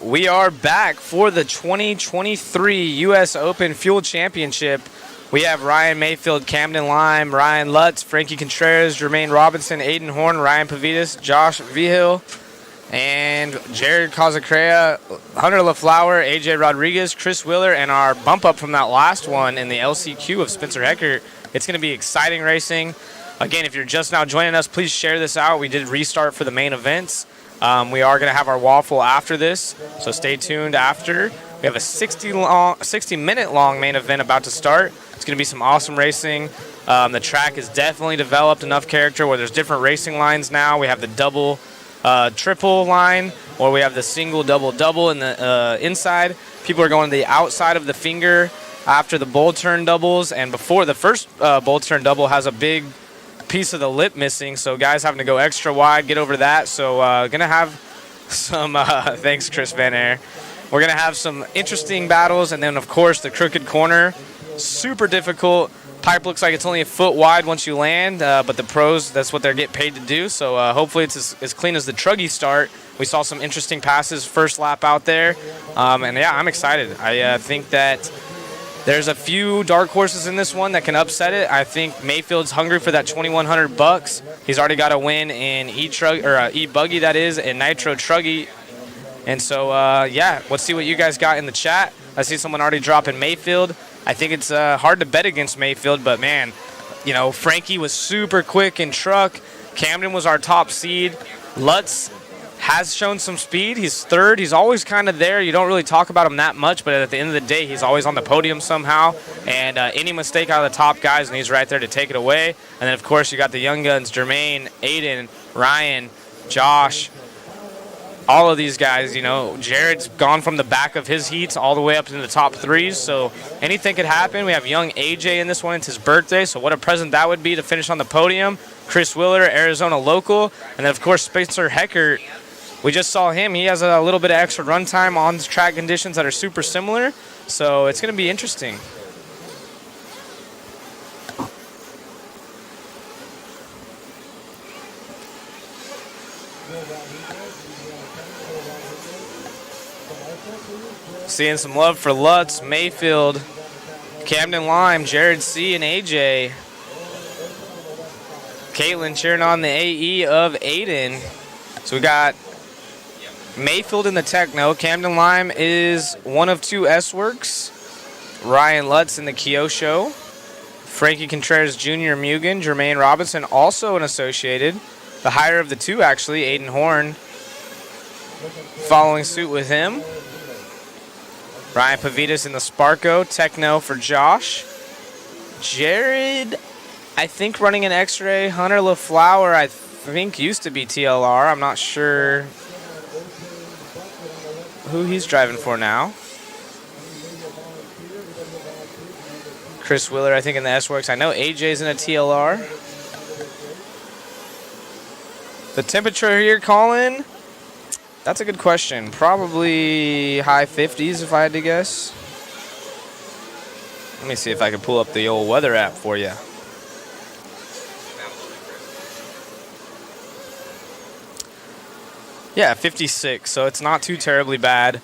We are back for the 2023 U.S. Open Fuel Championship. We have Ryan Mayfield, Camden Lime, Ryan Lutz, Frankie Contreras, Jermaine Robinson, Aiden Horn, Ryan Pavitas, Josh Vigil, and Jared Cazacrea, Hunter LaFlower, AJ Rodriguez, Chris Wheeler, and our bump up from that last one in the LCQ of Spencer Heckert. It's going to be exciting racing. Again, if you're just now joining us, please share this out. We did restart for the main events. We are going to have our Waffle after this, so stay tuned after. We have a 60-minute long main event about to start. It's going to be some awesome racing. The track is definitely developed enough character where there's different racing lines now. We have the double, triple line, or we have the single, double, double in the inside. People are going to the outside of the finger after the bull turn doubles, and before the first bull turn double has a big piece of the lip missing, so guys having to go extra wide, get over that. So gonna have some thanks Chris Van Air. We're gonna have some interesting battles, and then of course the crooked corner, super difficult. Pipe looks like it's only a foot wide once you land, but the pros, that's what they're getting paid to do. So hopefully it's as clean as the Truggy start. We saw some interesting passes first lap out there, and yeah, I'm excited. I think that there's a few dark horses in this one that can upset it. I think Mayfield's hungry for that $2,100. He's already got a win in E-Buggy, that is, and Nitro Truggy. And so, yeah, let's see what you guys got in the chat. I see someone already dropping Mayfield. I think it's hard to bet against Mayfield, but man, you know, Frankie was super quick in truck. Camden was our top seed. Lutz has shown some speed. He's third. He's always kind of there. You don't really talk about him that much, but at the end of the day, he's always on the podium somehow. And any mistake out of the top guys, and he's right there to take it away. And then, of course, you got the young guns, Jermaine, Aiden, Ryan, Josh, all of these guys. You know, Jared's gone from the back of his heats all the way up into the top threes, so anything could happen. We have young AJ in this one. It's his birthday, so what a present that would be to finish on the podium. Chris Wheeler, Arizona local. And then, of course, Spencer Heckert. We just saw him. He has a little bit of extra run time on track conditions that are super similar, so it's going to be interesting. Seeing some love for Lutz, Mayfield, Camden Lime, Jared C., and AJ. Caitlin cheering on the AE of Aiden. So we got Mayfield in the Techno. Camden Lime is one of two S-Works. Ryan Lutz in the Kyosho. Frankie Contreras Jr. Mugen. Jermaine Robinson also an associated. The higher of the two, actually. Aiden Horn following suit with him. Ryan Pavitas in the Sparko. Techno for Josh. Jared, I think, running an X-Ray. Hunter LaFlower, I think, used to be TLR. I'm not sure who he's driving for now. Chris Wheeler, I think, in the S-Works. I know AJ's in a TLR. The temperature here, Colin? That's a good question. Probably high 50s if I had to guess. Let me see if I can pull up the old weather app for you. Yeah, 56, so it's not too terribly bad.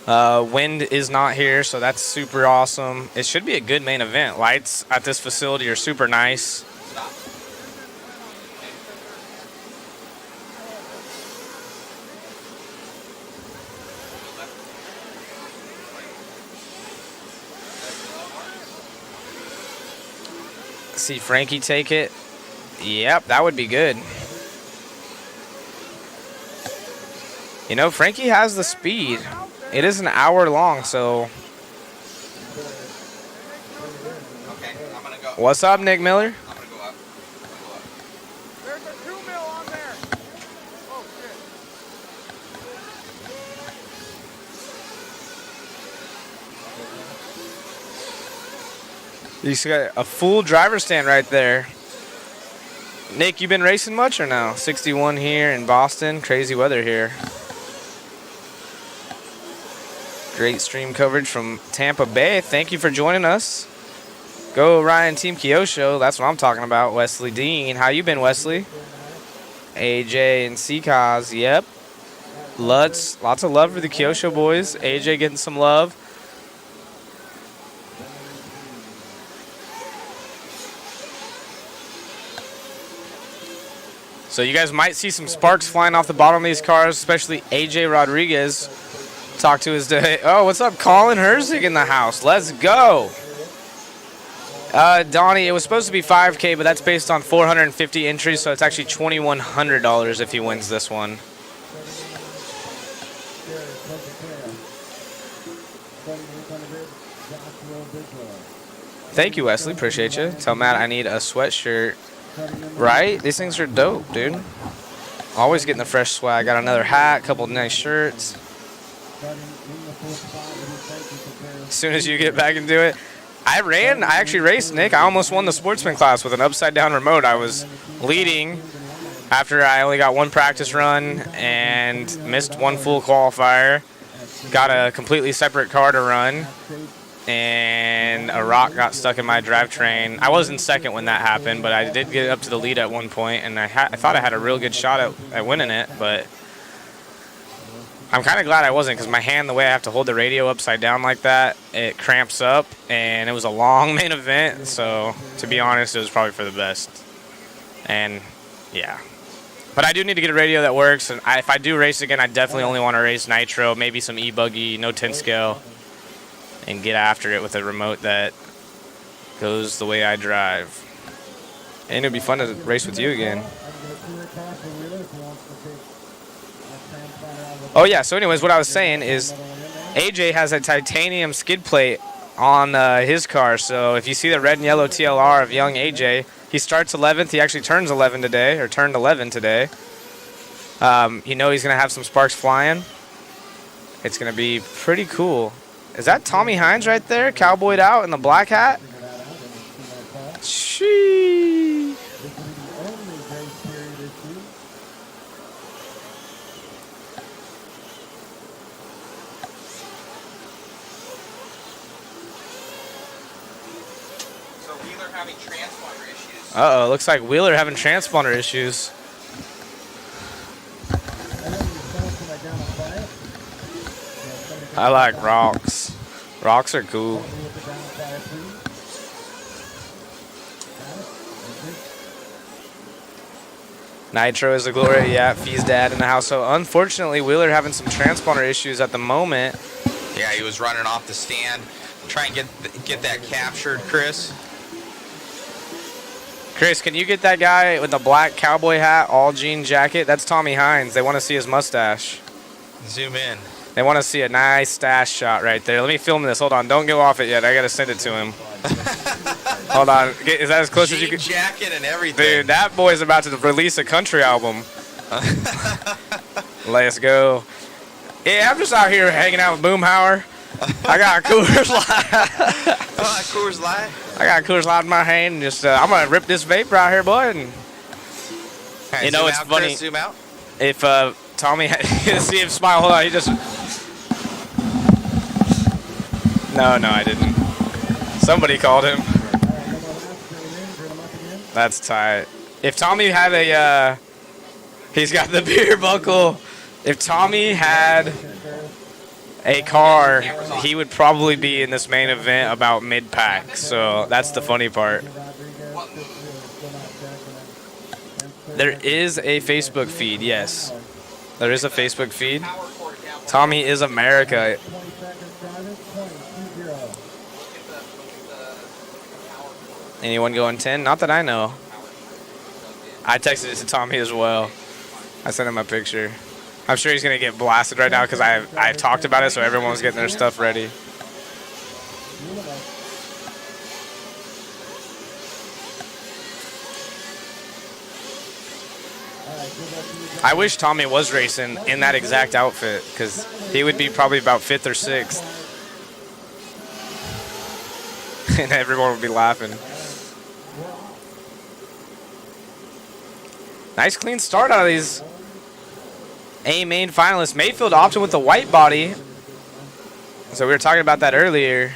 Wind is not here, so that's super awesome. It should be a good main event. Lights at this facility are super nice. See Frankie take it. Yep, that would be good. You know, Frankie has the speed. It is an hour long, so. Okay, I'm gonna go. What's up, Nick Miller? I'm gonna go up. There's a 2 mil on there. Oh, shit. You got a full driver stand right there. Nick, you been racing much or no? 61 here in Boston. Crazy weather here. Great stream coverage from Tampa Bay. Thank you for joining us. Go Ryan Team Kyosho. That's what I'm talking about. Wesley Dean. How you been, Wesley? AJ and Seacause. Yep. Lutz. Lots of love for the Kyosho boys. AJ getting some love. So you guys might see some sparks flying off the bottom of these cars, especially AJ Rodriguez. Talk to his day. Oh, what's up, Colin Herzig in the house? Let's go. Donnie, it was supposed to be 5K, but that's based on 450 entries, so it's actually $2,100 if he wins this one. Thank you, Wesley. Appreciate you. Tell Matt I need a sweatshirt. Right? These things are dope, dude. Always getting the fresh swag. Got another hat, couple nice shirts. As soon as you get back into it. I actually raced, Nick. I almost won the sportsman class with an upside down remote. I was leading after I only got one practice run and missed one full qualifier. Got a completely separate car to run, and a rock got stuck in my drivetrain. I was in second when that happened, but I did get up to the lead at one point, and I thought I had a real good shot at winning it, but I'm kind of glad I wasn't, because my hand, the way I have to hold the radio upside down like that, it cramps up, and it was a long main event, so to be honest, it was probably for the best. And yeah. But I do need to get a radio that works, and if I do race again, I definitely only want to race Nitro, maybe some Buggy, no 10 scale, and get after it with a remote that goes the way I drive. And it'd be fun to race with you again. Oh yeah, so anyways, what I was saying is AJ has a titanium skid plate on his car, so if you see the red and yellow TLR of young AJ, he starts 11th. He actually turns 11 today, or turned 11 today. You know he's going to have some sparks flying. It's going to be pretty cool. Is that Tommy Hines right there, cowboyed out in the black hat? Sheesh. Uh-oh, looks like Wheeler having transponder issues. I like rocks. Rocks are cool. Nitro is the glory. Yeah, Fee's dad in the house. So unfortunately, Wheeler having some transponder issues at the moment. Yeah, he was running off the stand. Try and get that captured, Chris. Chris, can you get that guy with the black cowboy hat, all jean jacket? That's Tommy Hines. They want to see his mustache. Zoom in. They want to see a nice stash shot right there. Let me film this. Hold on. Don't go off it yet. I got to send it to him. Hold on. Is that as close as you can? Jacket and everything. Dude, that boy's about to release a country album. Let's go. Yeah, I'm just out here hanging out with Boomhauer. I got a Coors Light. Coors Light? I got a Coors Light in my hand. And just I'm going to rip this vape right here, boy. And, right, you know, it's out, funny. Chris, zoom out. If Tommy, see him smile. Hold on. He just. No, I didn't. Somebody called him. That's tight. If Tommy had a, he's got the beer buckle. If Tommy had a car, he would probably be in this main event about mid-pack. So that's the funny part. There is a Facebook feed, yes. There is a Facebook feed. Tommy is America. Anyone going 10? Not that I know. I texted it to Tommy as well. I sent him a picture. I'm sure he's going to get blasted right now because I've talked about it, so everyone's getting their stuff ready. I wish Tommy was racing in that exact outfit because he would be probably about 5th or 6th. and everyone would be laughing. Nice clean start out of these A main finalists. Mayfield opted with the white body. So we were talking about that earlier.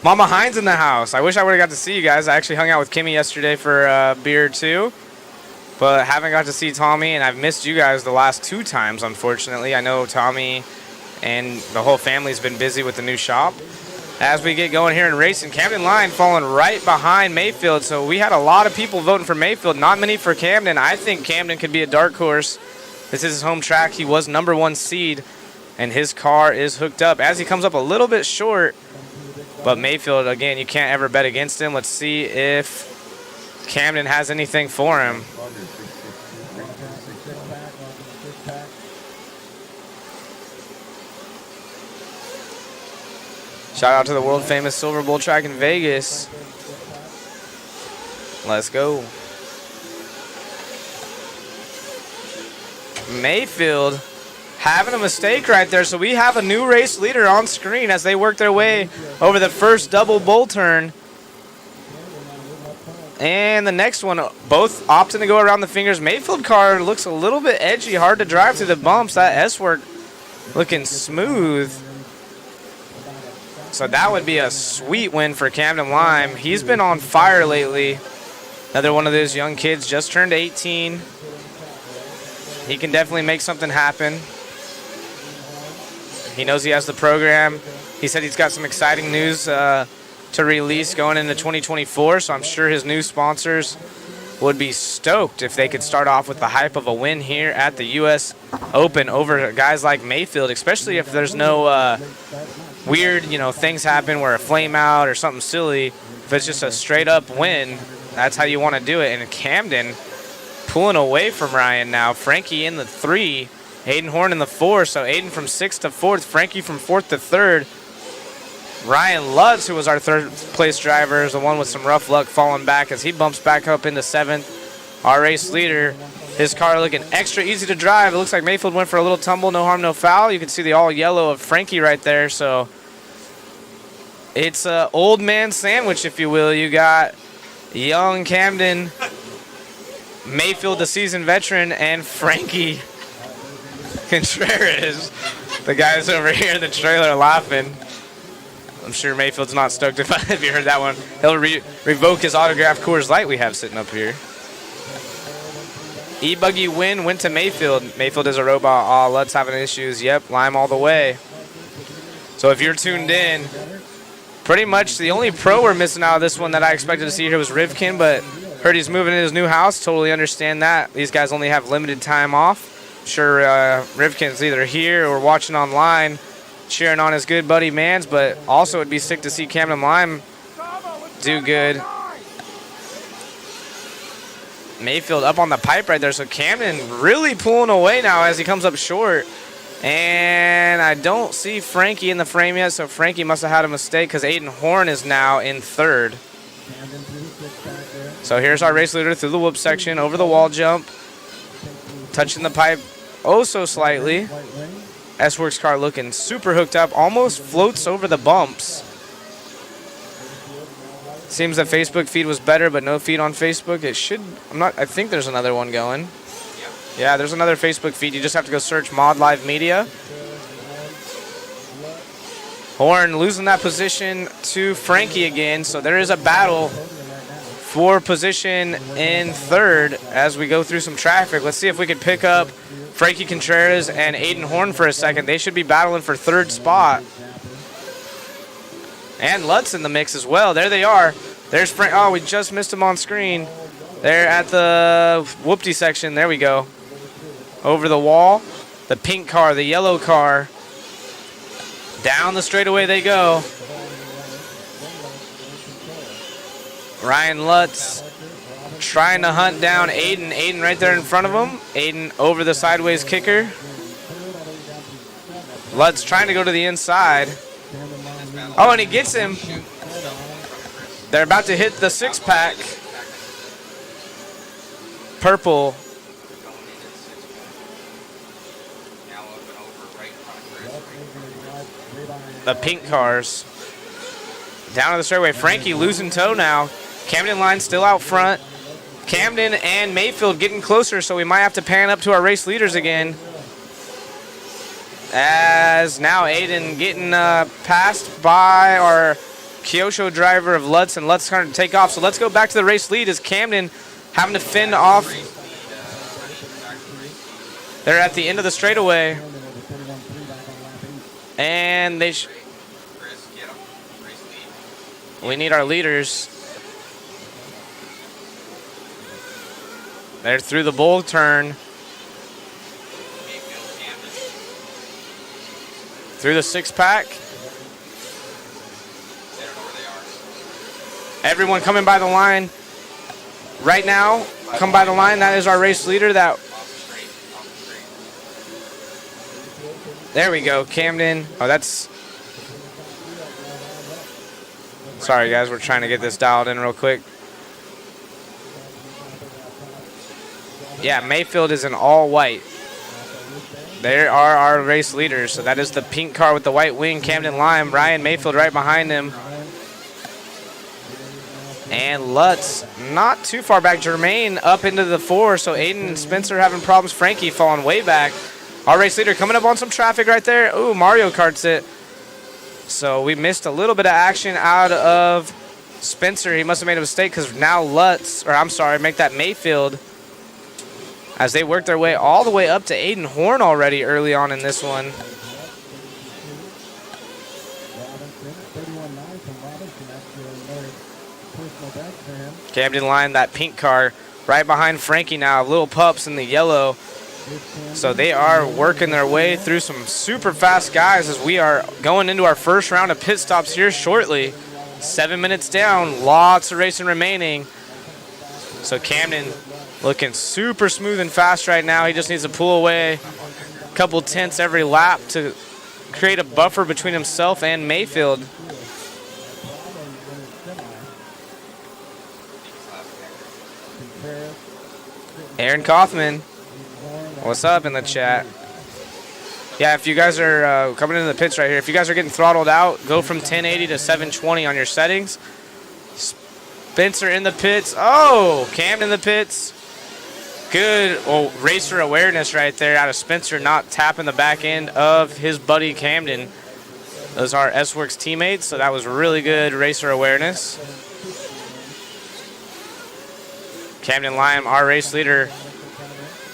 Mama Hines in the house. I wish I would have got to see you guys. I actually hung out with Kimmy yesterday for a beer or two, but haven't got to see Tommy, and I've missed you guys the last 2 times, unfortunately. I know Tommy and the whole family's been busy with the new shop. As we get going here in racing, Camden Line falling right behind Mayfield, so we had a lot of people voting for Mayfield, not many for Camden. I think Camden could be a dark horse. This is his home track. He was #1 seed, and his car is hooked up. As he comes up a little bit short, but Mayfield, again, you can't ever bet against him. Let's see if Camden has anything for him. Shout out to the world famous Silver Bowl track in Vegas. Let's go. Mayfield having a mistake right there, so we have a new race leader on screen as they work their way over the first double bull turn. And the next one, both opting to go around the fingers. Mayfield car looks a little bit edgy, hard to drive through the bumps. That S-work looking smooth. So that would be a sweet win for Camden Lime. He's been on fire lately. Another one of those young kids, just turned 18. He can definitely make something happen. He knows he has the program. He said he's got some exciting news to release going into 2024, so I'm sure his new sponsors would be stoked if they could start off with the hype of a win here at the U.S. Open over guys like Mayfield, especially if there's no weird, things happen where a flame out or something silly. If it's just a straight-up win, that's how you want to do it. And Camden pulling away from Ryan now. Frankie in the 3. Aiden Horn in the 4, so Aiden from 6th to 4th, Frankie from 4th to 3rd. Ryan Lutz, who was our 3rd place driver, is the one with some rough luck falling back as he bumps back up into 7th. Our race leader, his car looking extra easy to drive. It looks like Mayfield went for a little tumble, no harm, no foul. You can see the all yellow of Frankie right there, so it's an old man sandwich, if you will. You got young Camden, Mayfield, the seasoned veteran, and Frankie Contreras. The guys over here in the trailer laughing. I'm sure Mayfield's not stoked if you heard that one. He'll revoke his autographed Coors Light we have sitting up here. E-Buggy went to Mayfield. Mayfield is a robot. Oh, Lutz having issues. Yep, Lime all the way. So if you're tuned in, pretty much the only pro we're missing out of this one that I expected to see here was Rivkin, but heard he's moving in his new house. Totally understand that. These guys only have limited time off. Sure, Rivkin's either here or watching online, cheering on his good buddy Mans, but also it'd be sick to see Camden Lime do good. Mayfield up on the pipe right there, so Camden really pulling away now as he comes up short. And I don't see Frankie in the frame yet, so Frankie must have had a mistake because Aiden Horn is now in 3rd. So here's our race leader through the whoop section, over the wall jump, touching the pipe oh so slightly. S-Works car looking super hooked up, almost floats over the bumps. Seems the Facebook feed was better, but no feed on Facebook. It should, I think there's another one going. Yeah, there's another Facebook feed. You just have to go search Mod Live Media. Horn losing that position to Frankie again, so there is a battle for position in 3rd as we go through some traffic. Let's see if we can pick up Frankie Contreras and Aiden Horn for a second. They should be battling for 3rd spot. And Lutz in the mix as well. There they are. There's Frank. Oh, we just missed him on screen. They're at the whoopty section. There we go. Over the wall. The pink car, the yellow car. Down the straightaway they go. Ryan Lutz trying to hunt down Aiden. Aiden right there in front of him. Aiden over the sideways kicker. Lutz trying to go to the inside. Oh, and he gets him. They're about to hit the 6-pack. Purple. the pink cars. Down to the straightaway. Frankie losing toe now. Camden Line still out front. Camden and Mayfield getting closer, so we might have to pan up to our race leaders again. As now Aiden getting passed by our Kyosho driver of Lutz, and Lutz trying to take off. So let's go back to the race lead as Camden having to fend off. They're at the end of the straightaway. And we need our leaders. They're through the bull turn. Through the 6-pack. Everyone coming by the line right now. Come by the line. That is our race leader. There we go. Camden. Oh, that's... Sorry, guys. We're trying to get this dialed in real quick. Yeah, Mayfield is in all white. There are our race leaders. So that is the pink car with the white wing, Camden Lime. Ryan Mayfield right behind him. And Lutz not too far back. Jermaine up into the 4. So Aiden and Spencer having problems. Frankie falling way back. Our race leader coming up on some traffic right there. Ooh, Mario Kart's it. So we missed a little bit of action out of Spencer. He must have made a mistake because now Lutz, or I'm sorry, make that Mayfield, as they work their way all the way up to Aiden Horn already early on in this one. Camden Line, that pink car, right behind Frankie now. Little Pups in the yellow. So they are working their way through some super fast guys as we are going into our first round of pit stops here shortly. 7 minutes down, lots of racing remaining. So Camden looking super smooth and fast right now. He just needs to pull away a couple tenths every lap to create a buffer between himself and Mayfield. Aaron Kaufman, what's up in the chat? Yeah, if you guys are coming into the pits right here, if you guys are getting throttled out, go from 1080 to 720 on your settings. Spencer in the pits. Oh, Cam in the pits. Good racer awareness right there out of Spencer, not tapping the back end of his buddy Camden. Those are S-Works teammates, so that was really good racer awareness. Camden Lime, our race leader,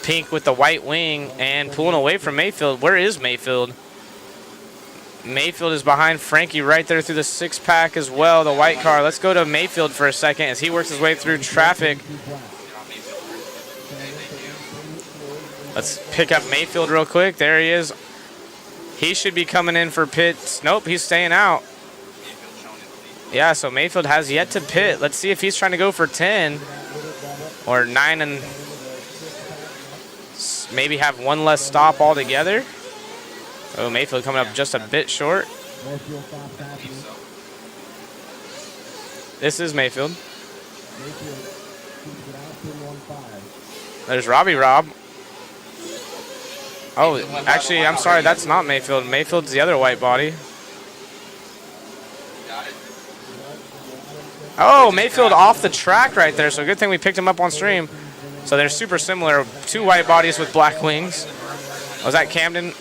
pink with the white wing and pulling away from Mayfield. Where is Mayfield? Mayfield is behind Frankie right there through the 6-pack as well, the white car. Let's go to Mayfield for a second as he works his way through traffic. Let's pick up Mayfield real quick. There he is. He should be coming in for pits. Nope, he's staying out. Yeah, so Mayfield has yet to pit. Let's see if he's trying to go for 10 or 9 and maybe have one less stop altogether. Oh, Mayfield coming up just a bit short. This is Mayfield. There's Robbie Rob. Oh, actually, I'm sorry, that's not Mayfield. Mayfield's the other white body. Oh, Mayfield off the track right there, so good thing we picked him up on stream. So they're super similar, 2 white bodies with black wings. Was that Camden?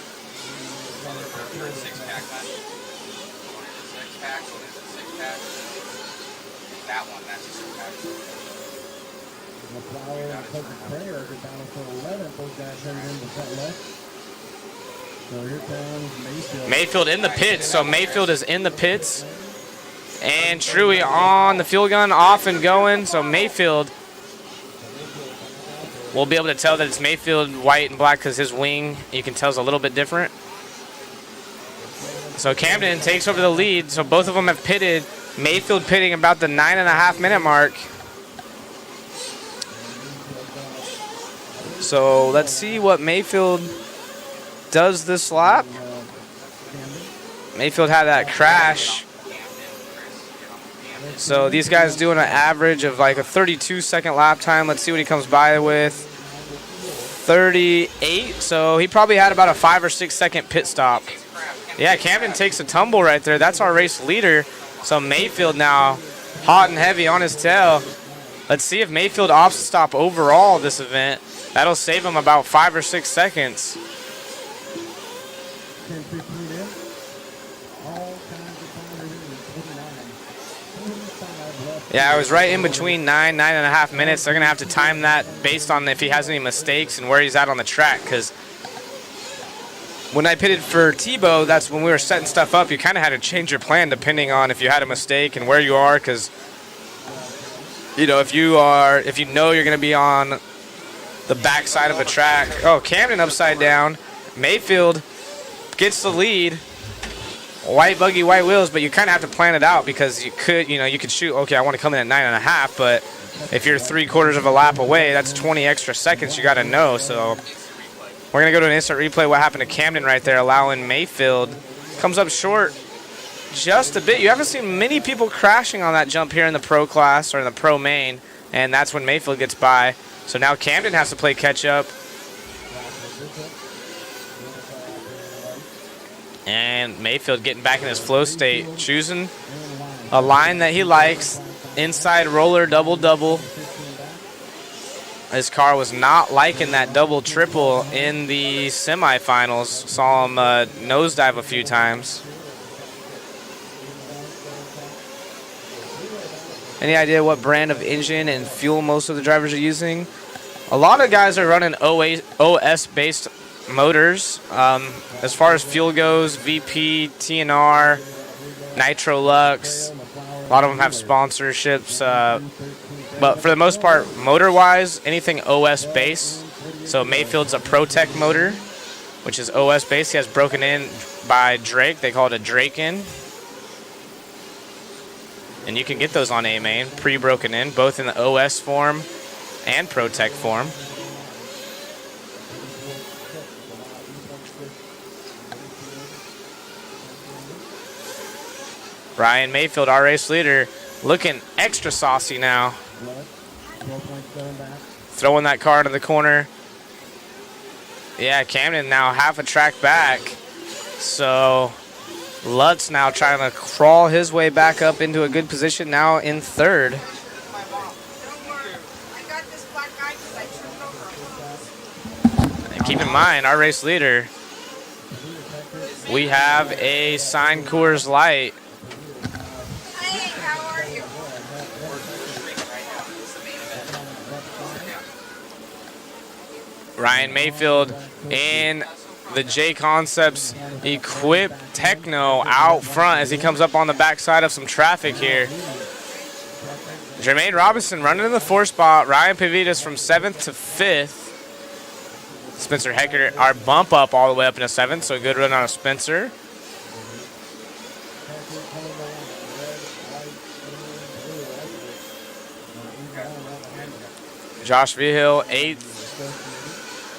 Mayfield in the pits, so Mayfield is in the pits. And Truey on the fuel gun, off and going. So Mayfield, we'll be able to tell that it's Mayfield white and black because his wing, you can tell, is a little bit different. So Camden takes over the lead. So both of them have pitted. Mayfield pitting about the 9.5 minute mark. So let's see what Mayfield does this lap. Mayfield had that crash. So these guys doing an average of like a 32-second lap time. Let's see what he comes by with. 38. So he probably had about a 5 or 6 second pit stop. Yeah, Camden takes a tumble right there. That's our race leader. So Mayfield now hot and heavy on his tail. Let's see if Mayfield opts to stop overall this event. That'll save him about 5 or 6 seconds. Yeah, I was right in between 9.5 minutes. They're going to have to time that based on if he has any mistakes and where he's at on the track. Because when I pitted for Tebow, that's when we were setting stuff up. You kind of had to change your plan depending on if you had a mistake and where you are. Because, you know, if you know you're going to be on the backside of a track. Oh, Camden upside down. Mayfield gets the lead. White buggy, white wheels, but you kind of have to plan it out because you could shoot, okay, I want to come in at 9.5, but if you're 3/4 of a lap away, that's 20 extra seconds you got to know. So we're going to go to an instant replay. What happened to Camden right there, allowing Mayfield. Comes up short just a bit. You haven't seen many people crashing on that jump here in the pro class or in the pro main, and that's when Mayfield gets by. So now Camden has to play catch up. And Mayfield getting back in his flow state, choosing a line that he likes, inside roller double-double. His car was not liking that double-triple in the semifinals. Saw him nosedive a few times. Any idea what brand of engine and fuel most of the drivers are using? A lot of guys are running OS-based motors. As far as fuel goes, VP, TNR, Nitro Lux, a lot of them have sponsorships, but for the most part, motor-wise, anything OS base. So Mayfield's a ProTech motor, which is OS base. He has broken in by Drake. They call it a Drake-in. And you can get those on A-Main, pre-broken in, both in the OS form and ProTech form. Ryan Mayfield, our race leader, looking extra saucy now. Throwing that car into the corner. Yeah, Camden now half a track back. So Lutz now trying to crawl his way back up into a good position, now in third. And keep in mind, our race leader, we have a signed Coors Light. Ryan Mayfield in the J Concepts Equip Techno out front as he comes up on the backside of some traffic here. Jermaine Robinson running in the 4th spot. Ryan Pavitas from 7th to 5th. Spencer Hecker, our bump up all the way up into 7th, so a good run on Spencer. Josh Vigil, 8th.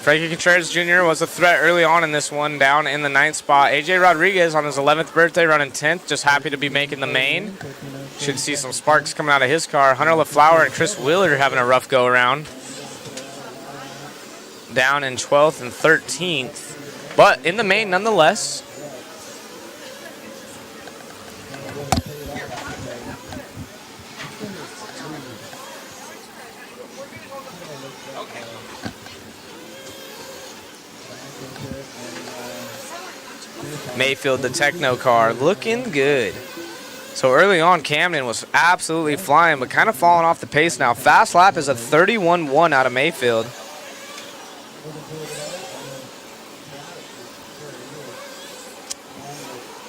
Frankie Contreras Jr. was a threat early on in this one, down in the 9th spot. AJ Rodriguez on his 11th birthday running 10th, just happy to be making the main. Should see some sparks coming out of his car. Hunter LaFleur and Chris Wheeler having a rough go around. Down in 12th and 13th, but in the main nonetheless. Mayfield, the Techno car, looking good. So early on, Camden was absolutely flying, but kind of falling off the pace now. Fast lap is a 31.1 out of Mayfield.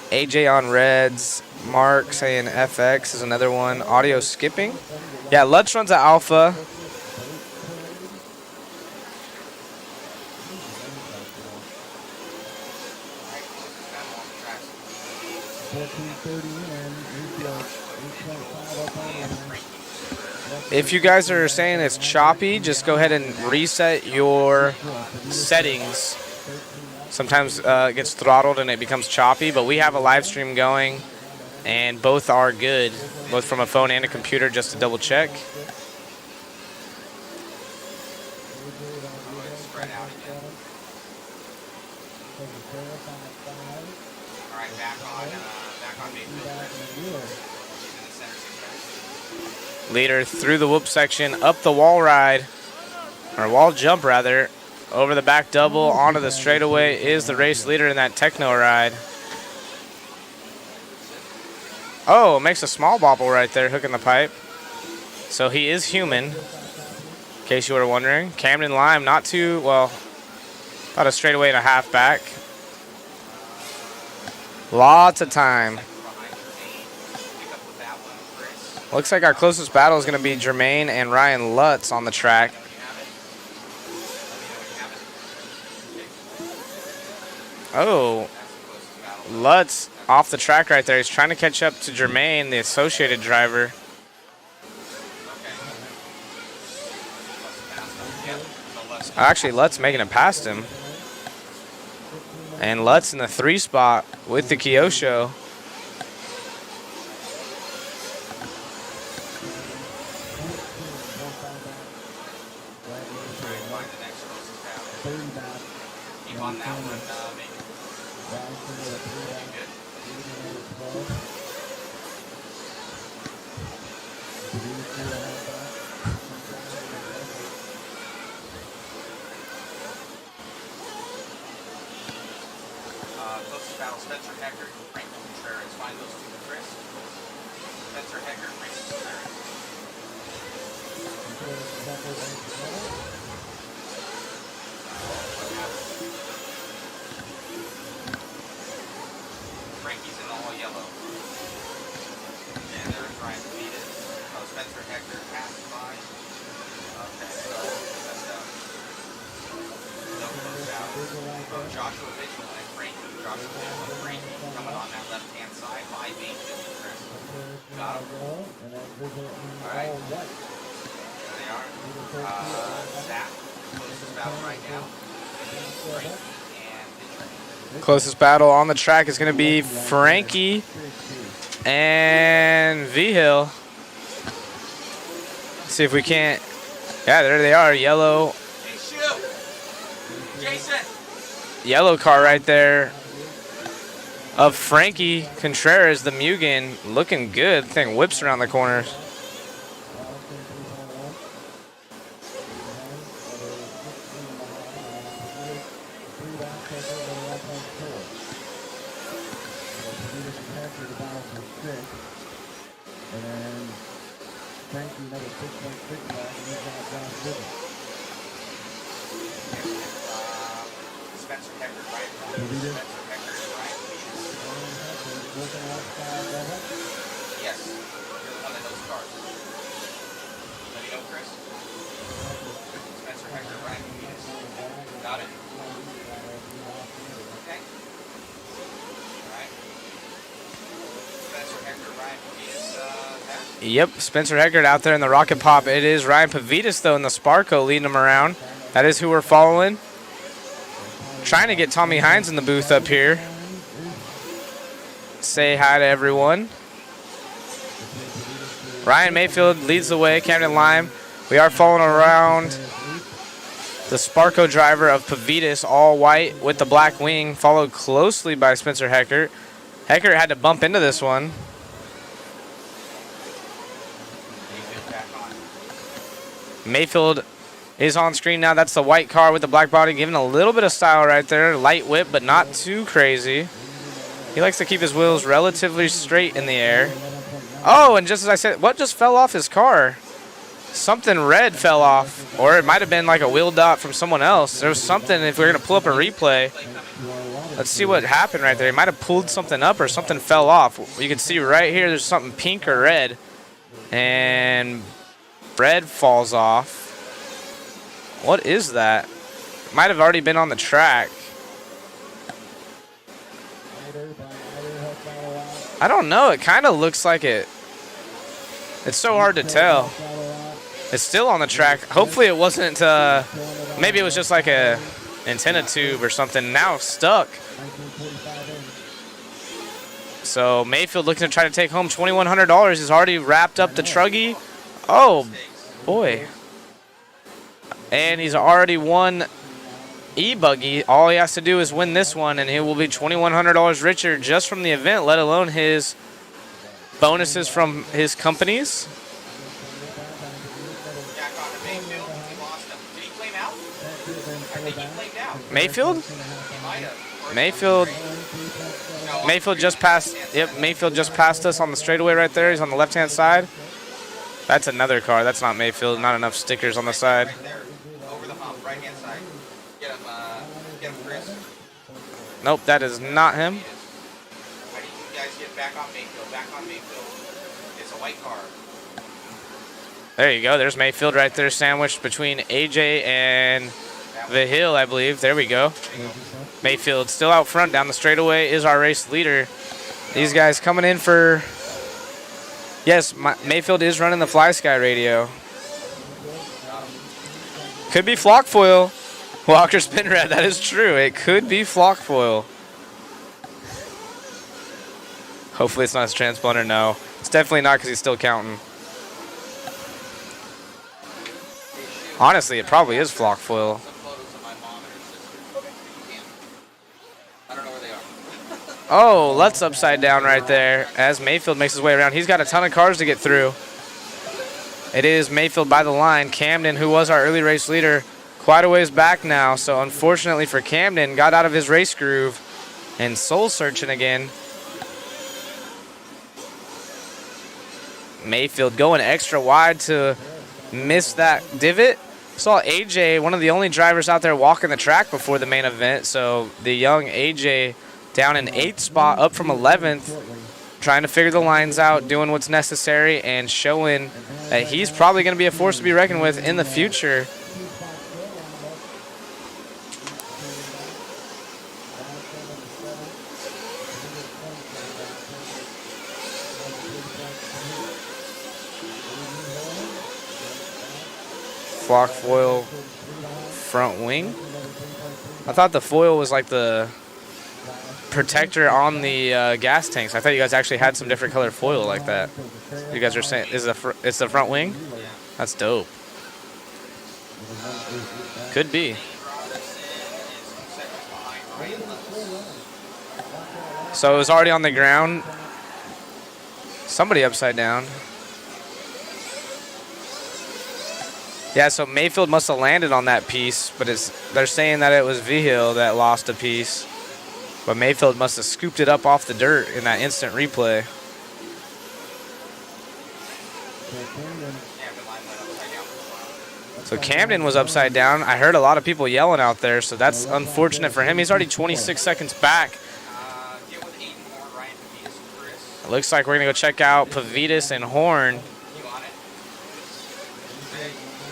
AJ on reds. Mark saying FX is another one. Audio skipping. Yeah, Lutz runs at Alpha. If you guys are saying it's choppy, just go ahead and reset your settings. Sometimes it gets throttled and it becomes choppy, but we have a live stream going and both are good, both from a phone and a computer, just to double check. right, back on Mayfield. Leader through the whoop section, up the wall ride, or wall jump rather, over the back double, onto the straightaway is the race leader in that techno ride. Oh, makes a small bobble right there, hooking the pipe. So he is human, in case you were wondering. Camden Lime, not too, well, about a straightaway and a half back. Lots of time. Looks like our closest battle is going to be Jermaine and Ryan Lutz on the track. Oh, Lutz off the track right there. He's trying to catch up to Jermaine, the associated driver. Actually, Lutz making it past him. And Lutz in the 3 spot with the Kyosho. Closest battle, Spencer Hecker, Frank Contreras. Find those two to Chris. Spencer Hecker, Frank Contreras. Frankie's in all yellow. And there's Ryan Peters. Oh, Spencer Hecker passed by. Okay, so that's no close out. Oh, Joshua Mitchell and Frankie. Joshua Mitchell and Frankie coming on that left-hand side. 5-8 Chris. Got him. All right. There they are. Zach, closest battle right now. Frankie and Mitchell. Closest battle on the track is going to be Frankie and V-Hill. See if we can't. Yeah, there they are. Yellow. Hey, shoot! Jason! Yellow car right there of Frankie Contreras, the Mugen, looking good. Thing whips around the corners. Spencer Hecker, right? Spencer Hecker and Ryan Peters. Yes, you're the one that knows cars. Let me know, Chris. Spencer Hecker, Ryan Peters. Got it? Okay. All right. Spencer Hecker, Ryan Peters. Yep, Spencer Heckert out there in the Rocket Pop. It is Ryan Pavitas, though, in the Sparko leading him around. That is who we're following. Trying to get Tommy Hines in the booth up here. Say hi to everyone. Ryan Mayfield leads the way, Camden Lime. We are following around the Sparko driver of Pavitas, all white with the black wing, followed closely by Spencer Heckert. Heckert had to bump into this one. Mayfield is on screen now. That's the white car with the black body, giving a little bit of style right there. Light whip, but not too crazy. He likes to keep his wheels relatively straight in the air. Oh, and just as I said, what just fell off his car? Something red fell off, or it might have been like a wheel dot from someone else. There was something, if we're going to pull up a replay, let's see what happened right there. He might have pulled something up or something fell off. You can see right here there's something pink or red, and red falls off. What is that? Might have already been on the track. I don't know. It kind of looks like it. It's so hard to tell. It's still on the track. Hopefully it wasn't, maybe it was just like a antenna tube or something. Now stuck. So Mayfield looking to try to take home $2,100. He's already wrapped up the truggy. Oh, boy. And he's already won E Buggy. All he has to do is win this one, and he will be $2,100 richer just from the event, let alone his bonuses from his companies. Mayfield? Mayfield just passed. Yep, Mayfield just passed us on the straightaway right there. He's on the left-hand side. That's another car. That's not Mayfield. Not enough stickers on the side. Over the hump, right-hand side. Get him, Chris. Nope, that is not him. How do you guys get back on Mayfield? Back on Mayfield. It's a white car. There you go. There's Mayfield right there, sandwiched between AJ and the Hill, I believe. There we go. Mayfield still out front down the straightaway is our race leader. These guys coming in for... Yes, Mayfield is running the Fly Sky radio. Could be flock foil. Walker Spin Red, that is true. It could be flock foil. Hopefully it's not his transponder. No, it's definitely not because he's still counting. Honestly, it probably is flock foil. Oh, Lutz upside down right there as Mayfield makes his way around. He's got a ton of cars to get through. It is Mayfield by the line. Camden, who was our early race leader, quite a ways back now. So unfortunately for Camden, got out of his race groove and soul searching again. Mayfield going extra wide to miss that divot. Saw AJ, one of the only drivers out there walking the track before the main event. So the young AJ down in 8th spot, up from 11th, trying to figure the lines out, doing what's necessary, and showing that he's probably going to be a force to be reckoned with in the future. Flock foil front wing. I thought the foil was like the protector on the gas tanks. I thought you guys actually had some different colored foil like that. You guys are saying it's the front wing? That's dope. Could be. So it was already on the ground. Somebody upside down. Yeah, so Mayfield must have landed on that piece, but they're saying that it was Vigil that lost a piece. But Mayfield must have scooped it up off the dirt in that instant replay. So Camden was upside down. I heard a lot of people yelling out there, so that's unfortunate for him. He's already 26 seconds back. It looks like we're going to go check out Pavitas and Horn.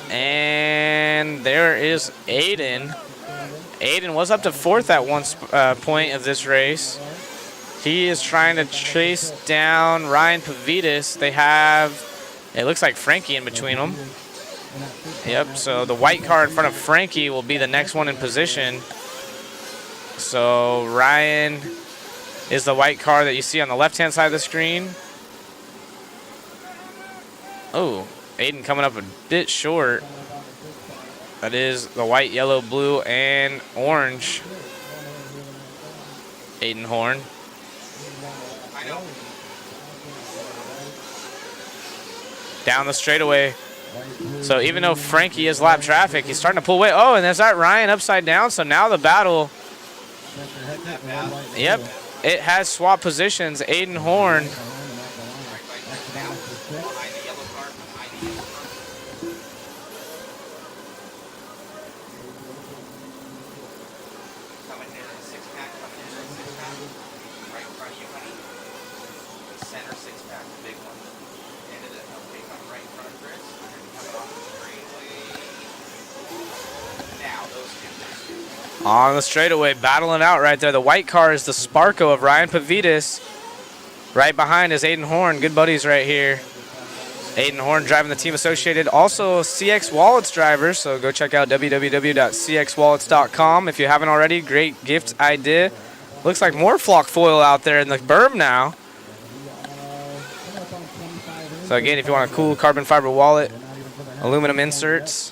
And there is Aiden. Aiden was up to 4th at one point of this race. He is trying to chase down Ryan Pavitas. They have, it looks like Frankie in between them. Yep, so the white car in front of Frankie will be the next one in position. So Ryan is the white car that you see on the left-hand side of the screen. Oh, Aiden coming up a bit short. That is the white, yellow, blue, and orange Aiden Horn. Down the straightaway. So even though Frankie is lap traffic, he's starting to pull away. Oh, and there's that Ryan upside down. So now the battle. Yep, it has swapped positions. Aiden Horn. On the straightaway, battling out right there. The white car is the Sparko of Ryan Pavitas. Right behind is Aiden Horn. Good buddies right here. Aiden Horn driving the Team Associated. Also CX Wallets driver, so go check out www.cxwallets.com if you haven't already. Great gift idea. Looks like more flock foil out there in the berm now. So again, if you want a cool carbon fiber wallet, aluminum inserts,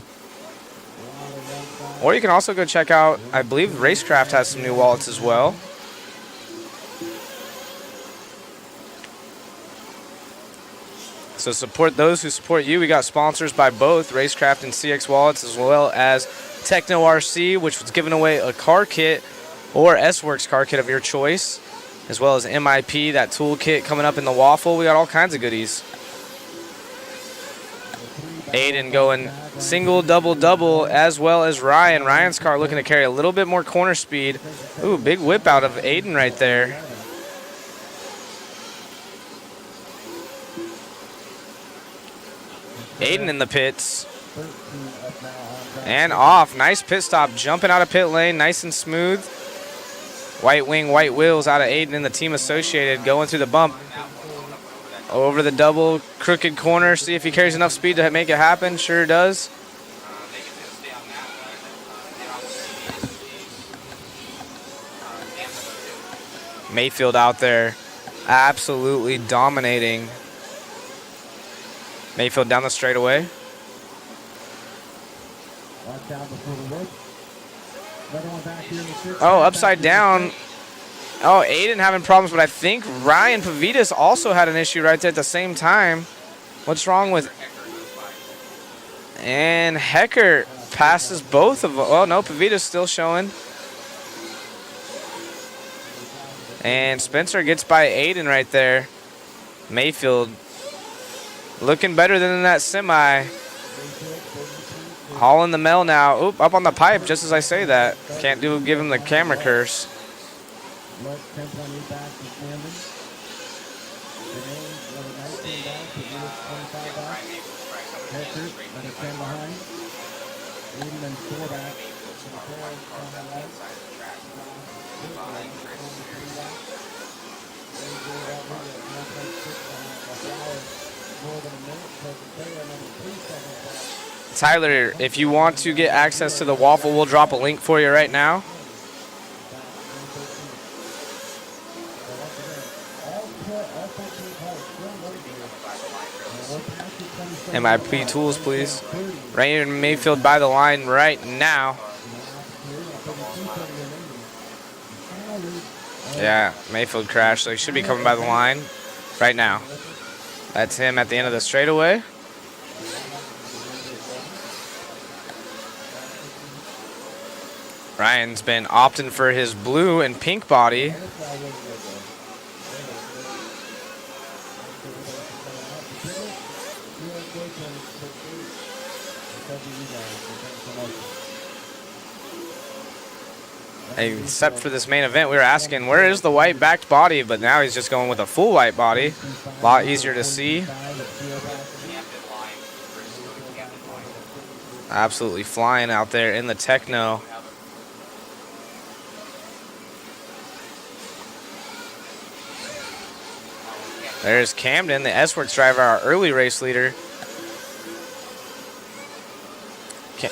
Or you can also go check out, I believe Racecraft has some new wallets as well. So support those who support you. We got sponsors by both Racecraft and CX Wallets, as well as Techno RC, which was giving away a car kit or S-Works car kit of your choice, as well as MIP, that tool kit coming up in the Waffle. We got all kinds of goodies. Aiden going single, double, double, as well as Ryan. Ryan's car looking to carry a little bit more corner speed. Ooh, big whip out of Aiden right there. Aiden in the pits. And off. Nice pit stop. Jumping out of pit lane. Nice and smooth. White wing, white wheels out of Aiden and the team associated. Going through the bump. Over the double. Crooked corner. See if he carries enough speed to make it happen. Sure does. Mayfield out there. Absolutely dominating. Mayfield down the straightaway. Oh, upside down. Oh, Aiden having problems, but I think Ryan Pavitas also had an issue right there at the same time. What's wrong with... And Hecker passes both of them. Oh, no, Pavitas still showing. And Spencer gets by Aiden right there. Mayfield looking better than that semi. Hauling the mail now. Oop, up on the pipe just as I say that. Can't give him the camera curse. Tyler, if you want to get access to the Waffle, we'll drop a link for you right now. MIP tools, please. Ryan Mayfield by the line right now. Yeah, Mayfield crashed, so he should be coming by the line right now. That's him at the end of the straightaway. Ryan's been opting for his blue and pink body. Except for this main event, we were asking, where is the white backed body? But now he's just going with a full white body. A lot easier to see. Absolutely flying out there in the Techno. There's Camden, the S-Works driver, our early race leader.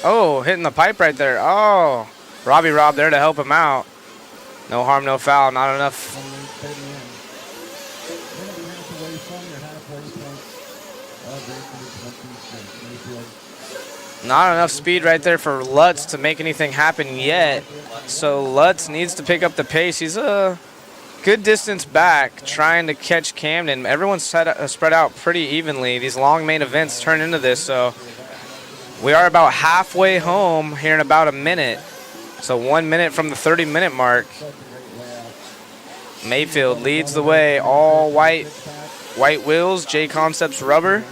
Oh, hitting the pipe right there. Oh, Robbie Rob there to help him out. No harm, no foul. Not enough. Not enough speed right there for Lutz to make anything happen yet. So Lutz needs to pick up the pace. He's a good distance back trying to catch Camden. Everyone's spread out pretty evenly. These long main events turn into this, so we are about halfway home here in about a minute. So 1 minute from the 30-minute mark. Mayfield leads the way, all white wheels, J Concepts rubber.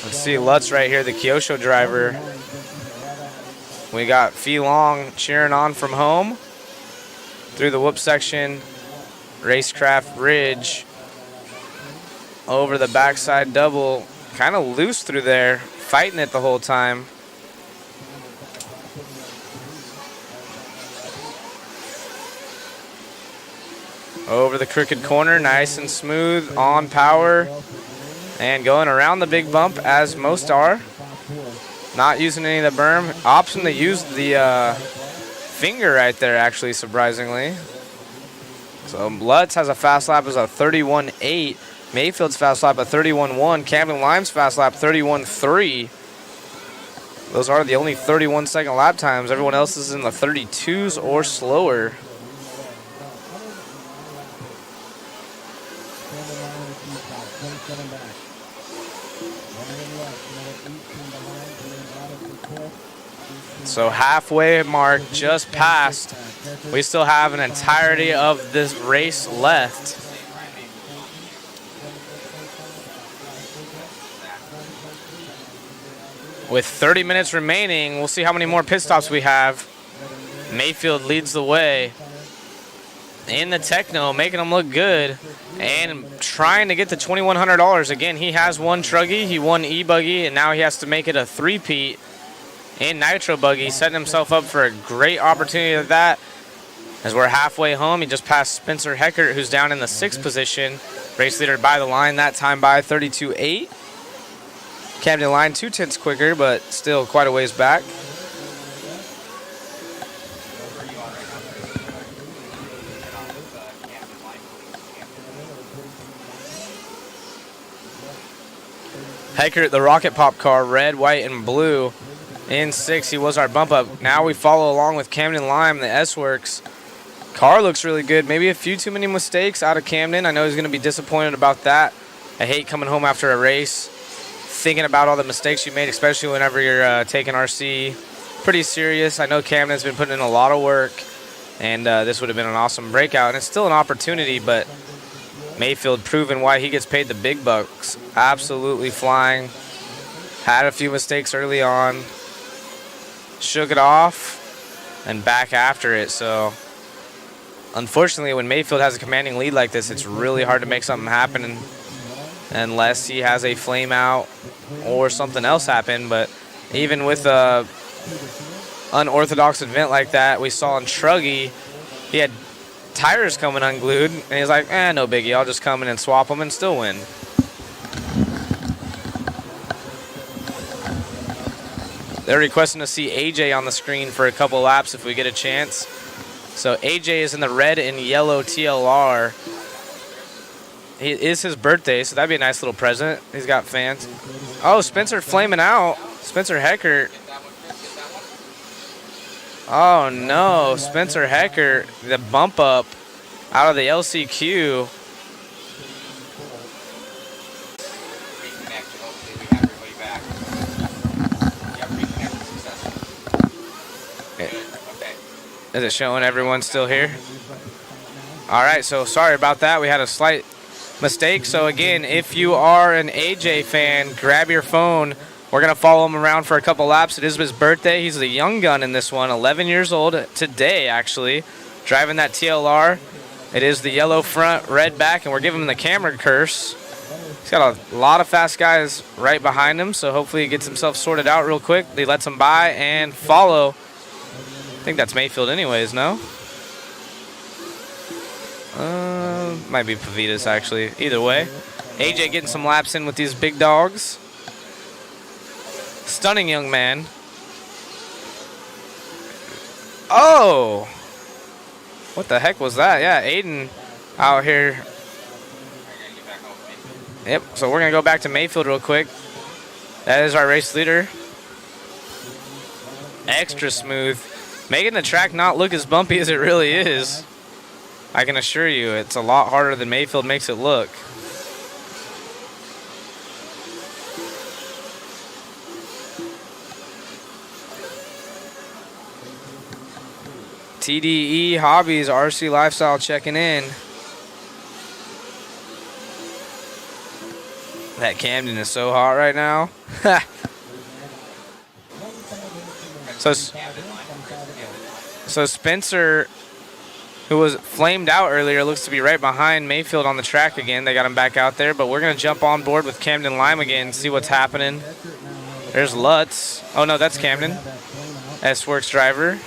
Let's see Lutz right here, the Kyosho driver. We got Fee Long cheering on from home. Through the whoop section, Racecraft Ridge. Over the backside double, kind of loose through there, fighting it the whole time. Over the crooked corner, nice and smooth, on power, and going around the big bump as most are. Not using any of the berm. Option to use the finger right there, actually, surprisingly. So Lutz has a fast lap as a 31.8. Mayfield's fast lap at 31.1. Camden Lime's fast lap 31.3. Those are the only 31-second lap times. Everyone else is in the 32s or slower. So halfway mark just passed. We still have an entirety of this race left. With 30 minutes remaining, we'll see how many more pit stops we have. Mayfield leads the way in the Techno, making him look good and trying to get the $2,100. Again, he has one Truggy, he won E-Buggy, and now he has to make it a three-peat in Nitro Buggy, setting himself up for a great opportunity at that. As we're halfway home, he just passed Spencer Heckert, who's down in the 6th position. Race leader by the line, that time by 32.8. Camden line 2/10 quicker, but still quite a ways back. Heckert, the rocket pop car, red, white, and blue. In 6, he was our bump up. Now we follow along with Camden Lime, the S-Works. Car looks really good. Maybe a few too many mistakes out of Camden. I know he's going to be disappointed about that. I hate coming home after a race thinking about all the mistakes you made, especially whenever you're taking RC pretty serious. I know Camden's been putting in a lot of work, and this would have been an awesome breakout. And it's still an opportunity, but Mayfield proving why he gets paid the big bucks. Absolutely flying. Had a few mistakes early on. Shook it off and back after it. So unfortunately, when Mayfield has a commanding lead like this, it's really hard to make something happen unless he has a flame out or something else happen. But even with a unorthodox event like that we saw in Truggy, he had tires coming unglued, and he's like, no biggie, I'll just come in and swap them and still win. They're requesting to see AJ on the screen for a couple laps if we get a chance. So AJ is in the red and yellow TLR. It is his birthday, so that'd be a nice little present. He's got fans. Oh, Spencer flaming out. Spencer Heckert. Oh no, Spencer Heckert, the bump up out of the LCQ. Is it showing everyone's still here? All right, so sorry about that. We had a slight mistake. So again, if you are an AJ fan, grab your phone. We're going to follow him around for a couple laps. It is his birthday. He's a young gun in this one, 11 years old today, actually, driving that TLR. It is the yellow front, red back, and we're giving him the camera curse. He's got a lot of fast guys right behind him, so hopefully he gets himself sorted out real quick. He lets him by and follow. I think that's Mayfield anyways, no? Might be Pavitas, actually. Either way. AJ getting some laps in with these big dogs. Stunning young man. Oh! What the heck was that? Yeah, Aiden out here. Yep, so we're going to go back to Mayfield real quick. That is our race leader. Extra smooth. Making the track not look as bumpy as it really is. I can assure you, it's a lot harder than Mayfield makes it look. TDE Hobbies, RC Lifestyle checking in. That Camden is so hot right now. So Spencer, who was flamed out earlier, looks to be right behind Mayfield on the track again. They got him back out there, but we're going to jump on board with Camden Lime again and see what's happening. There's Lutz. Oh, no, that's Camden. S-Works driver.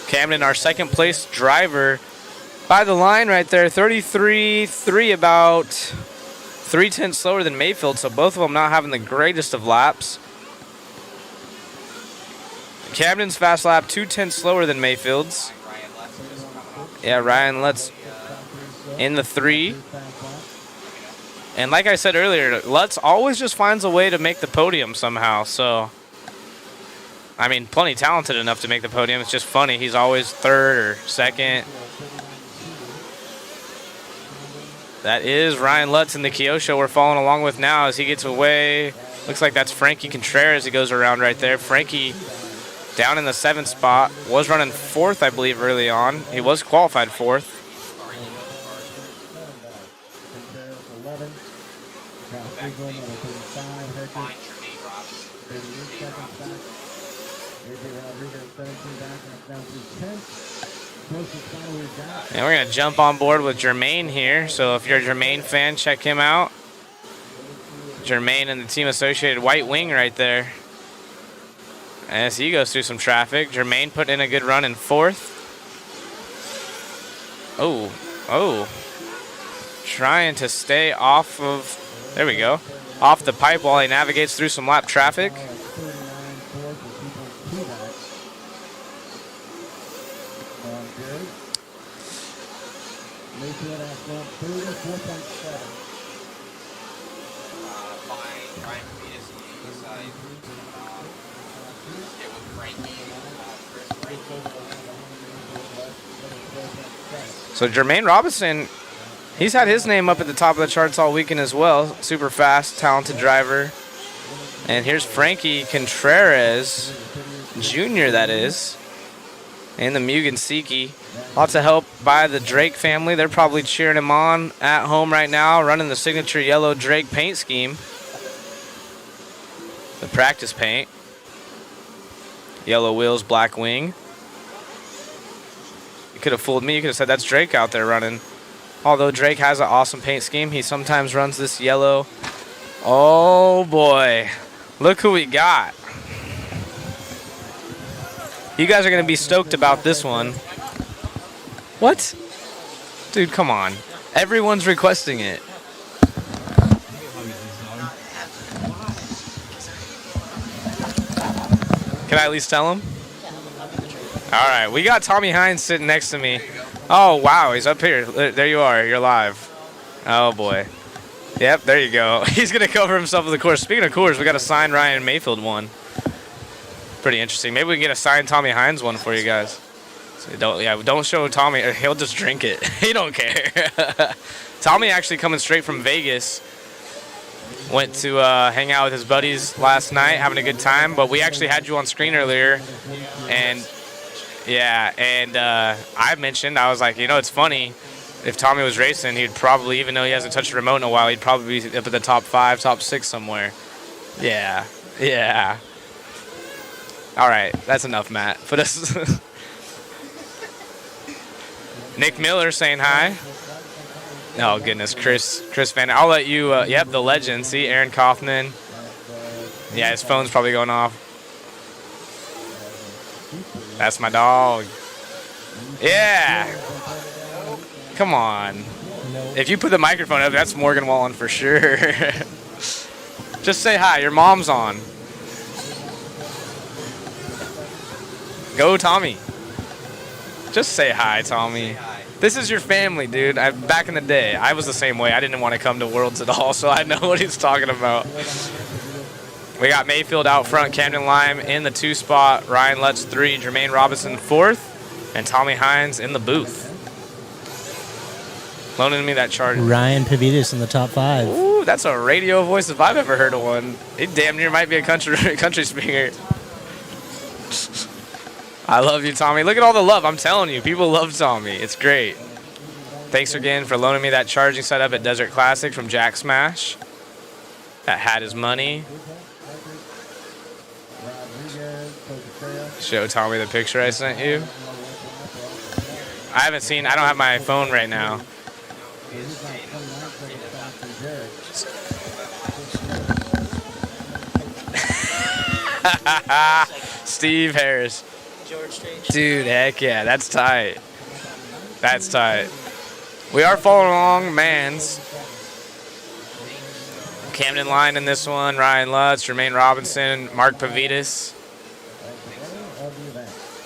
Camden, our second place driver, by the line right there, 33.3, about 3/10 slower than Mayfield, so both of them not having the greatest of laps. Camden's fast lap 2/10 slower than Mayfield's. Yeah, Ryan Lutz in the 3. And like I said earlier, Lutz always just finds a way to make the podium somehow. So, I mean, plenty talented enough to make the podium. It's just funny. He's always 3rd or 2nd. That is Ryan Lutz in the Kyosho we're following along with now as he gets away. Looks like that's Frankie Contreras. He goes around right there. Frankie down in the 7th spot. Was running 4th, I believe, early on. He was qualified 4th. And we're going to jump on board with Jermaine here. So if you're a Jermaine fan, check him out. Jermaine and the Team Associated White Wing right there. As he goes through some traffic. Jermaine put in a good run in 4th. Oh. Trying to stay off of, there we go, off the pipe while he navigates through some lap traffic. So Jermaine Robinson, he's had his name up at the top of the charts all weekend as well. Super fast, talented driver. And here's Frankie Contreras, Jr. that is, in the Mugen Siki. Lots of help by the Drake family. They're probably cheering him on at home right now, running the signature yellow Drake paint scheme. The practice paint. Yellow wheels, black wing. You could have fooled me. You could have said that's Drake out there running. Although Drake has an awesome paint scheme, he sometimes runs this yellow. Oh boy, look who we got. You guys are going to be stoked about this one. What? Dude, come on. Everyone's requesting it. Can I at least tell him? All right, we got Tommy Hines sitting next to me. Oh, wow, he's up here. There you are. You're live. Oh, boy. Yep, there you go. He's going to cover himself with the course. Speaking of course, we got a signed Ryan Mayfield one. Pretty interesting. Maybe we can get a signed Tommy Hines one for you guys. So don't show Tommy. He'll just drink it. He don't care. Tommy actually coming straight from Vegas. Went to hang out with his buddies last night, having a good time. But we actually had you on screen earlier. And, yeah, and I mentioned, I was like, you know, it's funny. If Tommy was racing, he'd probably, even though he hasn't touched a remote in a while, he'd probably be up at the top 5, top 6 somewhere. Yeah, yeah. All right, that's enough, Matt. Put us. Nick Miller saying hi. Oh goodness, Chris Van. I'll let you. Yep, the legend. See, Aaron Kaufman. Yeah, his phone's probably going off. That's my dog. Yeah. Come on. If you put the microphone up, that's Morgan Wallen for sure. Just say hi. Your mom's on. Go, Tommy. Just say hi, Tommy. This is your family, dude. Back in the day, I was the same way. I didn't want to come to Worlds at all, so I know what he's talking about. We got Mayfield out front, Camden Lime in the 2 spot, Ryan Lutz 3, Jermaine Robinson 4th, and Tommy Hines in the booth. Loaning me that chart. Ryan Pavitas in the top 5. Ooh, that's a radio voice if I've ever heard of one. He damn near might be a country speaker. I love you, Tommy. Look at all the love. I'm telling you, people love Tommy. It's great. Thanks again for loaning me that charging setup at Desert Classic from Jack Smash. That had his money. Show Tommy the picture I sent you. I don't have my phone right now. Steve Harris. Dude, heck yeah, that's tight. That's tight. We are following along Mans. Camden Line in this one, Ryan Lutz, Jermaine Robinson, Mark Pavitas.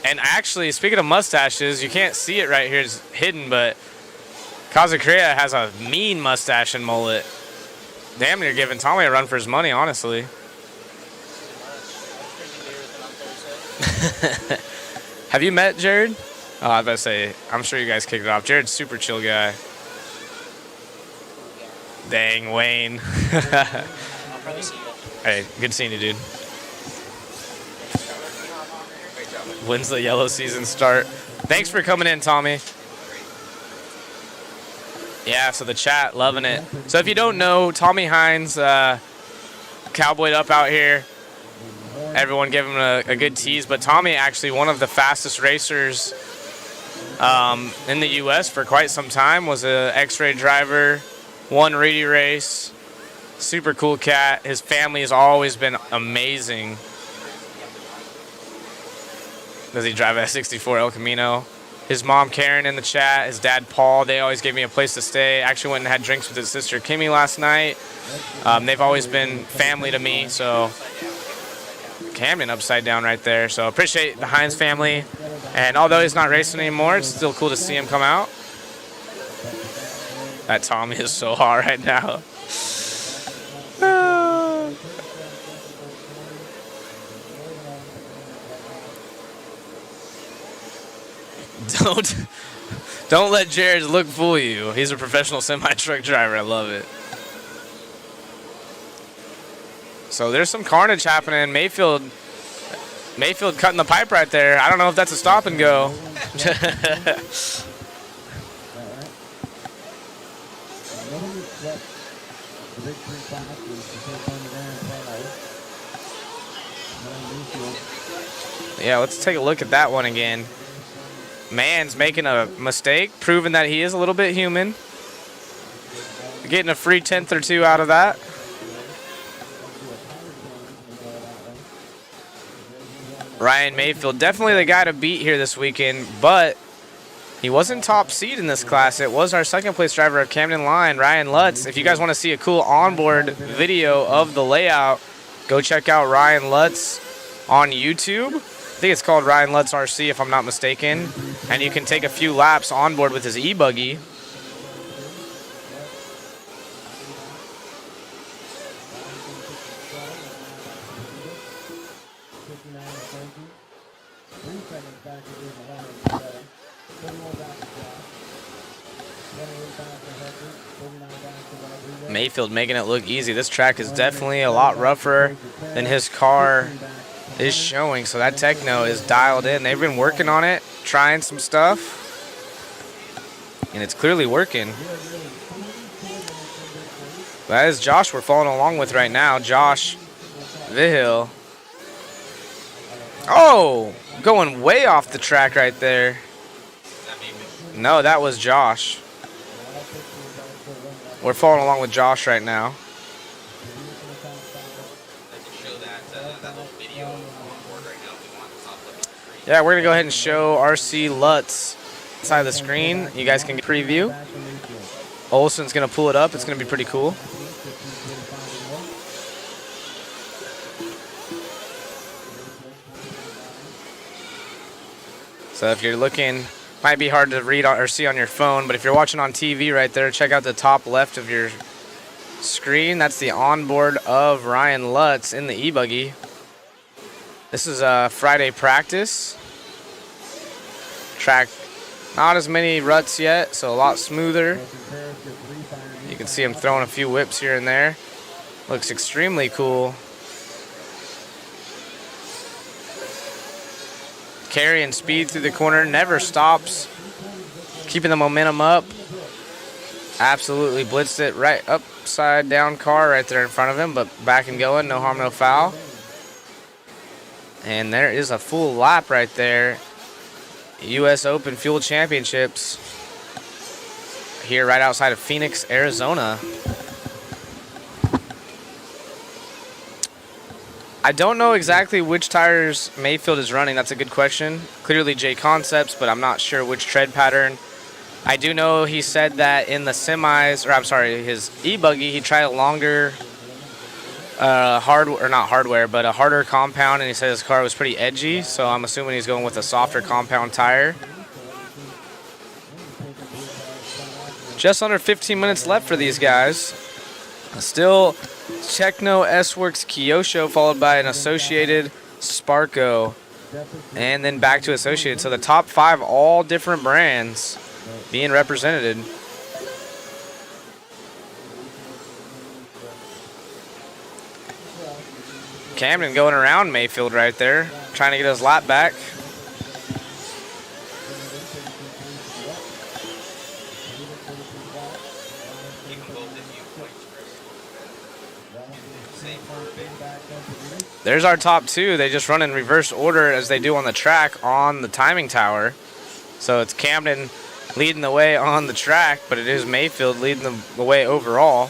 And actually, speaking of mustaches, you can't see it right here. It's hidden, but Kazucrea has a mean mustache and mullet. Damn near giving Tommy a run for his money, honestly. Have you met Jared? Oh, I was about to say, I'm sure you guys kicked it off. Jared's super chill guy. Dang, Wayne. I'll probably see you. Hey, good seeing you, dude. When's the yellow season start? Thanks for coming in, Tommy. Yeah, so the chat, loving it. So if you don't know, Tommy Hines, cowboyed up out here. Everyone give him a good tease, but Tommy actually one of the fastest racers in the U.S. for quite some time, was a X-ray driver, won Reedy race, super cool cat. His family has always been amazing. Does he drive a 64 El Camino? His mom Karen in the chat, his dad Paul, they always gave me a place to stay. Actually went and had drinks with his sister Kimmy last night. They've always been family to me, so Camden upside down right there. So appreciate the Hines family. And although he's not racing anymore, it's still cool to see him come out. That Tommy is so hard right now. Don't let Jared's look fool you. He's a professional semi-truck driver. I love it. So there's some carnage happening. Mayfield cutting the pipe right there. I don't know if that's a stop and go. Yeah, let's take a look at that one again. Man's making a mistake, proving that he is a little bit human. Getting a free 10th or 2 out of that. Ryan Mayfield, definitely the guy to beat here this weekend, but he wasn't top seed in this class. It was our second place driver of Camden Line, Ryan Lutz. If you guys want to see a cool onboard video of the layout, go check out Ryan Lutz on YouTube. I think it's called Ryan Lutz RC if I'm not mistaken. And you can take a few laps on board with his e-buggy. Mayfield making it look easy. This track is definitely a lot rougher than his car is showing, so that Techno is dialed in. They've been working on it, trying some stuff, and it's clearly working. That is Josh we're following along with right now, Josh Vihill. Oh, going way off the track right there. No, that was Josh. We're following along with Josh right now. Yeah, we're going to go ahead and show RC Lutz side of the screen. You guys can get a preview. Olson's going to pull it up. It's going to be pretty cool. So if you're looking, might be hard to read or see on your phone, but if you're watching on TV right there, check out the top left of your screen. That's the onboard of Ryan Lutz in the e-buggy. This is a Friday practice. Track, not as many ruts yet, so a lot smoother. You can see him throwing a few whips here and there. Looks extremely cool. Carrying speed through the corner, never stops. Keeping the momentum up. Absolutely blitzed it right upside down car right there in front of him, but back and going, no harm, no foul. And there is a full lap right there. U.S. Open Fuel Championships here right outside of Phoenix, Arizona. I don't know exactly which tires Mayfield is running. That's a good question. Clearly J Concepts, but I'm not sure which tread pattern. I do know he said that in the semis, or I'm sorry, his e-buggy, he tried a longer not hardware, but a harder compound, and he said his car was pretty edgy, so I'm assuming he's going with a softer compound tire. Just under 15 minutes left for these guys. Still Techno S-Works Kyosho, followed by an Associated Sparko, and then back to Associated. So the top 5, all different brands being represented. Camden going around Mayfield right there, trying to get his lap back. There's our top 2. They just run in reverse order as they do on the track on the timing tower. So it's Camden leading the way on the track, but it is Mayfield leading the way overall.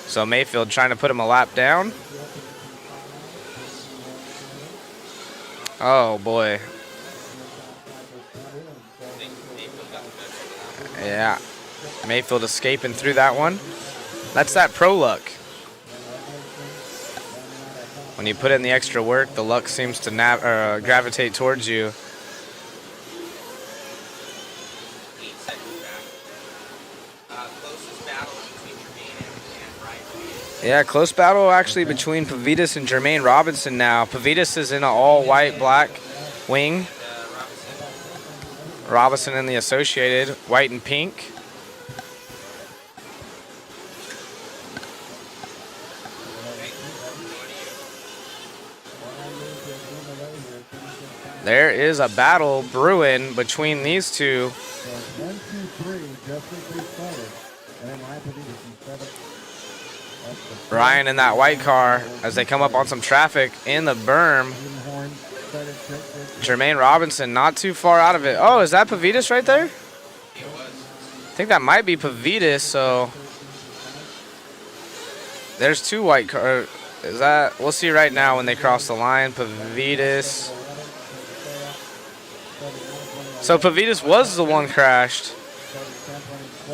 So Mayfield trying to put him a lap down. Oh boy. Yeah. Mayfield escaping through that one. That's that pro luck. When you put in the extra work, the luck seems to gravitate towards you. Yeah, close battle actually between Pavitas and Jermaine Robinson now. Pavitas is in an all-white black wing. Robinson in the Associated, white and pink. There is a battle brewing between these two. Ryan in that white car as they come up on some traffic in the berm. Jermaine Robinson not too far out of it. Oh, is that Pavitas right there? I think that might be Pavitas, so there's 2 white cars. Is that? We'll see right now when they cross the line. Pavitas. So Pavitas was the one crashed.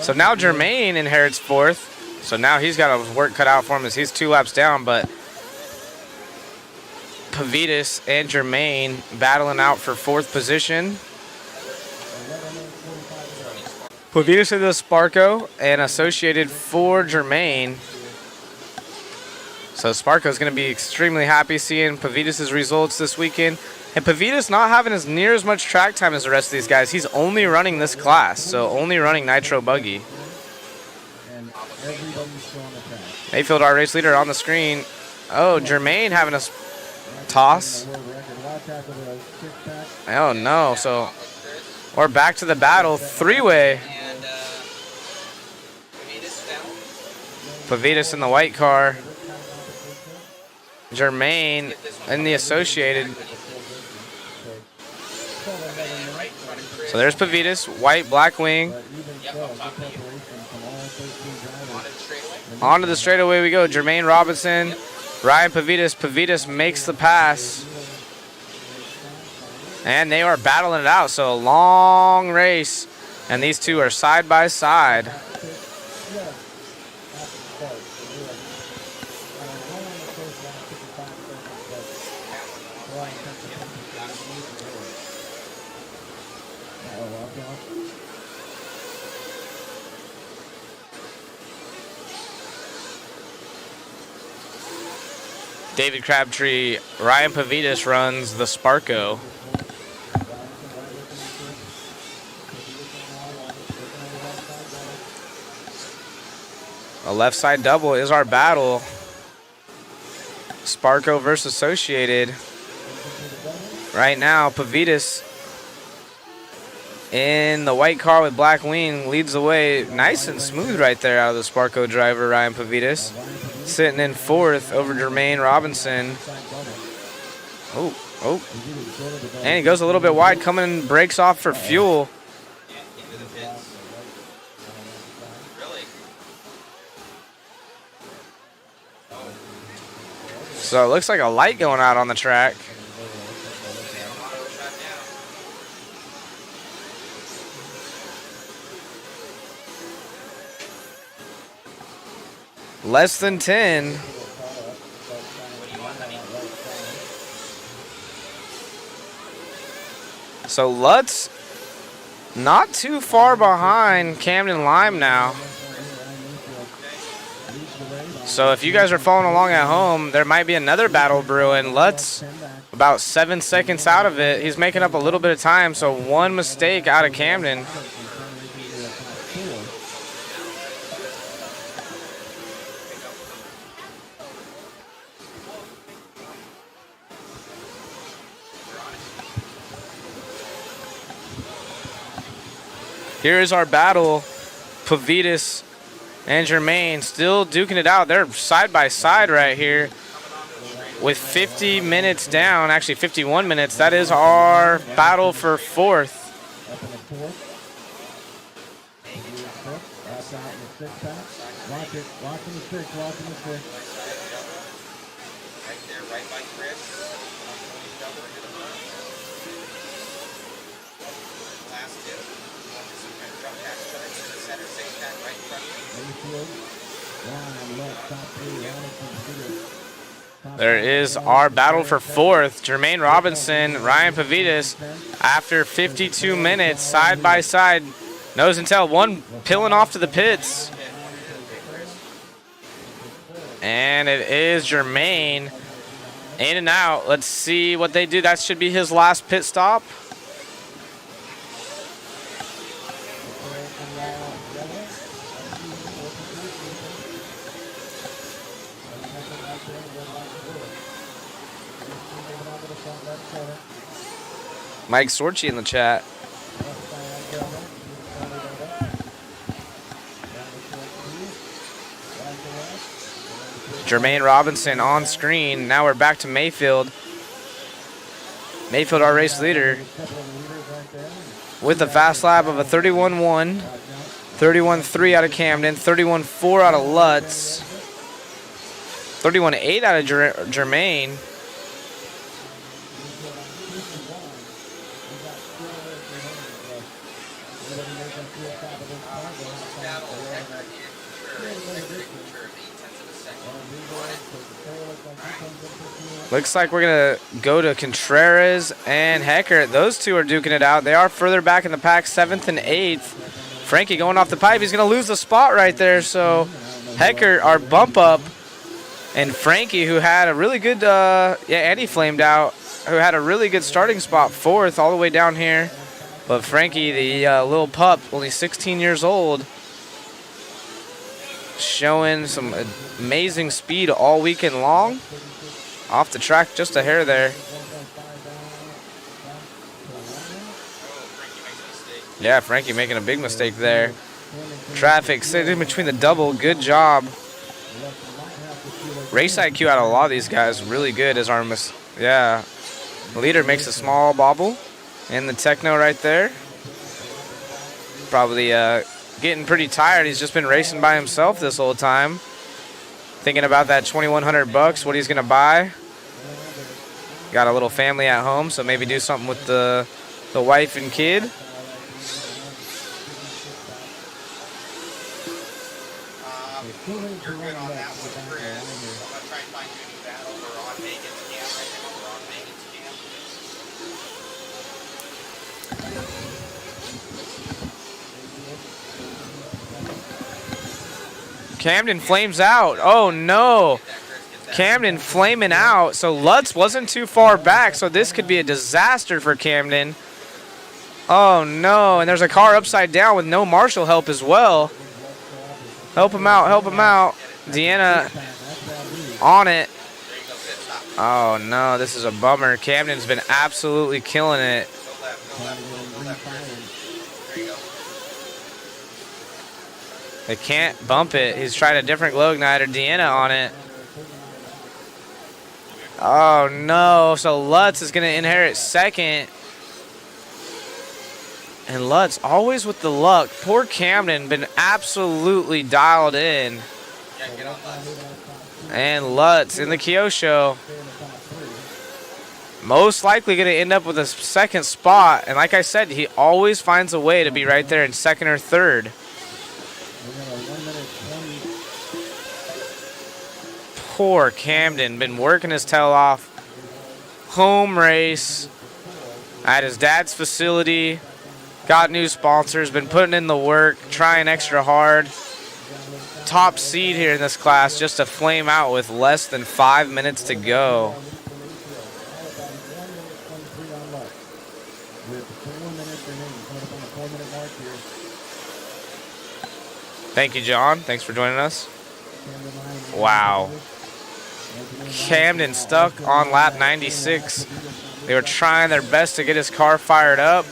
So now Jermaine inherits 4th. So now he's got a work cut out for him as he's 2 laps down, but Pavitas and Jermaine battling out for 4th position. Pavitas in the Sparko and Associated for Jermaine. So Sparko's going to be extremely happy seeing Pavitas' results this weekend. And Pavitas not having as near as much track time as the rest of these guys. He's only running this class, so only running Nitro Buggy. Mayfield, our race leader, on the screen. Oh, Jermaine having a toss. Oh, no. So we're back to the battle. 3-way. Pavitas in the white car. Jermaine in the Associated. So there's Pavitas, white, black wing. Onto the straightaway we go. Jermaine Robinson, Ryan Pavitas. Pavitas makes the pass. And they are battling it out. So a long race. And these two are side by side. David Crabtree, Ryan Pavitas runs the Sparko. A left side double is our battle. Sparko versus Associated. Right now, Pavitas in the white car with black wing leads the way. Nice and smooth right there out of the Sparko driver, Ryan Pavitas. Sitting in 4th over Jermaine Robinson. Oh. And he goes a little bit wide, coming and breaks off for fuel. So it looks like a light going out on the track. Less than 10. So Lutz not too far behind Camden Lime now. So if you guys are following along at home, there might be another battle brewing. Lutz about 7 seconds out of it. He's making up a little bit of time, so one mistake out of Camden. Here is our battle. Pavitas and Jermaine still duking it out. They're side by side right here with 50 minutes down, actually 51 minutes. That is our battle for fourth. There is our battle for fourth. Jermaine Robinson, Ryan Pavitas, after 52 minutes, side by side, nose and tail, one peeling off to the pits. And it is Jermaine in and out. Let's see what they do. That should be his last pit stop. Mike Sorchi in the chat. Jermaine Robinson on screen. Now we're back to Mayfield. Mayfield, our race leader, with a fast lap of a 31.1, 31.3 out of Camden, 31.4 out of Lutz, 31.8 out of Jermaine. Looks like we're going to go to Contreras and Hecker. Those two are duking it out. They are further back in the pack, 7th and 8th. Frankie going off the pipe. He's going to lose the spot right there. So Hecker, our bump up, and Frankie, who had a really good, and he flamed out, who had a really good starting spot, 4th all the way down here. But Frankie, the little pup, only 16 years old, showing some amazing speed all weekend long. Off the track just a hair there. Yeah, Frankie making a big mistake there. Traffic sitting in between the double. Good job. Race IQ out of a lot of these guys really good as our leader makes a small bobble in the techno right there. Probably getting pretty tired. He's just been racing by himself this whole time. Thinking about that $2,100, what he's gonna buy. Got a little family at home, so maybe do something with the wife and kid. You're good on that one, Chris. I'm gonna try and find you a new battle. We're on Megan's camp right now. We're on Megan's camp. Camden flames out. Oh no. Camden flaming out. So Lutz wasn't too far back, so this could be a disaster for Camden. Oh no, and there's a car upside down with no marshal help as well. Help him out, help him out. Deanna on it. Oh no, this is a bummer. Camden's been absolutely killing it. They can't bump it. He's tried a different glow igniter. Deanna on it. Oh no, so Lutz is gonna inherit second. And Lutz always with the luck. Poor Camden been absolutely dialed in. And Lutz in the Kyosho. Most likely gonna end up with a second spot. And like I said, he always finds a way to be right there in second or third. Poor Camden, been working his tail off. Home race. at his dad's facility. Got new sponsors, been putting in the work, trying extra hard. Top seed here in this class, just to flame out with less than 5 minutes to go. Thank you, John. Thanks for joining us. Wow. Camden stuck on lap 96. They were trying their best to get his car fired up.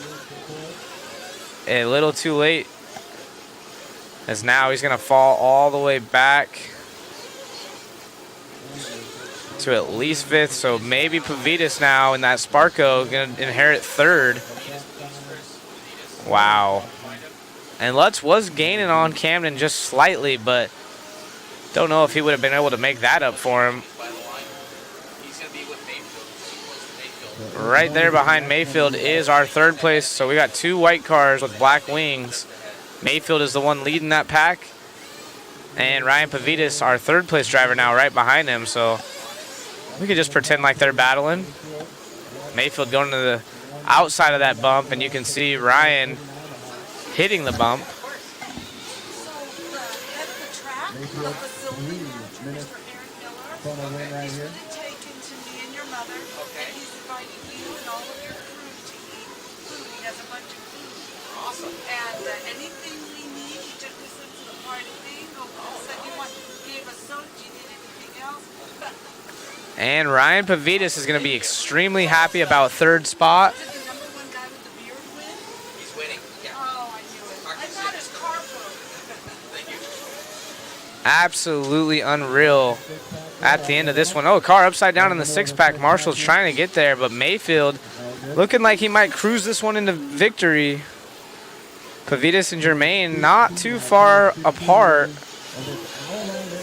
A little too late, as now he's going to fall all the way back to at least 5th. So maybe Pavitas now in that Sparko going to inherit 3rd. Wow. And Lutz was gaining on Camden just slightly, but don't know if he would have been able to make that up for him. Right there behind Mayfield is our 3rd place. So we got 2 white cars with black wings. Mayfield is the one leading that pack. And Ryan Pavitas, our 3rd place driver now, right behind him. So we could just pretend like they're battling. Mayfield going to the outside of that bump, and you can see Ryan hitting the bump. And anything we need, he took us into the party thing. Said he gave us soda. Do you need anything else? And Ryan Pavitas is going to be extremely happy about 3rd spot. Did the number 1 guy with the beard win? He's winning. Yeah. Oh, I knew it. I thought his car broke. Thank you. Absolutely unreal at the end of this one. Oh, car upside down in the 6-pack. Marshall's trying to get there, but Mayfield looking like he might cruise this one into victory. Pavitas and Jermaine not too far apart.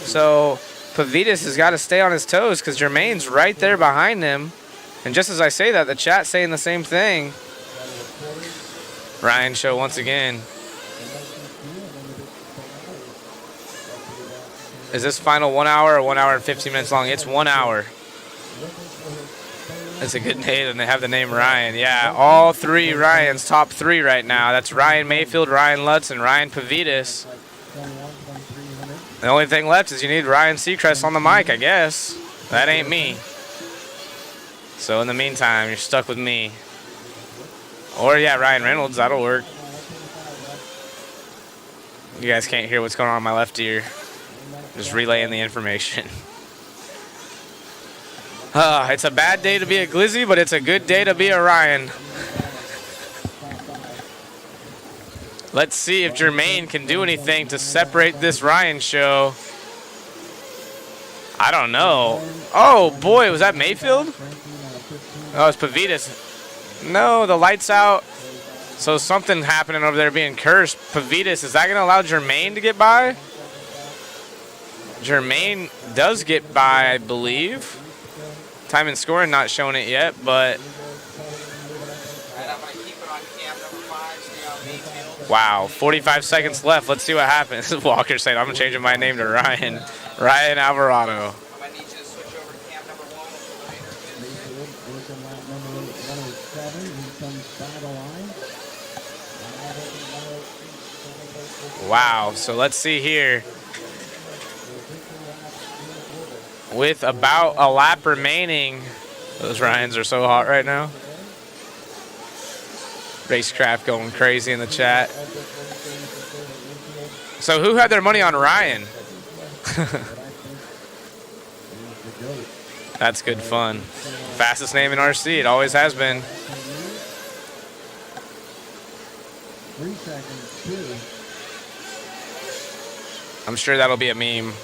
So Pavitas has got to stay on his toes because Jermaine's right there behind him. And just as I say that, the chat's saying the same thing. Ryan show once again. Is this final 1 hour or 1 hour and 15 minutes long? It's 1 hour. It's a good name, and they have the name Ryan. Yeah, all 3 Ryans, top 3 right now. That's Ryan Mayfield, Ryan Lutz, and Ryan Pavitas. The only thing left is you need Ryan Seacrest on the mic, I guess. That ain't me. So in the meantime, you're stuck with me. Or, yeah, Ryan Reynolds, that'll work. You guys can't hear what's going on in my left ear. Just relaying the information. It's a bad day to be a Glizzy, but it's a good day to be a Ryan. Let's see if Jermaine can do anything to separate this Ryan show. I don't know. Oh, boy, was that Mayfield? Oh, it's Pavitas. No, the light's out. So something happening over there being cursed. Pavitas, is that going to allow Jermaine to get by? Jermaine does get by, I believe. Time and scoring not showing it yet, but wow, 45 seconds left. Let's see what happens. Walker saying, I'm changing my name to Ryan. Ryan Alvarado. Wow, so let's see here. With about a lap remaining, those Ryans are so hot right now. Racecraft going crazy in the chat. So who had their money on Ryan? That's good fun. Fastest name in RC, it always has been. 3 seconds, 2. I'm sure that'll be a meme.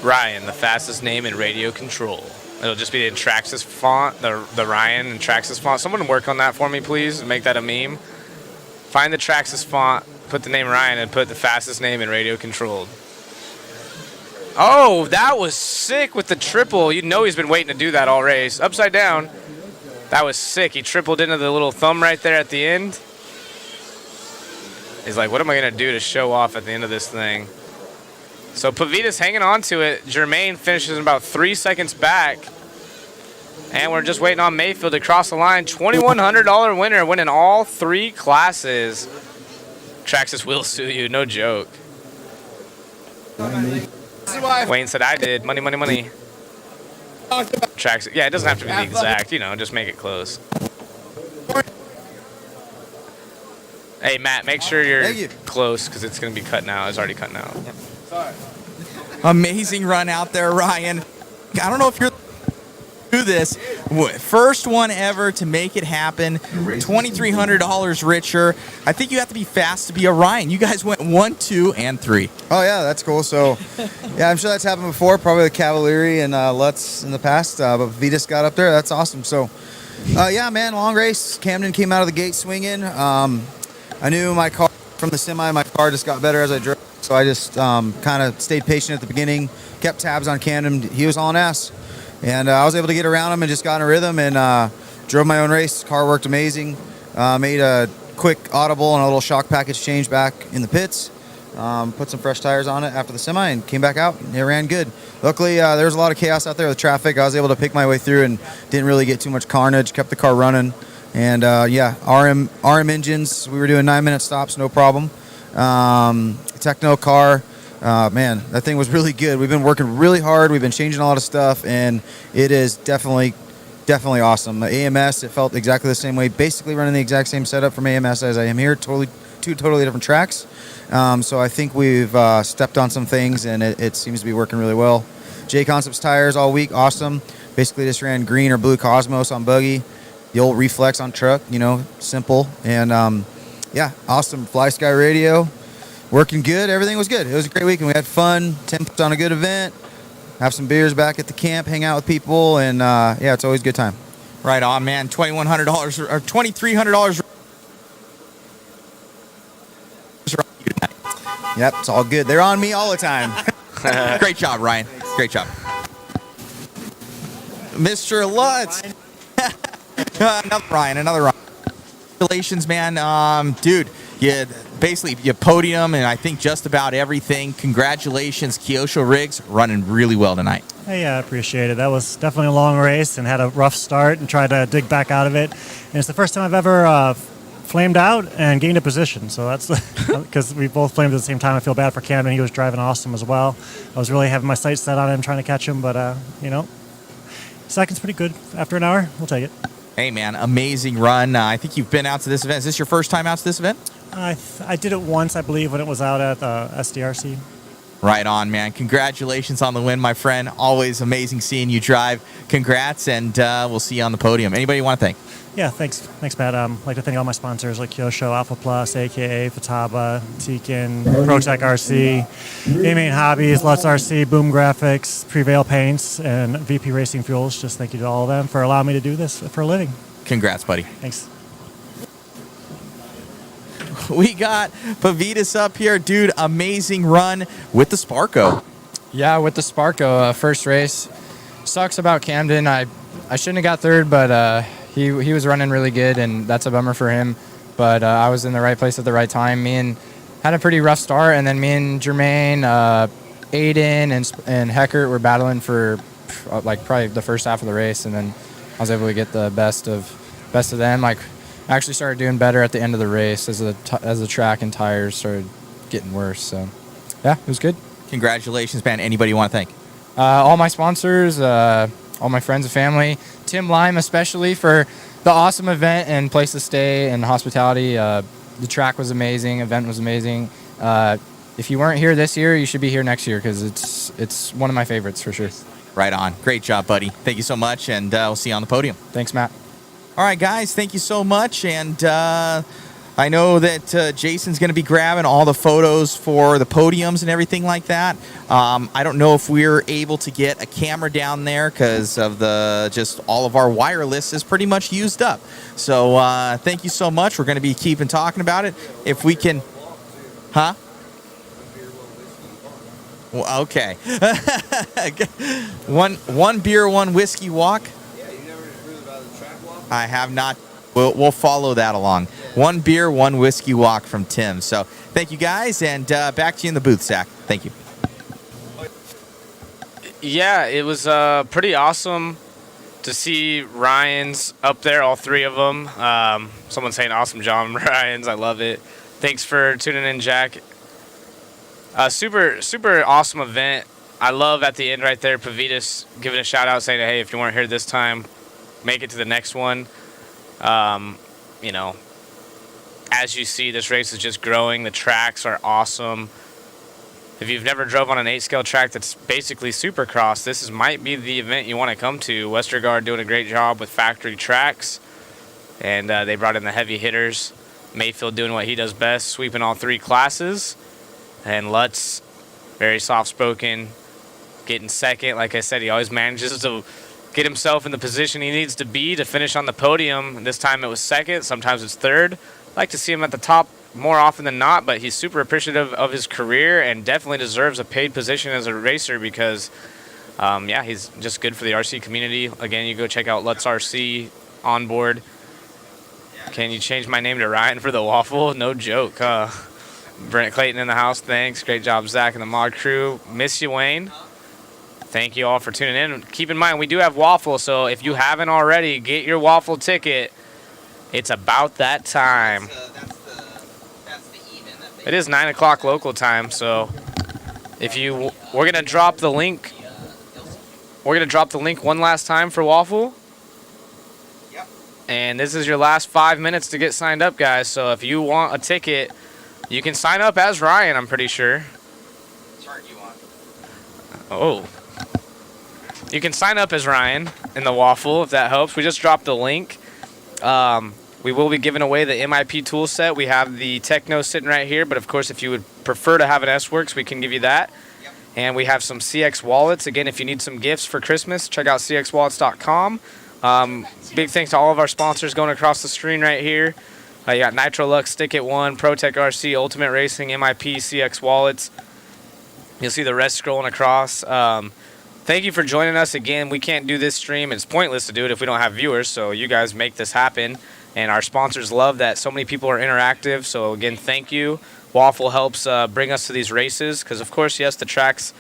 Ryan, the fastest name in radio control. It'll just be in Traxxas font, the Ryan and Traxxas font. Someone work on that for me, please, and make that a meme. Find the Traxxas font, put the name Ryan, and put the fastest name in radio controlled. Oh, that was sick with the triple. You know he's been waiting to do that all race. Upside down. That was sick. He tripled into the little thumb right there at the end. He's like, what am I going to do to show off at the end of this thing? So Pavitas hanging on to it. Jermaine finishes about 3 seconds back. And we're just waiting on Mayfield to cross the line. $2,100 winner, winning all 3 classes. Traxxas will sue you, no joke. Wayne said I did. Money, money, money. Traxxas, yeah, it doesn't have to be the exact, you know, just make it close. Hey, Matt, make sure you're close because it's going to be cutting out. It's already cutting out. Sorry. Amazing run out there, Ryan. I don't know if you're do this. First one ever to make it happen. $2,300 richer. I think you have to be fast to be a Ryan. You guys went 1, 2, and 3. Oh, yeah, that's cool. So, yeah, I'm sure that's happened before, probably the Cavalieri and Lutz in the past, but Vitas got up there. That's awesome. So, yeah, man, long race. Camden came out of the gate swinging. I knew my car from the semi, my car just got better as I drove. So I just kind of stayed patient at the beginning, kept tabs on Camden. He was hauling ass. And I was able to get around him and just got in a rhythm and drove my own race. Car worked amazing. Made a quick audible and a little shock package change back in the pits. Put some fresh tires on it after the semi and came back out. It ran good. Luckily, there was a lot of chaos out there with traffic. I was able to pick my way through and didn't really get too much carnage. Kept the car running. And yeah, RM engines. We were doing 9-minute stops, no problem. Techno car. Man, that thing was really good. We've been working really hard. We've been changing a lot of stuff, and it is definitely awesome. The AMS, it felt exactly the same way. Basically running the exact same setup from AMS as I am here. Two totally different tracks. So I think we've stepped on some things, and it seems to be working really well. J Concepts tires all week, awesome. Basically just ran green or blue Cosmos on Buggy. The old Reflex on truck, you know, simple. And yeah, awesome. Fly Sky radio. Working good. Everything was good. It was a great week, and we had fun. Tim put on a good event. Have some beers back at the camp, hang out with people, and yeah, it's always a good time. Right on, man. $2,100 or $2,300. Yep, it's all good. They're on me all the time. Great job, Ryan. Great job. Mr. Lutz. Another Ryan. Congratulations, man. Dude, you podium and I think just about everything. Congratulations, Kyosho Riggs, running really well tonight. Hey, yeah, I appreciate it. That was definitely a long race and had a rough start and tried to dig back out of it. And it's the first time I've ever flamed out and gained a position. So that's because we both flamed at the same time. I feel bad for Camden. He was driving awesome as well. I was really having my sights set on him, trying to catch him, but you know, second's pretty good. After an hour, we'll take it. Hey, man, amazing run. I think you've been out to this event. Is this your first time out to this event? I did it once, I believe, when it was out at SDRC. Right on, man. Congratulations on the win, my friend. Always amazing seeing you drive. Congrats, and we'll see you on the podium. Anybody you want to thank? Yeah, thanks, Matt. I'd like to thank all my sponsors like Kyosho, Alpha Plus, AKA Fataba, Tekin, ProTech RC, A-Main Hobbies, Lutz RC, Boom Graphics, Prevail Paints, and VP Racing Fuels. Just thank you to all of them for allowing me to do this for a living. Congrats, buddy. Thanks. We got Pavitas up here. Dude, amazing run with the Sparko. Yeah, with the Sparko, first race. Sucks about Camden. I shouldn't have got third, but he was running really good, and that's a bummer for him. But I was in the right place at the right time. Me and had a pretty rough start, and then me and Jermaine, Aiden, and Heckert were battling for like probably the first half of the race, and then I was able to get the best of them. Like, I actually started doing better at the end of the race as the track and tires started getting worse. So, yeah, it was good. Congratulations, man. Anybody you want to thank? All my sponsors, all my friends and family. Tim Lime especially for the awesome event and place to stay and hospitality. The track was amazing. Event was amazing. If you weren't here this year, you should be here next year because it's one of my favorites for sure. Right on. Great job, buddy. Thank you so much, and we'll see you on the podium. Thanks, Matt. All right, guys, thank you so much. And I know that Jason's going to be grabbing all the photos for the podiums and everything like that. I don't know if we're able to get a camera down there because of just all of our wireless is pretty much used up. So thank you so much. We're going to be keeping talking about it. If we can, huh? Well, okay. one beer, one whiskey walk. I have not. We'll follow that along. One beer, one whiskey walk from Tim. So thank you, guys, and back to you in the booth, Zach. Thank you. Yeah, it was pretty awesome. to see Ryan's up there, all three of them. Someone's saying awesome job, Ryan's. I love it. Thanks for tuning in, Jack. Super awesome event. I love at the end right there, Pavitas giving a shout out saying, hey, if you weren't here this time, make it to the next one. You know, as you see, this race is just growing. The tracks are awesome. If you've never drove on an 8-scale track that's basically Supercross, this might be the event you want to come to. Westergaard doing a great job with factory tracks, and they brought in the heavy hitters. Mayfield doing what he does best, sweeping all 3 classes. And Lutz, very soft-spoken, getting second. Like I said, he always manages to get himself in the position he needs to be to finish on the podium. This time it was second. Sometimes it's third. I like to see him at the top more often than not, but he's super appreciative of his career and definitely deserves a paid position as a racer because, yeah, he's just good for the RC community. Again, you go check out Lutz RC on board. Can you change my name to Ryan for the Waffle? No joke. Brent Clayton in the house, thanks. Great job, Zach and the mod crew. Miss you, Wayne. Thank you all for tuning in. Keep in mind, we do have Waffle, so if you haven't already, get your Waffle ticket. It's about that time. It is 9 o'clock local time, so we're gonna drop the link. We're gonna drop the link one last time for Waffle. Yep. And this is your last 5 minutes to get signed up, guys. So if you want a ticket, you can sign up as Ryan, I'm pretty sure. Chart you want. Oh. You can sign up as Ryan in the Waffle, if that helps. We just dropped the link. We will be giving away the MIP tool set. We have the Techno sitting right here, but of course, if you would prefer to have an S-Works, we can give you that. Yep. And we have some CX wallets. Again, if you need some gifts for Christmas, check out cxwallets.com. Big thanks to all of our sponsors going across the screen right here. You got Nitro Lux, Stick It One, ProTech RC, Ultimate Racing, MIP, CX Wallets. You'll see the rest scrolling across. Thank you for joining us again. We can't do this stream. It's pointless to do it if we don't have viewers, so you guys make this happen. And our sponsors love that so many people are interactive. So, again, thank you. Waffle helps bring us to these races because, of course, yes, the tracks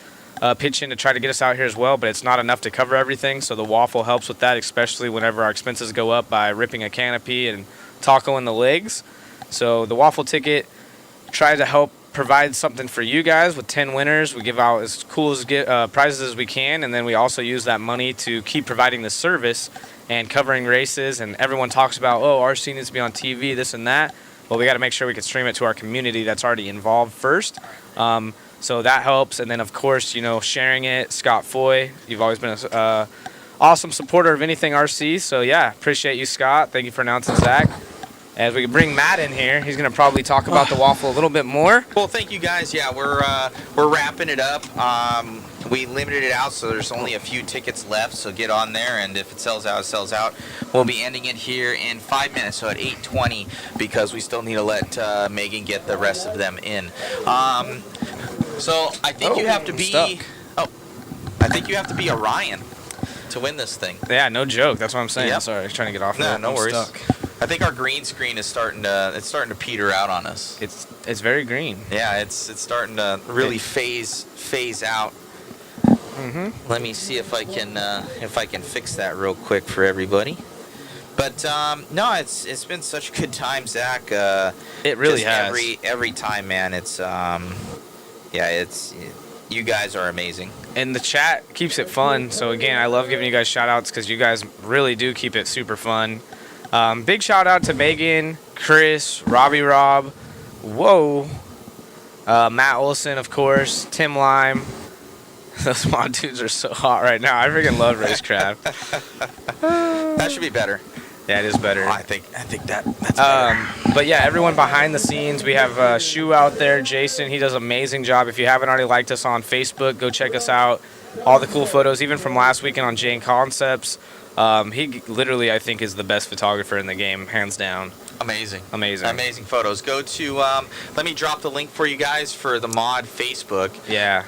pitch in to try to get us out here as well, but it's not enough to cover everything. So the Waffle helps with that, especially whenever our expenses go up by ripping a canopy and tacoing the legs. So the Waffle ticket tries to help provide something for you guys with 10 winners. We give out as cool as prizes as we can, and then we also use that money to keep providing the service and covering races. And everyone talks about, oh, RC needs to be on TV, this and that. Well, we got to make sure we can stream it to our community that's already involved first. So that helps. And then, of course, you know, sharing it. Scott Foy, you've always been an awesome supporter of anything RC. So, yeah, appreciate you, Scott. Thank you for announcing Zach. As we bring Matt in here, he's going to probably talk about the Waffle a little bit more. Well, thank you guys. Yeah, we're wrapping it up. We limited it out, so there's only a few tickets left. So get on there, and if it sells out, it sells out. We'll be ending it here in 5 minutes, so at 8:20, because we still need to let Megan get the rest of them in. So I think you have to be. I think you have to be a Ryan to win this thing. Yeah, no joke. That's what I'm saying. Yep. Sorry, I was trying to get off of No, it. no I'm worries. stuck. I think our green screen is starting to peter out on us. It's very green. Yeah, it's starting to really phase out. Let me see if I can fix that real quick for everybody. But no, it's been such a good time, Zach. It really has. Every time, man. It's you guys are amazing. And the chat keeps it fun. So again, I love giving you guys shout outs because you guys really do keep it super fun. Big shout out to Megan, Chris, Robbie Rob, Matt Olson, of course, Tim Lime. Those mod dudes are so hot right now. I freaking love Racecraft. That should be better. Yeah, it is better. I think that's better. But yeah, everyone behind the scenes. We have Shu out there, Jason. He does an amazing job. If you haven't already liked us on Facebook, go check us out. All the cool photos, even from last weekend on Jane Concepts. He literally, I think, is the best photographer in the game, hands down. Amazing photos. Go to let me drop the link for you guys for the mod Facebook. Yeah.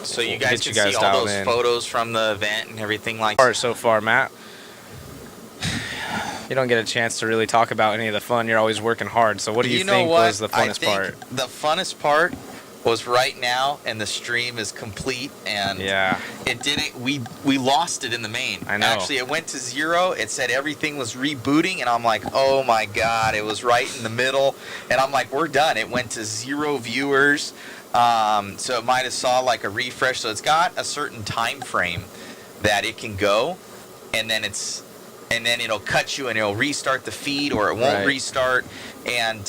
So you guys can see all those photos from the event and everything like that. So far, Matt. You don't get a chance to really talk about any of the fun. You're always working hard. So what do you think was the funnest part? The funnest part was right now, and the stream is complete, and Yeah. it didn't. We lost it in the main. I know. Actually, it went to 0. It said everything was rebooting, and I'm like, oh my god, it was right in the middle, and I'm like, we're done. It went to 0 viewers, so it might have saw like a refresh. So it's got a certain time frame that it can go, and then it'll cut you, and it'll restart the feed, or it won't Right. restart, and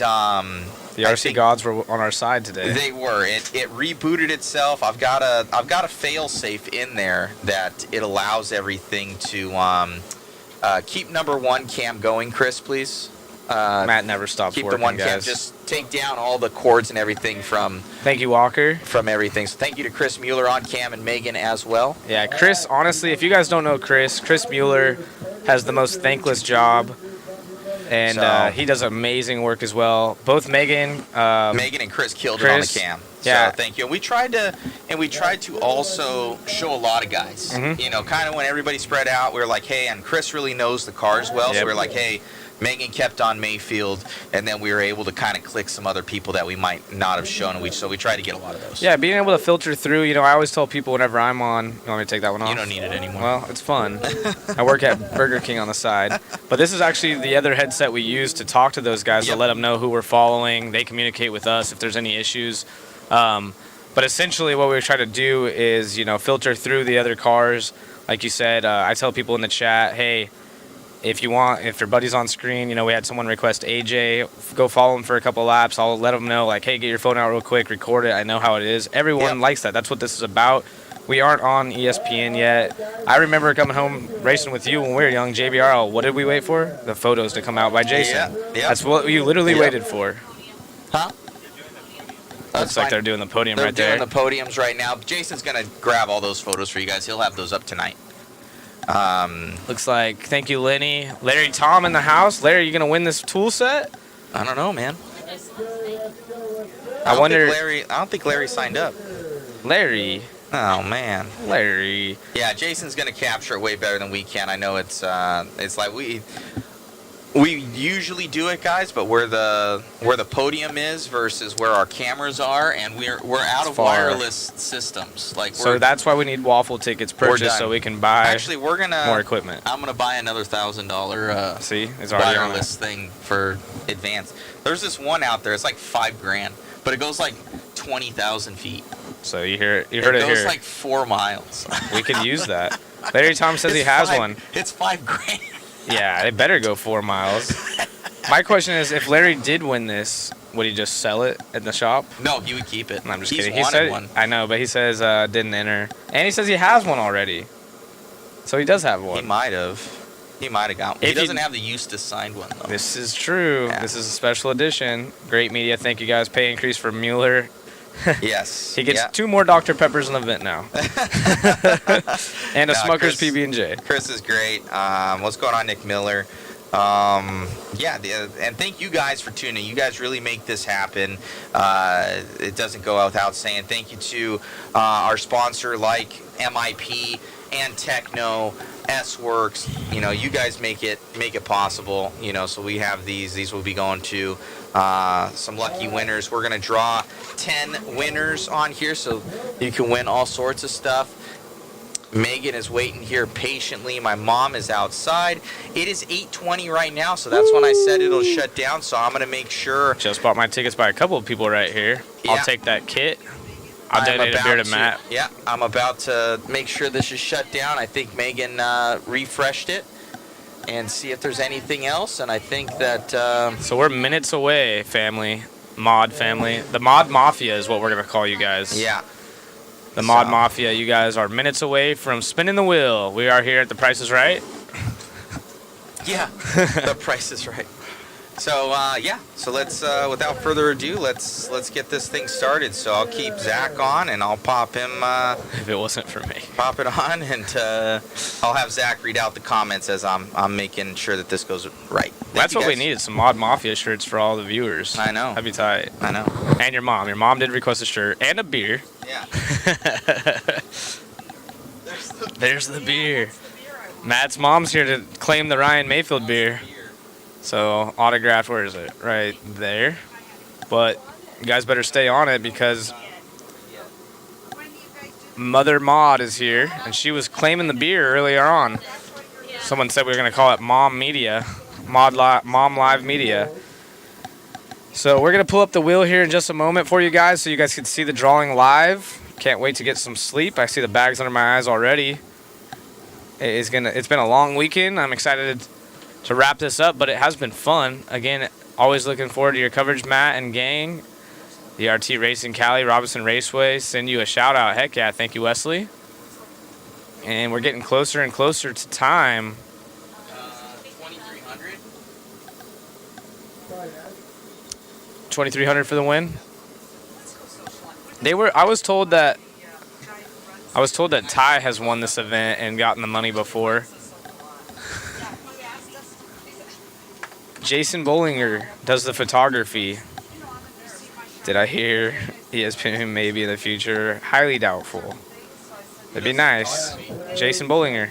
The RC gods were on our side today. they were. It rebooted itself. I've got a fail safe in there that it allows everything to keep number 1 cam going. Chris, please. Matt never stops Keep working, the 1 cam. guys. Just take down all the cords and everything from Thank you, Walker. everything. So thank you to Chris Mueller on cam and Megan as well. Yeah, Chris, honestly, if you guys don't know Chris Mueller has the most thankless job. And So- he does amazing work as well. Both Megan, Megan and Chris killed it on the Chris, cam. yeah. So thank you. And we tried to also show a lot of guys. Mhm. You know, kind of when everybody spread out, we were like, hey, and Chris really knows the cars well, so Yep. we were like, hey, Megan kept on Mayfield, and then we were able to kind of click some other people that we might not have shown. So we tried to get a lot of those. yeah, being able to filter through, I always tell people whenever I'm on, you want me to take that one off? You don't need it anymore. Well, it's fun. I work at Burger King on the side. But this is actually the other headset we use to talk to those guys, Yep. to let them know who we're following. They communicate with us if there's any issues. But essentially what we try to do is, filter through the other cars. Like you said, I tell people in the chat, hey, if your buddy's on screen, we had someone request AJ, go follow him for a couple laps. I'll let them know, like, hey, get your phone out real quick, record it. I know how it is. Everyone Yep. likes that. That's what this is about. We aren't on ESPN yet. I remember coming home racing with you when we were young, JBRL. What did we wait for? The photos to come out by Jason. Yeah. That's what you literally Yep. waited for. Huh? Looks like they're doing the podium They're right there. doing the podiums right now. Jason's going to grab all those photos for you guys. He'll have those up tonight. Looks like, thank you, Lenny. Larry Tom in the house. Larry, you going to win this tool set? I don't know, man. I wonder. I don't think Larry signed up. Larry. Oh man. Larry. Yeah, Jason's gonna capture it way better than we can. I know it's like we usually do it, guys, but where the podium is versus where our cameras are, and we're out of far. wireless systems. Like So that's why we need Waffle tickets purchased done. so we can buy actually we're gonna more equipment. I'm gonna buy another $1,000 See, it's already on wireless thing for advanced. There's this one out there. It's like $5,000, but it goes like 20,000 feet. So you heard it here. It goes like 4 miles. We could use that. Larry Tom says he It's has five- one. It's $5,000. Yeah, it better go 4 miles. My question is, if Larry did win this, would he just sell it at the shop? No, he would keep it. I'm just He's kidding. He wanted said one. I know, but he says didn't enter, and he says he has one already. So he does have He one. might have. He might have got one. He If you- doesn't have the Eustace signed one, though. This is true. Yeah. This is a special edition. Great media. Thank you guys. Pay increase for Mueller. Yes. He gets Yeah. 2 more Dr. Peppers in the vent now. And a No, Smucker's Chris- PB&J. Chris is great. What's going on, Nick Miller? And thank you guys for tuning. You guys really make this happen. It doesn't go without saying. Thank you to our sponsor like MIP and Techno, S-Works. You guys make it possible. So we have these. These will be going to some lucky winners. We're gonna draw 10 winners on here, so you can win all sorts of stuff. Megan is waiting here patiently. My mom is outside. It is 8:20 right now, so that's when I said it'll shut down. So I'm gonna make sure. Just bought my tickets by a couple of people right here. Yeah. I'll take that kit. I'll donate a beer to Matt. Yeah, I'm about to make sure this is shut down. I think Megan refreshed it and see if there's anything else. And I think that So we're minutes away, family. Mod family. The Mod Mafia is what we're going to call you guys. yeah. The Mod So- Mafia. You guys are minutes away from spinning the wheel. We are here at The Price is Right. Yeah, the price is right. So so let's without further ado, let's get this thing started. So I'll keep Zach on, and I'll pop him If it wasn't for me. pop it on, and I'll have Zach read out the comments as I'm making sure that this goes right. Thank That's you, what we guys. need, is some Mod Mafia shirts for all the viewers. I know. That'd be tight. I know. And your mom. Your mom did request a shirt and a beer. Yeah. There's the beer. Matt's mom's here to claim the Ryan Mayfield beer. So autographed, where is it? Right there. But you guys better stay on it because Mother Maud is here, and she was claiming the beer earlier on. Someone said we were going to call it Mom Media, Mom Live Media. So we're going to pull up the wheel here in just a moment for you guys so you guys can see the drawing live. Can't wait to get some sleep. I see the bags under my eyes already. It's been a long weekend. I'm excited to wrap this up, but it has been fun. Again, always looking forward to your coverage, Matt and gang. The RT Racing Cali, Robinson Raceway, send you a shout out. Heck yeah, thank you, Wesley. And we're getting closer and closer to time. 2300. 2,300 for the win. I was told that Ty has won this event and gotten the money before. Jason Bollinger does the photography. Did I hear ESPN maybe in the future? Highly doubtful. That'd be nice. Jason Bollinger.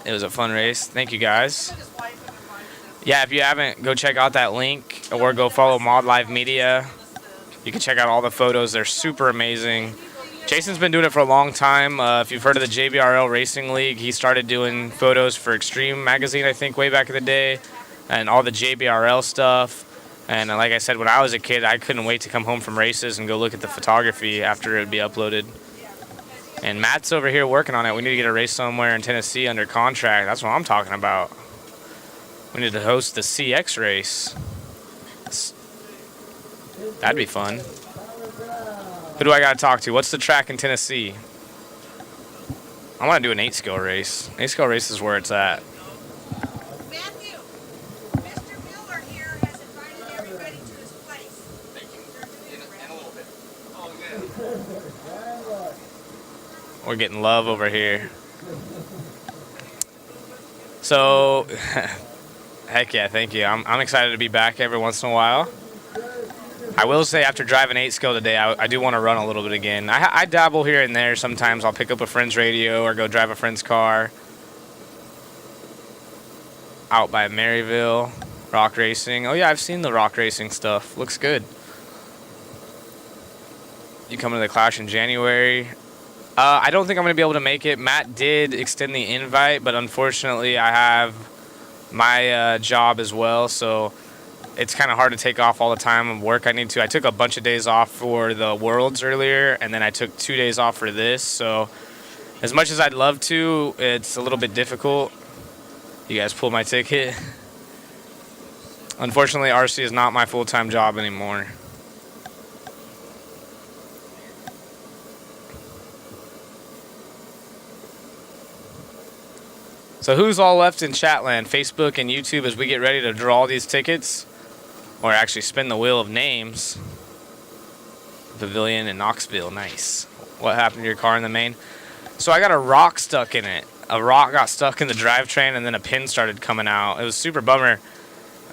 It was a fun race. Thank you guys. Yeah, if you haven't, go check out that link or go follow Mod Live Media. You can check out all the photos. They're super amazing. Jason's been doing it for a long time. If you've heard of the JBRL Racing League, he started doing photos for Extreme Magazine, I think, way back in the day, and all the JBRL stuff. And like I said, when I was a kid, I couldn't wait to come home from races and go look at the photography after it would be uploaded. And Matt's over here working on it. We need to get a race somewhere in Tennessee under contract. That's what I'm talking about. We need to host the CX race. That'd be fun. Who do I got to talk to? What's the track in Tennessee? I want to do an 8-skill race. 8-skill race is where it's at. Matthew, Mr. Miller here has invited everybody to his place. They're doing it right. We're getting love over here. So, heck yeah, thank you. I'm excited to be back every once in a while. I will say after driving 8-skill today, I do want to run a little bit again. I dabble here and there. Sometimes I'll pick up a friend's radio or go drive a friend's car. Out by Maryville, Rock Racing. Oh yeah, I've seen the Rock Racing stuff. Looks good. You coming to the Clash in January? I don't think I'm going to be able to make it. Matt did extend the invite, but unfortunately I have my job as well, so it's kind of hard to take off all the time of work I need to. I took a bunch of days off for the Worlds earlier, and then I took 2 days off for this. So as much as I'd love to, it's a little bit difficult. You guys pulled my ticket. Unfortunately, RC is not my full-time job anymore. So who's all left in Chatland, Facebook and YouTube as we get ready to draw these tickets? Or actually spin the wheel of names. Pavilion in Knoxville, nice. What happened to your car in the main? So I got a rock stuck in it. A rock got stuck in the drivetrain and then a pin started coming out. It was super bummer.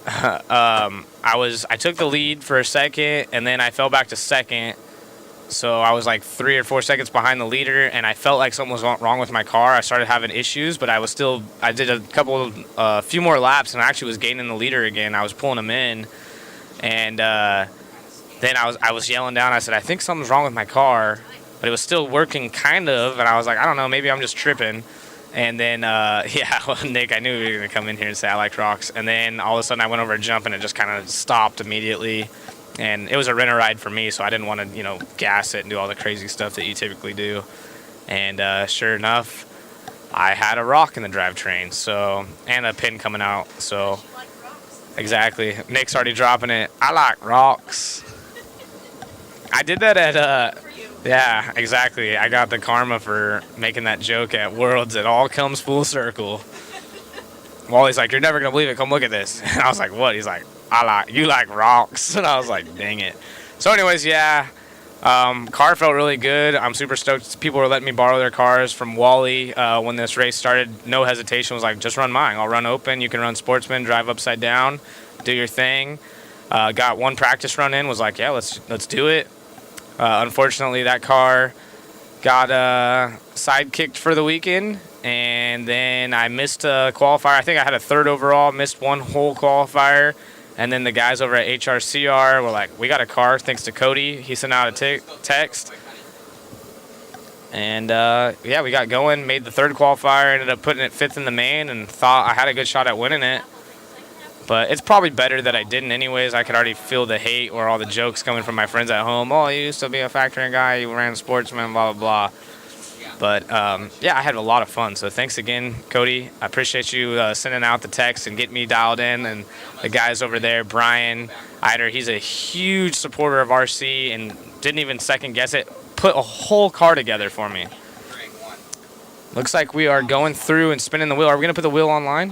I took the lead for a second and then I fell back to second. So I was like 3 or 4 seconds behind the leader and I felt like something was wrong with my car. I started having issues, but I did a few more laps and I actually was gaining the leader again. I was pulling him in. And then I was yelling down. I said, I think something's wrong with my car. But it was still working kind of. And I was like, I don't know, maybe I'm just tripping. And then, Nick, I knew you were going to come in here and say I liked rocks. And then all of a sudden I went over a jump and it just kind of stopped immediately. And it was a rent-a-ride for me, so I didn't want to, gas it and do all the crazy stuff that you typically do. And sure enough, I had a rock in the drivetrain, and a pin coming out. So exactly. Nick's already dropping it. I like rocks. I did that at, yeah, exactly. I got the karma for making that joke at Worlds. It all comes full circle. Wally's like, you're never going to believe it. Come look at this. And I was like, what? He's like, you like rocks. And I was like, dang it. So anyways, yeah. Car felt really good. I'm super stoked. People were letting me borrow their cars from Wally when this race started. No hesitation. Was like, just run mine. I'll run open. You can run Sportsman, drive upside down, do your thing. Got one practice run in. Was like, yeah, let's do it. Unfortunately, that car got sidekicked for the weekend, and then I missed a qualifier. I think I had a third overall. Missed one whole qualifier, And then the guys over at HRCR were like, we got a car thanks to Cody. He sent out a text. And, yeah, we got going, made the third qualifier, ended up putting it 5th in the main, and thought I had a good shot at winning it. But it's probably better that I didn't anyways. I could already feel the hate or all the jokes coming from my friends at home. Oh, you used to be a factoring guy, you ran sportsman, blah, blah, blah. But, yeah, I had a lot of fun. So thanks again, Cody. I appreciate you sending out the text and getting me dialed in. And the guys over there, Brian Eider, he's a huge supporter of RC and didn't even second guess it. Put a whole car together for me. Looks like we are going through and spinning the wheel. Are we going to put the wheel online?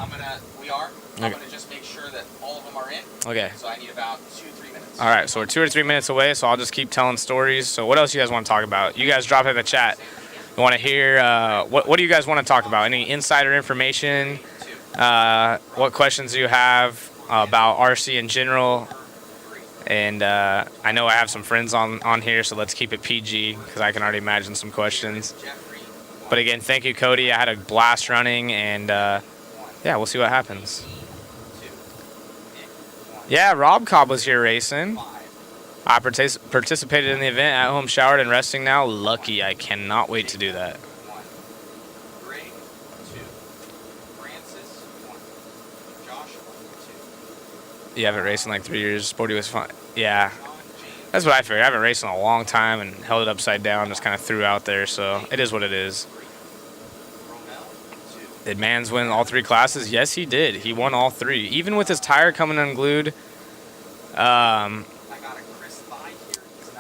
We are. I'm going to just make sure that all of them are in. Okay. So I need about 2-3 minutes. All right, so we're 2 or 3 minutes away, so I'll just keep telling stories. So what else you guys want to talk about? You guys drop it in the chat. You want to hear, what do you guys want to talk about? Any insider information? What questions do you have about RC in general? And I know I have some friends on here, so let's keep it PG because I can already imagine some questions. But again, thank you, Cody. I had a blast running, and yeah, we'll see what happens. Yeah, Rob Cobb was here racing. I participated in the event, at home, showered, and resting now. Lucky. I cannot wait to do that. You haven't raced in like 3 years. Sporty was fun. Yeah. That's what I figured. I haven't raced in a long time and held it upside down, just kind of threw out there. So it is what it is. Did Mans win all 3 classes? Yes, he did. He won all 3. Even with his tire coming unglued,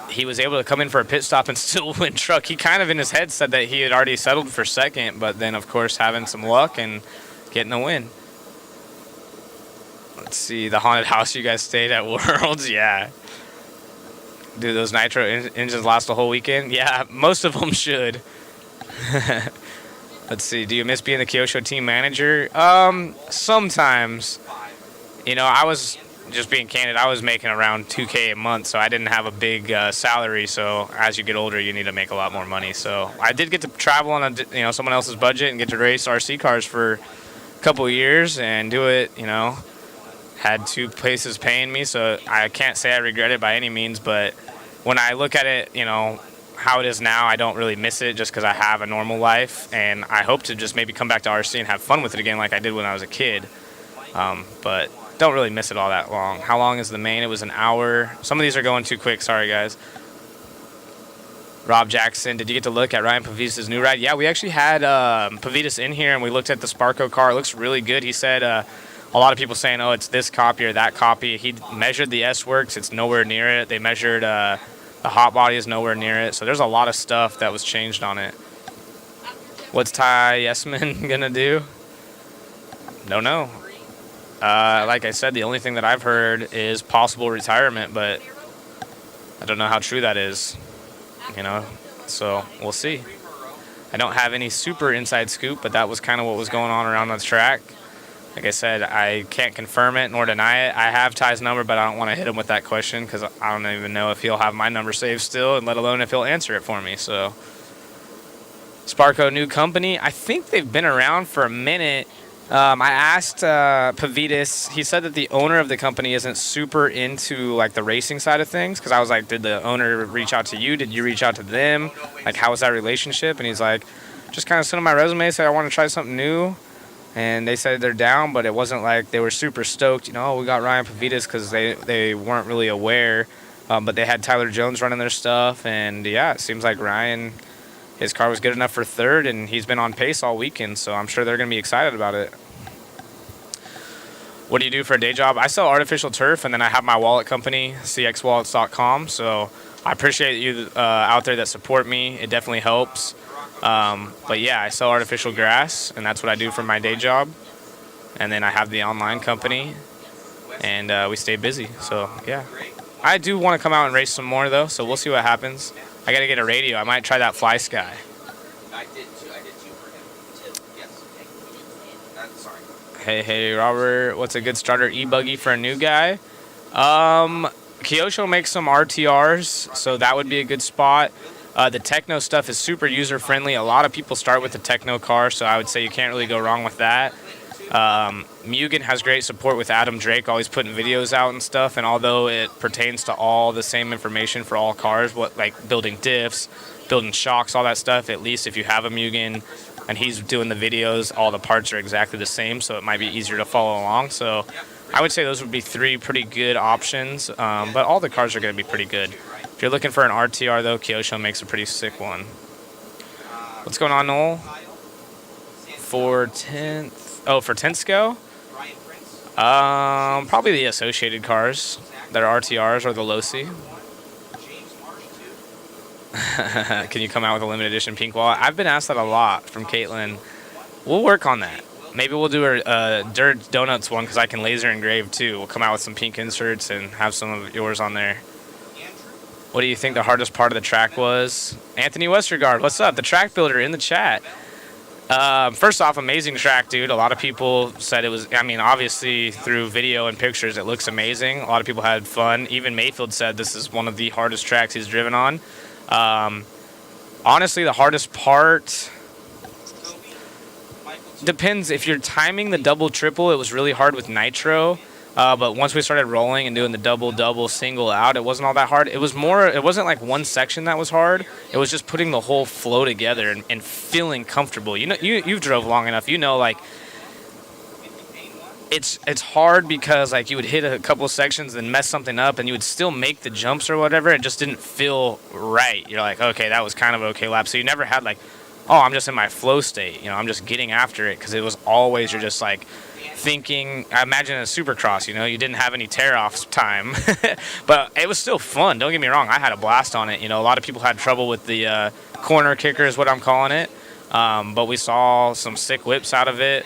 he was able to come in for a pit stop and still win truck. He kind of in his head said that he had already settled for second, but then, of course, having some luck and getting a win. Let's see, the haunted house you guys stayed at Worlds, yeah. Do those Nitro engines last the whole weekend? Yeah, most of them should. Let's see, do you miss being the Kyosho team manager? Sometimes. You know, I was, just being candid, I was making around $2K a month, so I didn't have a big salary, so as you get older, you need to make a lot more money. So I did get to travel on someone else's budget and get to race RC cars for a couple of years and do it, had 2 places paying me, so I can't say I regret it by any means, but when I look at it, how it is now, I don't really miss it just because I have a normal life, and I hope to just maybe come back to RC and have fun with it again like I did when I was a kid, but don't really miss it all that long. How long is the main? It was an hour. Some of these are going too quick. Sorry, guys. Rob Jackson, did you get to look at Ryan Pavitas' new ride? Yeah, we actually had Pavitas in here, and we looked at the Sparko car. It looks really good. He said a lot of people saying, oh, it's this copy or that copy. He measured the S-Works. It's nowhere near it. They measured the hot body is nowhere near it. So there's a lot of stuff that was changed on it. What's Ty Yesman going to do? Don't know. Like I said, the only thing that I've heard is possible retirement, but I don't know how true that is, so we'll see. I don't have any super inside scoop, but that was kind of what was going on around the track. Like I said, I can't confirm it nor deny it. I have Ty's number, but I don't want to hit him with that question because I don't even know if he'll have my number saved still, and let alone if he'll answer it for me. So, Sparko, new company. I think they've been around for a minute. I asked Pavitas. He said that the owner of the company isn't super into like the racing side of things, because I was like, did the owner reach out to you? Did you reach out to them? Like, how was that relationship? And he's like, just kind of sent him my resume, said I want to try something new. And they said they're down, but it wasn't like they were super stoked. We got Ryan Pavitas because they weren't really aware. But they had Tyler Jones running their stuff. And, yeah, it seems like Ryan, his car was good enough for third, and he's been on pace all weekend. So I'm sure they're going to be excited about it. What do you do for a day job? I sell artificial turf, and then I have my wallet company, cxwallets.com. So I appreciate you out there that support me. It definitely helps. But yeah, I sell artificial grass, and that's what I do for my day job. And then I have the online company, and we stay busy. So yeah, I do want to come out and race some more though. So we'll see what happens. I got to get a radio. I might try that Fly Sky. I did two for him. Yes. Sorry. Hey, Robert. What's a good starter e-buggy for a new guy? Kyosho makes some RTRs, so that would be a good spot. The Techno stuff is super user-friendly. A lot of people start with the Techno car, so I would say you can't really go wrong with that. Mugen has great support with Adam Drake, always putting videos out and stuff. And although it pertains to all the same information for all cars, what like building diffs, building shocks, all that stuff, at least if you have a Mugen and he's doing the videos, all the parts are exactly the same, so it might be easier to follow along. So I would say those would be 3 pretty good options, but all the cars are going to be pretty good. If you're looking for an RTR, though, Kyosho makes a pretty sick one. What's going on, Noel? For 10th? Oh, for 10th scale? Probably the associated cars that are RTRs or the Losi. Can you come out with a limited edition pink wallet? I've been asked that a lot from Caitlin. We'll work on that. Maybe we'll do a Dirt Donuts one because I can laser engrave too. We'll come out with some pink inserts and have some of yours on there. What do you think the hardest part of the track was? Anthony Westergaard, what's up? The track builder in the chat. First off, amazing track, dude. A lot of people said it was, I mean, obviously through video and pictures, it looks amazing. A lot of people had fun. Even Mayfield said this is one of the hardest tracks he's driven on. Honestly, the hardest part depends. If you're timing the double triple, it was really hard with Nitro. But once we started rolling and doing the double single out, it wasn't all that hard. It wasn't like one section that was hard. It was just putting the whole flow together and feeling comfortable. You know, you've drove long enough. You know, like it's hard because like you would hit a couple of sections and mess something up and you would still make the jumps or whatever. It just didn't feel right. You're like, okay, that was kind of okay lap. So you never had like, oh, I'm just in my flow state. You know, I'm just getting after it because it was always you're just like thinking. I imagine a supercross. You know, you didn't have any tear off time, but it was still fun. Don't get me wrong. I had a blast on it. You know, a lot of people had trouble with the corner kicker is what I'm calling it. But we saw some sick whips out of it.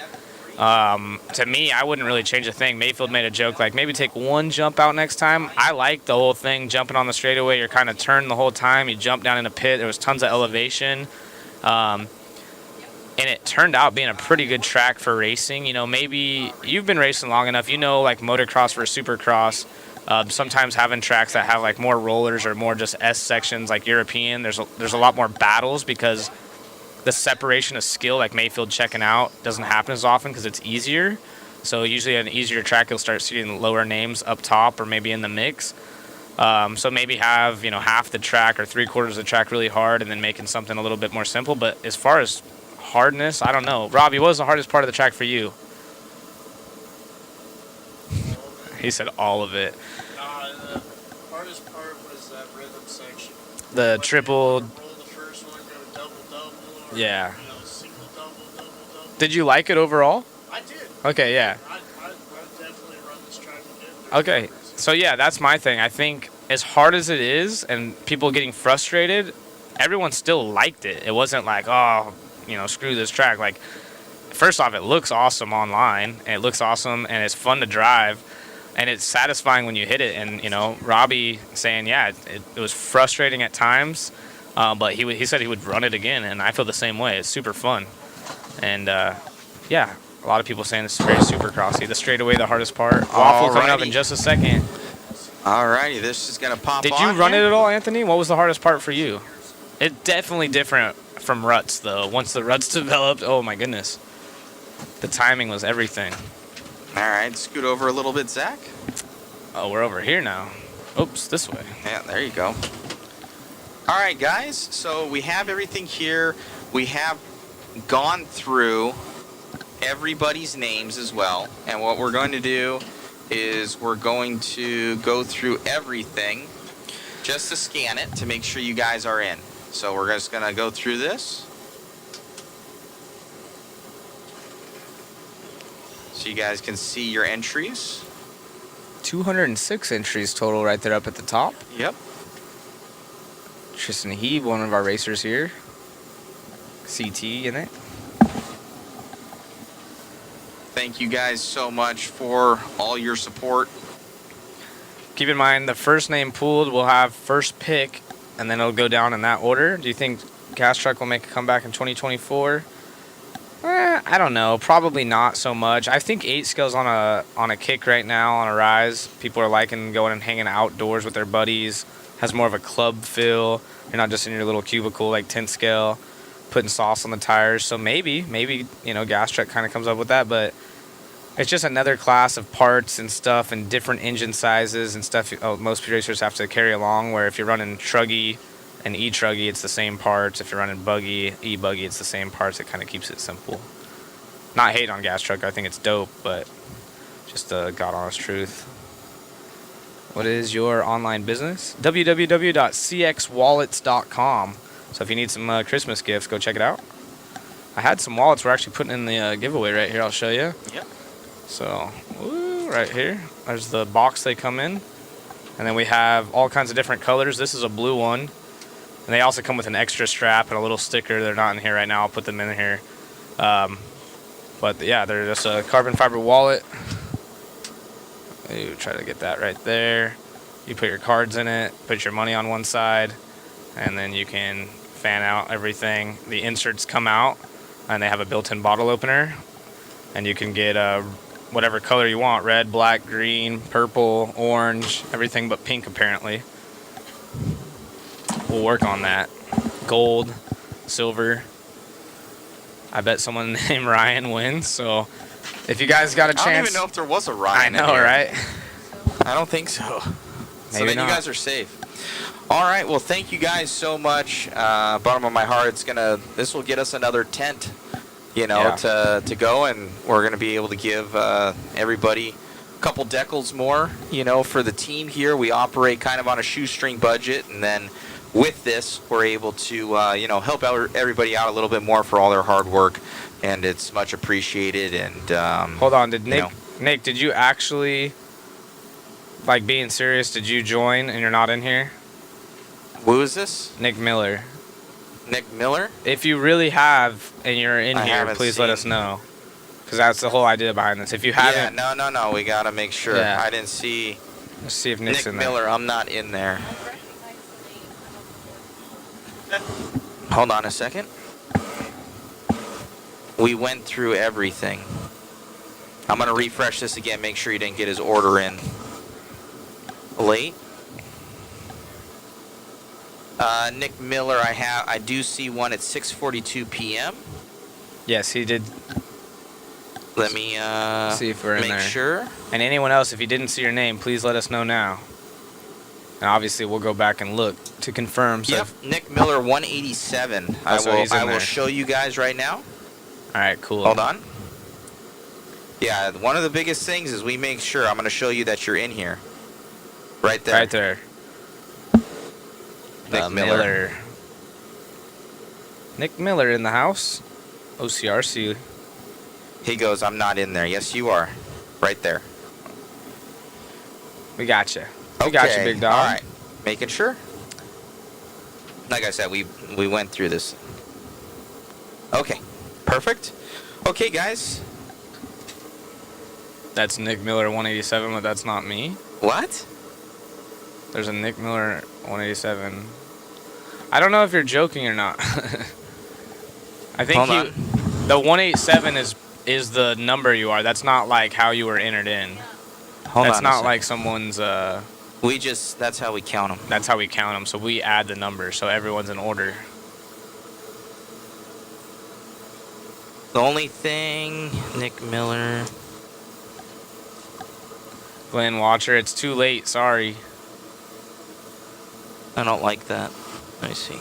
To me, I wouldn't really change a thing. Mayfield made a joke like maybe take one jump out next time. I like the whole thing, jumping on the straightaway. You're kind of turning the whole time. You jump down in a pit. There was tons of elevation. And it turned out being a pretty good track for racing. You know, maybe you've been racing long enough. You know, like motocross versus supercross. Sometimes having tracks that have like more rollers or more just S sections like European, there's a lot more battles because the separation of skill, like Mayfield checking out, doesn't happen as often because it's easier. So usually an easier track, you'll start seeing lower names up top or maybe in the mix. So maybe have, you know, half the track or 3/4 of the track really hard and then making something a little bit more simple. But as far as hardness, I don't know. Robbie, what was the hardest part of the track for you? He said all of it. The hardest part was that rhythm section. The triple. Roll the first one, go double, or, Yeah. you know, single, double. Did you like it overall? I did. Okay, yeah. I definitely run this track again. Okay, so yeah, that's my thing. I think as hard as it is and people getting frustrated, everyone still liked it. It wasn't like, oh, you know, screw this track. Like, first off, it looks awesome online, and it looks awesome, and it's fun to drive, and it's satisfying when you hit it. And, you know, Robbie saying, yeah, it was frustrating at times, but he said he would run it again, and I feel the same way. It's super fun. And, yeah, a lot of people saying this is very supercrossy. The straightaway, the hardest part. Waffle coming up in just a second. Alrighty, this is going to pop Did on you run here. it at all, Anthony? What was the hardest part for you? It's definitely different from ruts, though. Once the ruts developed, oh my goodness. The timing was everything. Alright, scoot over a little bit, Zach. Oh, we're over here now. Oops, this way. Yeah, there you go. Alright, guys, so we have everything here. We have gone through everybody's names as well. And what we're going to do is we're going to go through everything just to scan it to make sure you guys are in. So we're just going to go through this. So you guys can see your entries. 206 entries total right there up at the top. Yep. Tristan Heeb, one of our racers here. CT in it. Thank you guys so much for all your support. Keep in mind, the first name pooled will have first pick, and then it'll go down in that order. Do you think Gas Truck will make a comeback in 2024? I don't know. Probably not so much. I think 8 scale's on a kick right now, on a rise. People are liking going and hanging outdoors with their buddies. Has more of a club feel. You're not just in your little cubicle like 10 scale, putting sauce on the tires. So maybe, you know, Gas Truck kind of comes up with that. But It's just another class of parts and stuff and different engine sizes and stuff most racers have to carry along, where if you're running Truggy and E-Truggy, it's the same parts. If you're running Buggy, E-Buggy, it's the same parts. It kind of keeps it simple. Not hate on gas truck. I think it's dope, but just the God honest truth. What is your online business? www.cxwallets.com. So if you need some Christmas gifts, go check it out. I had some wallets we're actually putting in the giveaway right here. I'll show you. Yep. So, right here. There's the box they come in. And then we have all kinds of different colors. This is a blue one. And they also come with an extra strap and a little sticker. They're not in here right now. I'll put them in here. But yeah, they're just a carbon fiber wallet. You try to get that right there. You put your cards in it, put your money on one side, and then you can fan out everything. The inserts come out, and they have a built-in bottle opener. And you can get whatever color you want: red, black, green, purple, orange, everything but pink apparently. We'll work on that. Gold, silver. I bet someone named Ryan wins, so if you guys got a chance. I don't even know if there was a Ryan. I know, right? I don't think so. So Maybe then not. you guys are safe. All right, well, thank you guys so much. Bottom of my heart, this will get us another tent, to go, and we're gonna be able to give everybody a couple decals more, for the team here. We operate kind of on a shoestring budget, and then with this, we're able to, help everybody out a little bit more for all their hard work, and it's much appreciated. And hold on, Nick, did you actually, like, being serious? Did you join and you're not in here? Who is this? Nick Miller. Nick Miller? If you really have and you're in I here, haven't please let us know, because that's the whole idea behind this. If you haven't, no, we gotta make sure. Yeah. I didn't see. Let's see if Nick's Nick in there. Miller, I'm not in there. Hold on a second. We went through everything. I'm gonna refresh this again, make sure you didn't get his order in late. Nick Miller, I do see one at 6:42 p.m. Yes, he did. Let me See if we're in make there. sure. And anyone else, if you didn't see your name, please let us know now. And obviously, we'll go back and look to confirm. So Yep, Nick Miller 187. So he's in I will there. show you guys right now. All right, cool. Hold on. Yeah, one of the biggest things is we make sure. I'm going to show you that you're in here. Right there. Right there. Nick Miller. Nick Miller in the house. OCRC. He goes, I'm not in there. Yes, you are. Right there. We got you. We got you, big dog. All right. Making sure. Like I said, we went through this. Okay. Perfect. Okay, guys. That's Nick Miller 187, but that's not me. What? There's a Nick Miller 187. I don't know if you're joking or not. I think Hold on. the 187 is the number you are. That's not like how you were entered in. Hold That's on a not sec. like someone's. That's how we count them. That's how we count them. So we add the numbers, so everyone's in order. The only thing, Nick Miller. Glenn Watcher, it's too late. Sorry. I don't like that. Let me see.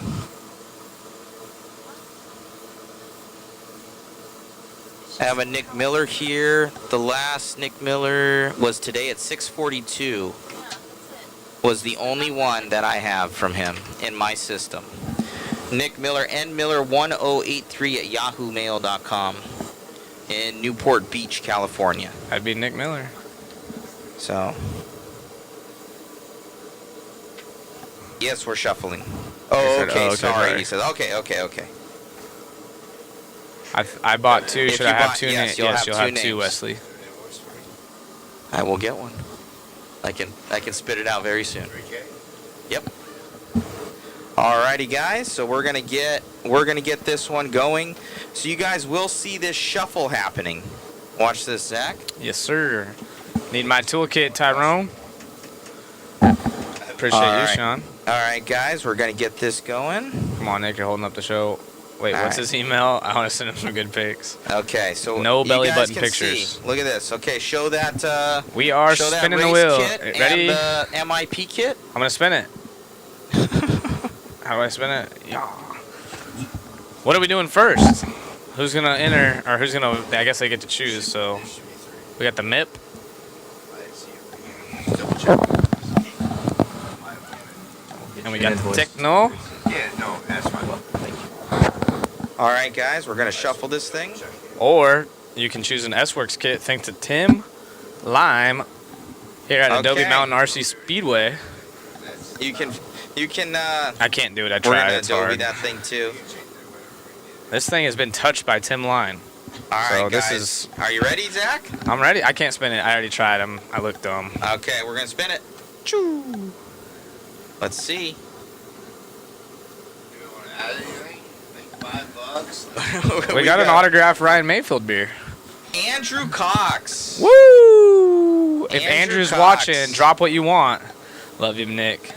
I have a Nick Miller here. The last Nick Miller was today at 6:42. Was the only one that I have from him in my system. Nick Miller, nmiller1083 at yahoomail.com in Newport Beach, California. That'd be Nick Miller. So, yes, we're shuffling. Oh, said, okay, oh, okay, sorry. sorry. He says, okay. I bought two. If Should you I have bought- two yes, names? you'll Yes, have you'll two have two, names. Wesley. I will get one. I can spit it out very soon. Yep. Alrighty, guys. So we're gonna get this one going. So you guys will see this shuffle happening. Watch this, Zach. Yes, sir. Need my toolkit, Tyrone. Appreciate All you, right. Sean. All right, guys. We're gonna get this going. Come on, Nick. You're holding up the show. Wait, All what's right. his email? I want to send him some good pics. Okay, so No you belly guys button can pictures. see. Look at this. Okay, show that. We are show that spinning the race wheel. Kit Ready? And the MIP kit. I'm gonna spin it. How do I spin it? Yeah. What are we doing first? Who's gonna enter, or who's gonna? I guess they get to choose. So we got the MIP. And we got the Techno. Yeah, no, that's fine. All right, guys, we're gonna shuffle this thing. Or you can choose an S-Works kit thanks to Tim Lime here at Adobe Okay. Mountain RC Speedway. You can. I can't do it. I We're tried. gonna It's Adobe hard. that thing too. This thing has been touched by Tim Line. All right, So guys. this is. Are you ready, Zach? I'm ready. I can't spin it. I already tried. I looked dumb. Okay, we're gonna spin it. Choo. Let's see. We got an autographed Ryan Mayfield beer. Andrew Cox. Woo! If Andrew Andrew's Cox. watching, drop what you want. Love you, Nick.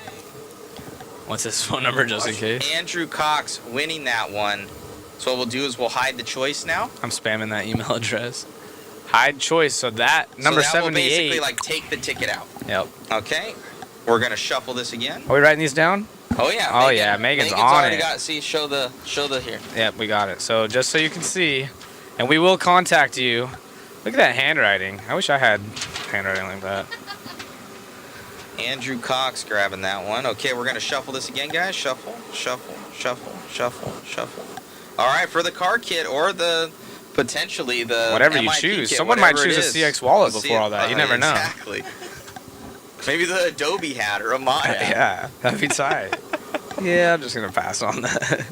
What's his phone number, just in case? Andrew Cox winning that one. So what we'll do is we'll hide the choice now. I'm spamming that email address. Hide choice. So that number so that will 78. basically like take the ticket out. Yep. Okay. We're gonna shuffle this again. Are we writing these down? Oh yeah. Oh yeah, Megan's on already it. got. See, show the here. Yep, we got it. So just so you can see, and we will contact you. Look at that handwriting. I wish I had handwriting like that. Andrew Cox grabbing that one. Okay, we're gonna shuffle this again, guys. Shuffle, shuffle, shuffle, shuffle, shuffle. All right, for the car kit or the potentially the Whatever you MIP choose. kit, Someone might whatever it choose a is. CX wallet We'll see before it. all that. You never know. Exactly. Maybe the Adobe hat or a Maya. Yeah, that'd be tight. Yeah, I'm just gonna pass on that.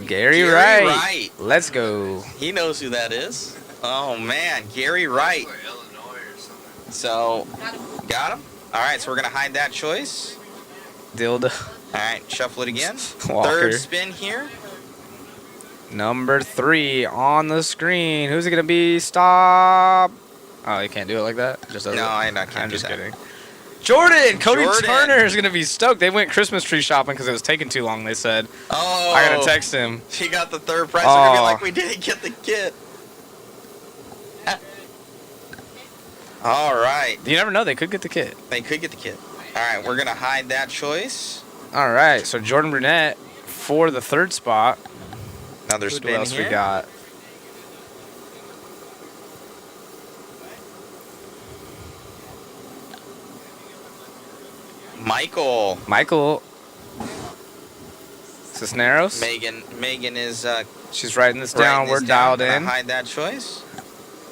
Gary Wright. Let's go. He knows who that is. Oh man, Gary Wright. So, got him. All right, so we're gonna hide that choice. Dildo. All right, shuffle it again. Walker. Third spin here. Number 3 on the screen. Who's it gonna be? Stop. Oh, you can't do it like that. Just No, I can't I'm do just that. kidding. Jordan, Cody Jordan. Turner is gonna be stoked. They went Christmas tree shopping because it was taking too long. They said. Oh. I gotta text him. He got the third prize. They're gonna be Oh. like, we didn't get the kit. All right. You never know. They could get the kit. They could get the kit. All right, we're gonna hide that choice. All right. So Jordan Brunette for the 3rd spot. Another Who spin else here. we got? Michael Cisneros. Megan is She's writing this writing down. this We're down. dialed Gonna in. hide that choice.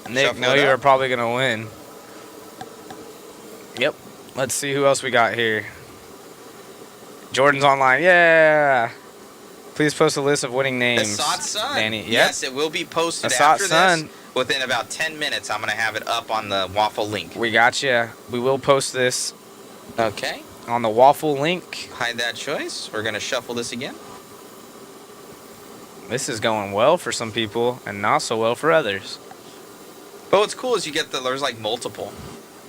Nick, Shuffle know it you up. are probably gonna win. Yep. Let's see who else we got here. Jordan's online. Yeah. Please post a list of winning names. Assad Sun. Danny. Yep. Yes, it will be posted Assad after Sun. this. Within about 10 minutes, I'm gonna have it up on the Waffle link. We got you. We will post this Okay. on the Waffle link. Hide that choice. We're gonna shuffle this again. This is going well for some people and not so well for others. But what's cool is you get there's like multiple.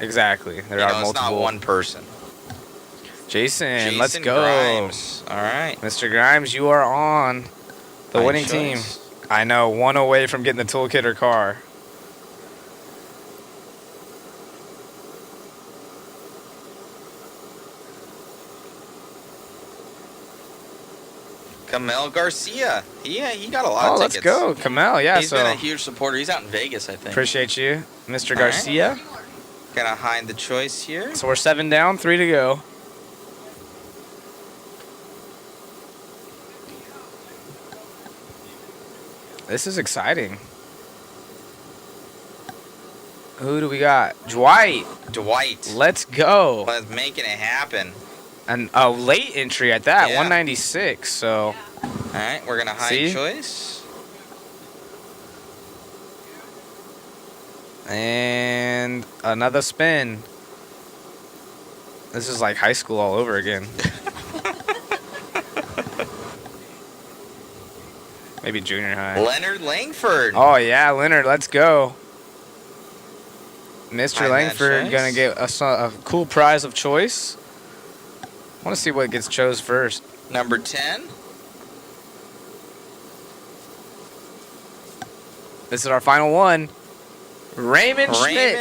Exactly. There You are know, it's multiple. not one person. Jason, let's go. Grimes. All right. Mr. Grimes, you are on the Nice winning choice. team. I know, one away from getting the toolkit or car. Kamel Garcia. Yeah, he got a lot Oh, of let's tickets. go. Kamel, yeah. He's So been a huge supporter. He's out in Vegas, I think. appreciate you, Mr. All right. Garcia. Gonna hide the choice here. So we're 7 down, 3 to go. This is exciting. Who do we got? Dwight. Dwight. Let's go. Let's making it happen. And a late entry at that, Yeah. 196. So All right, we're gonna hide See? choice. and another spin. This is like high school all over again. Maybe junior high. Leonard Langford. Oh yeah, Leonard, let's go. Mr. Hide that Langford choice. gonna get a cool prize of choice. I want to see what gets chose first. Number 10. This is our final one. Raymond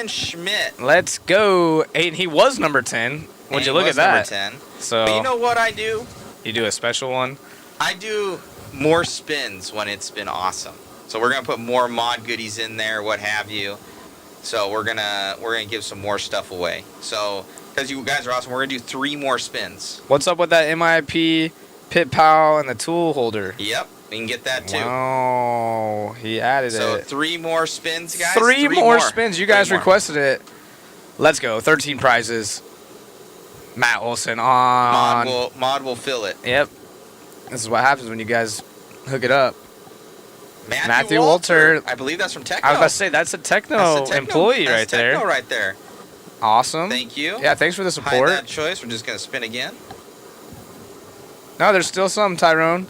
Schmidt. Let's go. And he was number 10. Would you look at that? Number 10. So But you know what I do? You do a special one? I do more spins when it's been awesome. So we're gonna put more mod goodies in there, what have you. So we're gonna give some more stuff away. So because you guys are awesome, we're gonna do 3 more spins. What's up with that MIP, Pit Pal, and the tool holder? Yep, we can get that too. Oh, he added So it. 3 more spins, guys. 3 more spins. You guys 3 more. requested it. Let's go. 13 prizes. Matt Olson on. Mod will fill it. Yep. This is what happens when you guys hook it up. Matthew Walter. I believe that's from Techno. I was about to say, that's a Techno employee right there. Techno right there. Awesome. Thank you. Yeah, thanks for the support. Behind that choice, we're just going to spin again. No, there's still some, Tyrone.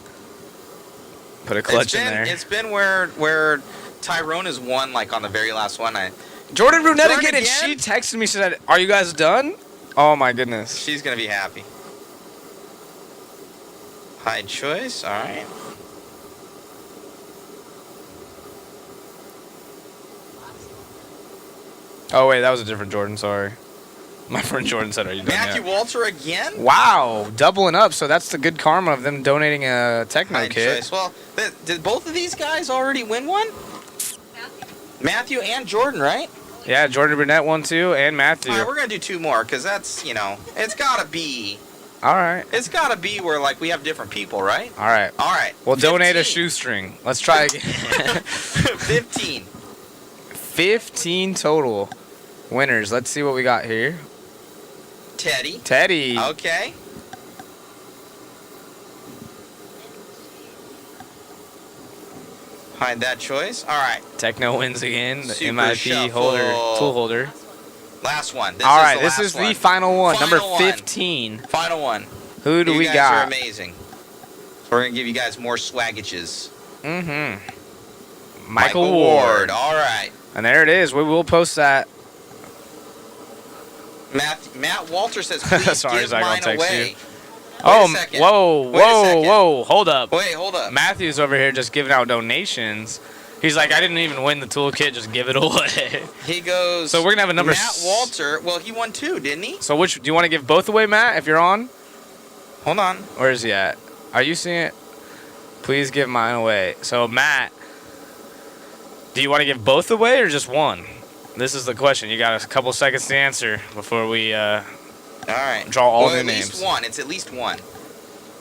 Put a clutch in there. It's been where Tyrone has won, like on the very last one. Jordan Brunette again, and she texted me, said, "Are you guys done?" Oh my goodness. She's going to be happy. Hide choice, all right. Oh wait, that was a different Jordan, sorry. My friend Jordan said, "Are you done Matthew yet?" Walter again? Wow, doubling up. So that's the good karma of them donating a Techno Hide kit. choice. Well, did both of these guys already win one? Matthew and Jordan, right? Yeah, Jordan Burnett won too, and Matthew. All right, we're going to do 2 more because that's, it's got to be. All right. It's got to be where, like, we have different people, right? All right. All right. We'll donate a shoestring. Let's try again. 15. 15 total winners. Let's see what we got here. Teddy. Okay. Hide that choice. All right. Techno wins again. The Super MIP shuffle. tool holder. Last one. All right, this is the final one, number Final 15. Final one. Who do we You guys got? are amazing. We're going to give you guys more swaggages. Mm-hmm. Michael Ward. All right. And there it is. We will post that. Matt Walter says, please Sorry, give Zach, I'll mine text away. you. Oh, second. whoa, Wait a second. whoa. Hold up. Wait, hold up. Matthew's over here just giving out donations. He's like, I didn't even win the toolkit, just give it away. He goes. So we're going to have a number. Matt Walter. Well, he won 2, didn't he? So which, do you want to give both away, Matt, if you're on? Hold on. Where is he at? Are you seeing it? Please give mine away. So, Matt, do you want to give both away or just one? This is the question. You got a couple seconds to answer before we all right. draw all new at names. Least one. It's at least one.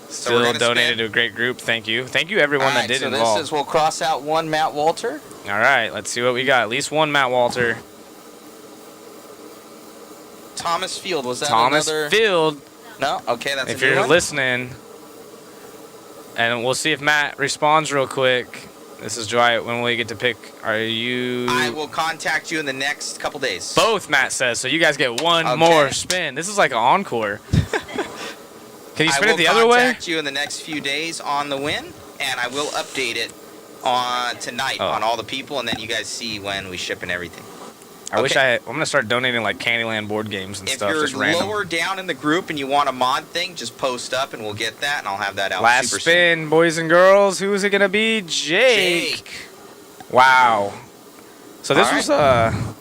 Still donated to a great group. Thank you. Thank you, everyone that did involve. This is, we'll cross out 1 Matt Walter. All right. Let's see what we got. At least one Matt Walter. Thomas Field. Was that Thomas another? Field. No? Okay, that's If a new you're one. listening, and we'll see if Matt responds real quick. This is Dwight. When will you get to pick? Are you? I will contact you in the next couple days. Both, Matt says. So you guys get one more spin. This is like an encore. Can you spin it the other way? I will contact you in the next few days on the win, and I will update it on tonight on all the people, and then you guys see when we ship and everything. I wish I'm going to start donating like Candyland board games and stuff. If you're just random. lower down in the group and you want a mod thing, just post up and we'll get that, and I'll have that out Last super spin, boys and girls. Who is it going to be? Jake. Wow. So this was a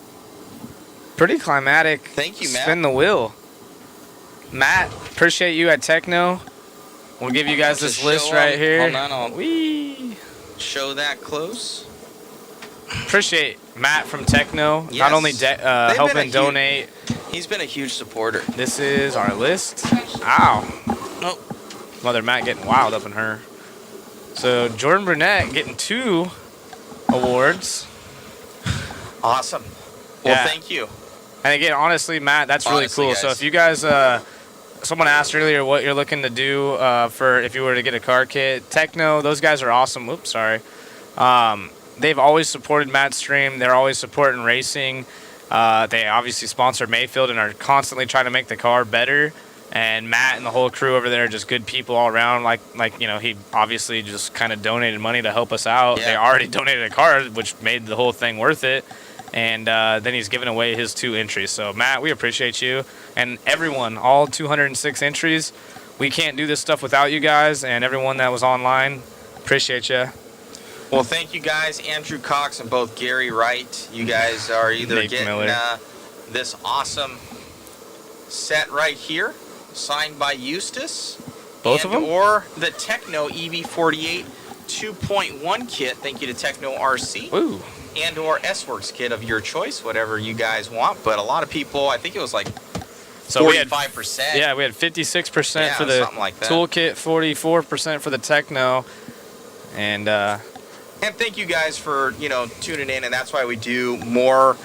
pretty climatic. Thank you, Matt. Spin the wheel. Matt, appreciate you at Techno. We'll give you guys this list right here. Hold on, I'll show that close. Appreciate Matt from Techno. Yes. Not only helping donate. He's been a huge supporter. This is our list. Ow. Oh. Mother Matt getting wild up in her. So Jordan Burnett getting 2 awards. Awesome. Well, thank you. And again, honestly, Matt, that's really cool. Guys. So if you guys, someone asked earlier what you're looking to do for if you were to get a car kit, Techno, those guys are awesome. Oops, sorry. They've always supported Matt's stream. They're always supporting racing. They obviously sponsor Mayfield and are constantly trying to make the car better. And Matt and the whole crew over there are just good people all around. Like he obviously just kind of donated money to help us out. Yeah. They already donated a car, which made the whole thing worth it. and then he's giving away his 2 entries. So, Matt, we appreciate you. And everyone, all 206 entries. We can't do this stuff without you guys, and everyone that was online, appreciate you. Well, thank you guys, Andrew Cox and both Gary Wright. You guys are either Nate getting this awesome set right here, signed by Eustace. Both of them? Or the Techno EV48 2.1 kit. Thank you to Techno RC. Ooh. And or S-Works kit of your choice, whatever you guys want. But a lot of people, I think it was like 45%. Yeah, we had 56% for the something like that. toolkit, 44% for the Techno, and thank you guys for tuning in, and that's why we do more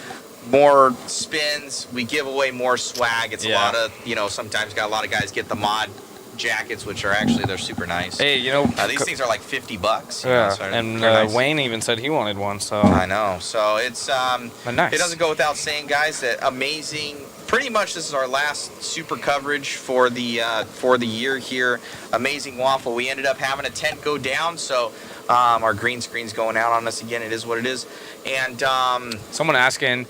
spins. We give away more swag. It's a lot of sometimes got a lot of guys get the mod jackets, which are actually they're super nice. Hey, these things are like $50. Yeah, so and nice. Wayne even said he wanted one. So I know. So it's nice. It doesn't go without saying, guys, that amazing. Pretty much this is our last super coverage for the year here. Amazing Waffle. We ended up having a tent go down, so our green screen's going out on us again. It is what it is. And someone asking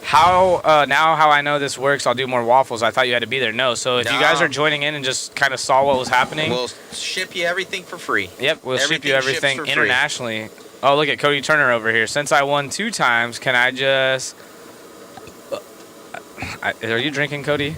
how I know this works. I'll do more waffles. I thought you had to be there. No. So if you guys are joining in and just kind of saw what was happening, we'll ship you everything for free. Yep, we'll ship you everything internationally. Oh, look at Cody Turner over here. Since I won 2 times, can I just? Are you drinking, Cody?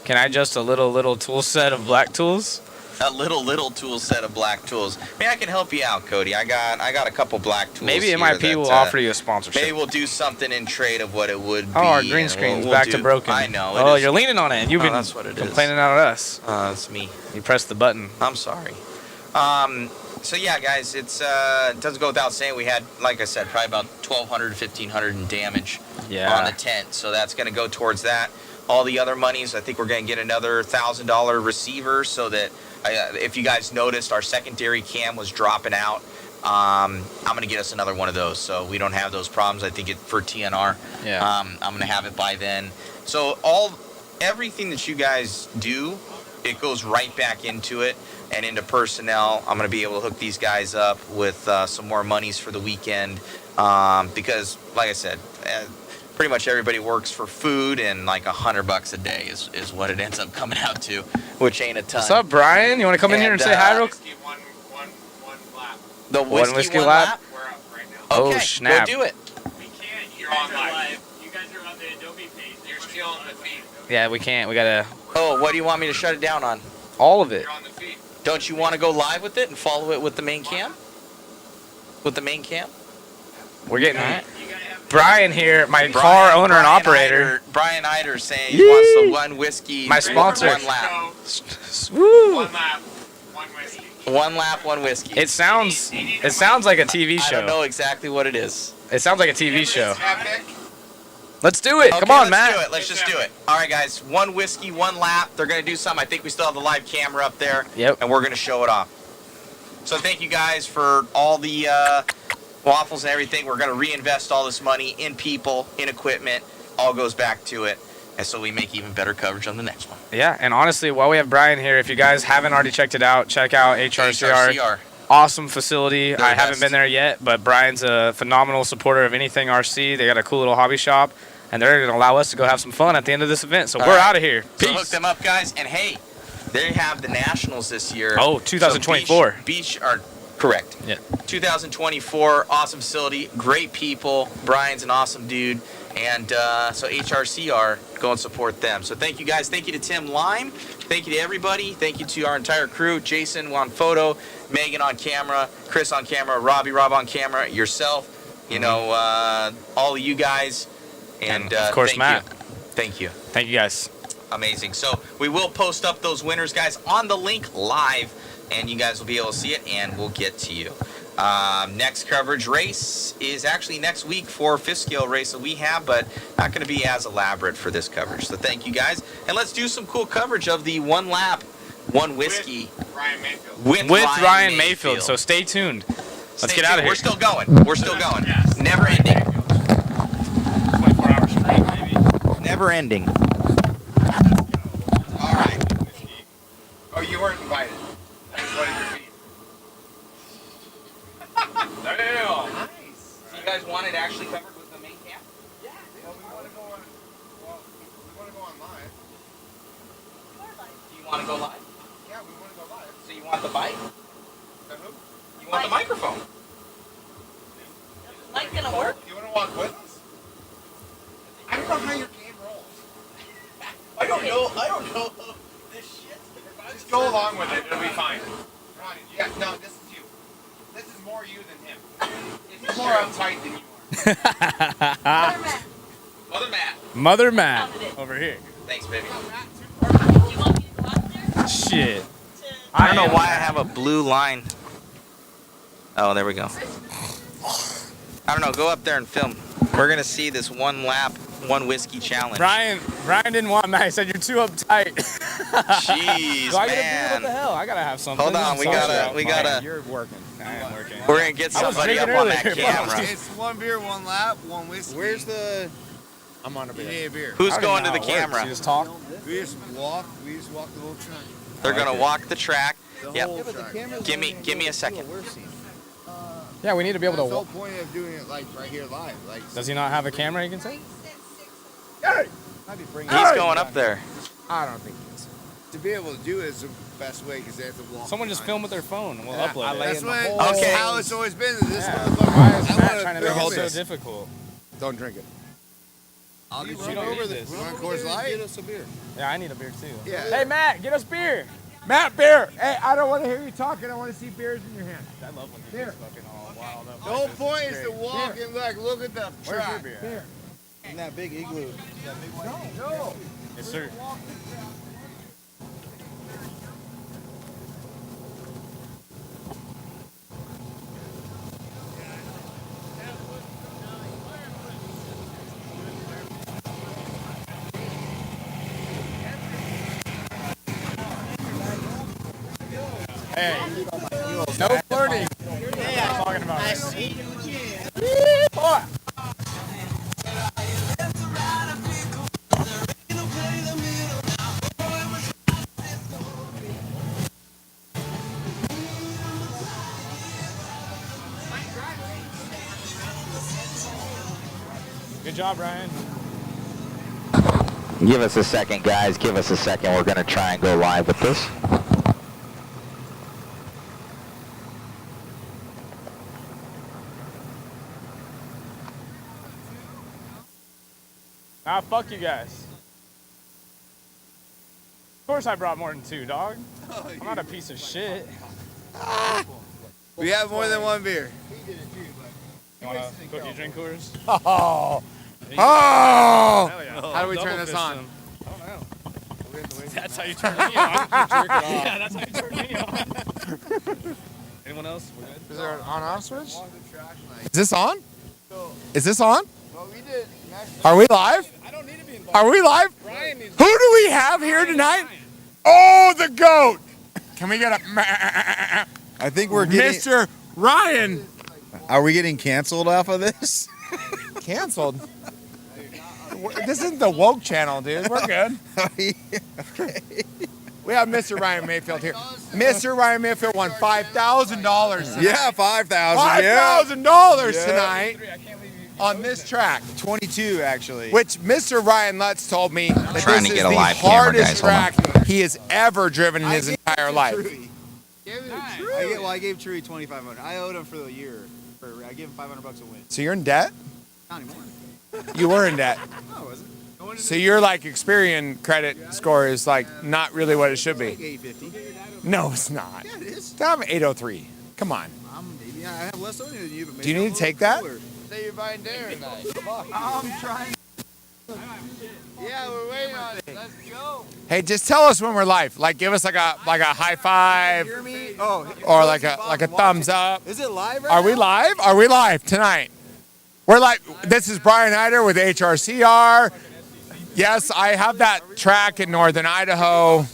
Can I just a little tool set of black tools? A little tool set of black tools. Maybe I can help you out, Cody. I got a couple black tools. Maybe MIP will offer you a sponsorship. Maybe we'll do something in trade of what it would be. Oh, our green screen's back to broken. I know. Oh, you're leaning on it. You've been that's what it complaining out at us. That's me. You pressed the button. I'm sorry. So yeah, guys, it doesn't go without saying we had, like I said, probably about 1,200 to 1,500 in damage on the tent. So that's going to go towards that. All the other monies, I think we're going to get another $1,000 receiver so that if you guys noticed, our secondary cam was dropping out. I'm going to get us another one of those so we don't have those problems. I think for TNR. Yeah. I'm going to have it by then. So everything that you guys do, it goes right back into it and into personnel. I'm going to be able to hook these guys up with some more monies for the weekend because, like I said, pretty much everybody works for food, and like $100 a day is what it ends up coming out to, which ain't a ton. What's up, Brian? You want to come in here and say hi real quick? One lap. The whiskey lap? We're up right now. Oh, okay, snap. We'll do it. We can't. You're on live. You guys are on the Adobe page. You're still on the feed. Yeah, we can't. We gotta. Oh, what do you want me to shut it down on? All of it. You're on the feed. Don't you want to go live with it and follow it with the main cam? With the main cam? We're getting Brian here, my car owner and operator. Brian Eider saying he wants the one whiskey. My sponsor. One lap. Woo. One lap, one whiskey. One lap, one whiskey. It sounds like a TV show. I don't know exactly what it is. It sounds like a TV show. Epic. Let's do it. Okay, Come on, Matt. Let's do it. Let's just do it. All right, guys. One whiskey, one lap. They're going to do something. I think we still have the live camera up there. Yep. And we're going to show it off. So thank you guys for all the waffles and everything. We're going to reinvest all this money in people, in equipment. All goes back to it. And so we make even better coverage on the next one. Yeah, and honestly, while we have Brian here, if you guys haven't already checked it out, check out HRCR. Awesome facility. I haven't been there yet, but Brian's a phenomenal supporter of anything RC. They got a cool little hobby shop, and they're going to allow us to go have some fun at the end of this event. So we're out of here. Peace. So hook them up, guys. And hey, they have the Nationals this year. Oh, 2024. So Beach are correct. Yeah. 2024, awesome facility, great people. Brian's an awesome dude. And so HRCR, go and support them. So thank you guys. Thank you to Tim Lime. Thank you to everybody. Thank you to our entire crew. Jason on photo, Megan on camera, Chris on camera, Rob on camera, yourself, you know, all of you guys. And of course, Matt. Thank you. Thank you, guys. Amazing. So we will post up those winners, guys, on the link live, and you guys will be able to see it, and we'll get to you. Next coverage race is actually next week for a 5th scale race that we have, but not going to be as elaborate for this coverage. So thank you guys, and let's do some cool coverage of the one lap, one whiskey with Ryan Mayfield. With Ryan Mayfield. So stay tuned. Let's get out of here. We're still going. We're still going. Yes. Never ending. 24-hour straight, maybe. Never ending. All right. Oh, you weren't invited. I just wanted your feet. Damn. Nice. So you guys want it actually covered with the main cam? want to go live? Yeah, we want to go live. So you want the bike? You want the microphone? Mic gonna work? You want to walk with us? I don't know how your game rolls. I don't know this shit. Just go along with it. It'll be fine. Ronnie, yeah, no, this is you. This is more you than him. He's more uptight than you are. Mother Matt. Mother Matt over here. Thanks, baby. Do you want me to go out there? Shit. I don't know why I have a blue line. Oh, there we go. I don't know. Go up there and film. We're gonna see this one lap, one whiskey challenge. Brian didn't want Matt. He said you're too uptight. Jeez, Do I get a beer? man. What the hell? I gotta have something. Hold on, I'm we sorry. gotta. You're working. I am working. We're gonna get I was somebody up drinking on that earlier, bro. camera. It's one beer, one lap, one whiskey. Where's the? I'm on a You need a beer. Who's I don't going to even the know how it works. camera? You just talk. We just walk the whole track. They're gonna walk the track. The Yep. whole track. Give me a second. Yeah, we need to be able That's to the whole walk. point of doing it like right here live. Like, Does he not have a camera he can say? He's going up there. I don't think he is. To be able to do it is the best way because they have to walk. Someone just film with their phone and we'll upload it. That's what, Okay. that's how it's always been. This Yeah. motherfucker. Why is I Matt wanna trying to make film it so this. difficult? Don't drink it. I'll You get don't you over need this. this. You want Coors Light? Get us a beer. Yeah, I need a beer too. Yeah. Hey Matt, get us beer. Matt, beer. Hey, I don't want to hear you talking. I want to see beers in your hand. I love when Beer. you're fucking all wild up. The whole point is to walk and like look at the Where's your track. beer? Beer. In that big igloo. No. Yes, sir. Hey, no flirting. Yeah, I'm talking about it. Boy. Good job, Ryan. Give us a second, guys. Give us a second. We're gonna try and go live with this. Ah, fuck you guys. Of course I brought more than two, dog. I'm not a piece of shit. We have more than one beer. You wanna cook your drink coolers? Oh! Oh! How do we turn this on? I don't know. That's how you turn me on. Yeah, that's how you turn me on. Anyone else? We're good? Is there an on-off switch? Is this on? Is this on? Are we live? I don't need to be involved. Are we live? Brian needs Who do we have here tonight? Oh, the GOAT! Can we get a I think we're getting Mr. Ryan. Are we getting canceled off of this? Canceled. This isn't the woke channel, dude. We're good. We have Mr. Ryan Mayfield here. Mr. Ryan Mayfield won $5,000. Yeah, 5,000. Yeah. $5,000 Yeah. tonight on this track. 22 actually. Which Mr. Ryan Lutz told me that Trying this to is get a the live camera, hardest guys. Hold track he has ever driven in his entire life. I gave Truey 2,500. I owed him for the year. I gave him $500 a win. So you're in debt? Not anymore. You were in debt. No, I wasn't. So your like Experian credit score is like not really what it should be. 850. No, it's not. Yeah, it is. I'm 803. Come on. Maybe I have less money than you, but maybe Do you need I'm to a take little that? cooler. Say you're buying dinner tonight. I'm trying. Yeah, we're waiting on it. Let's go. Hey, just tell us when we're live. Like, give us like a high five, Hear me? Oh, or like a thumbs up. Is it live right Are we now? live? Are we live tonight? We're live. This is Brian Hyder with HRCR. Yes, I have that track in northern Idaho.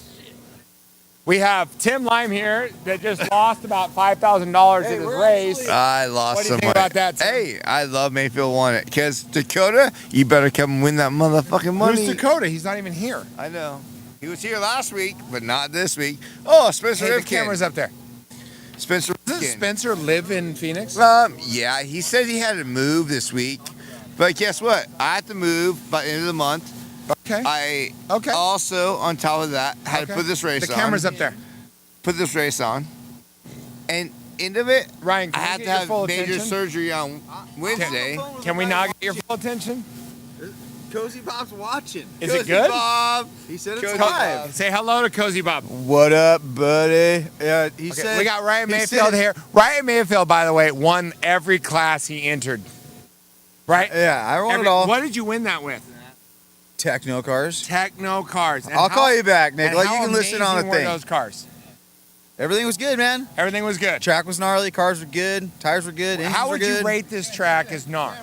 We have Tim Lime here that just lost about $5,000 in his race. I lost What do you some think money. about that, Tim? Hey, I love Mayfield won it. Because Dakota, you better come and win that motherfucking money. Who's Dakota? He's not even here. I know. He was here last week, but not this week. Oh, Spencer Hey, the Rifkin. camera's up there. Spencer Doesn't Rifkin. Spencer live in Phoenix? Yeah, he said he had to move this week. But guess what? I have to move by the end of the month. Okay. I Okay. also, on top of that, had to put this race on. The camera's up there. Put this race on. And end of it, Ryan, I can we had get to your have full major attention? surgery on Wednesday. Can we not get your full attention? Cozy Bob's watching. Is it good? Bob. He said it's Cozy live. Say hello to Cozy Bob. What up, buddy? Yeah, he Okay, said we got Ryan he Mayfield said- here. Ryan Mayfield, by the way, won every class he entered. Right? Yeah, I won it all. What did you win that with? Techno cars. Techno cars. And I'll how- call you back, Nick. and Like, how you can listen on amazing the were thing. those cars? Everything was good, man. Everything was good. Track was gnarly. Cars were good. Tires were good. Engines How were would good. you rate this track as NAR?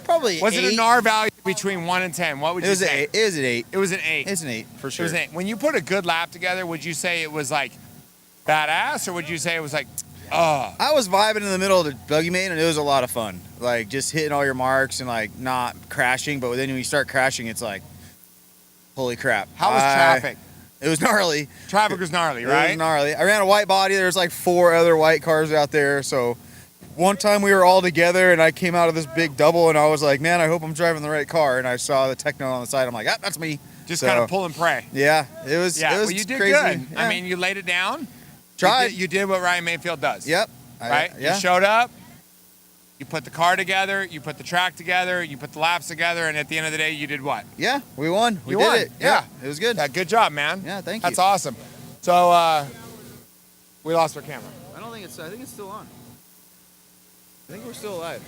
Probably Was it a 8. NAR value between 1 and 10? What would It you was an say? 8. It was an 8. It was an 8. It's an 8 for It sure. was an 8. When you put a good lap together, would you say it was like badass, or would you say it was like, oh? I was vibing in the middle of the buggy main, and it was a lot of fun. Like, just hitting all your marks and, like, not crashing. But then when you start crashing, it's like, holy crap. How was traffic? It was gnarly. Traffic was gnarly, It right? was gnarly. I ran a white body. There's like 4 other white cars out there. So one time we were all together, and I came out of this big double, and I was like, man, I hope I'm driving the right car. And I saw the Techno on the side. I'm like, ah, that's me. Just So, kind of pull and pray. Yeah, it was. Yeah, it was well, you did crazy. good. Yeah. I mean, you laid it down. Tried. You did what Ryan Mayfield does. Yep. Right? Yeah. You showed up. You put the car together. You put the track together. You put the laps together. And at the end of the day, you did what? Yeah, we won. We You did won. it. Yeah. It was good. Yeah, good job, man. Yeah, thank you. That's awesome. So, we lost our camera. I don't think it's. I think it's still on. I think we're still alive.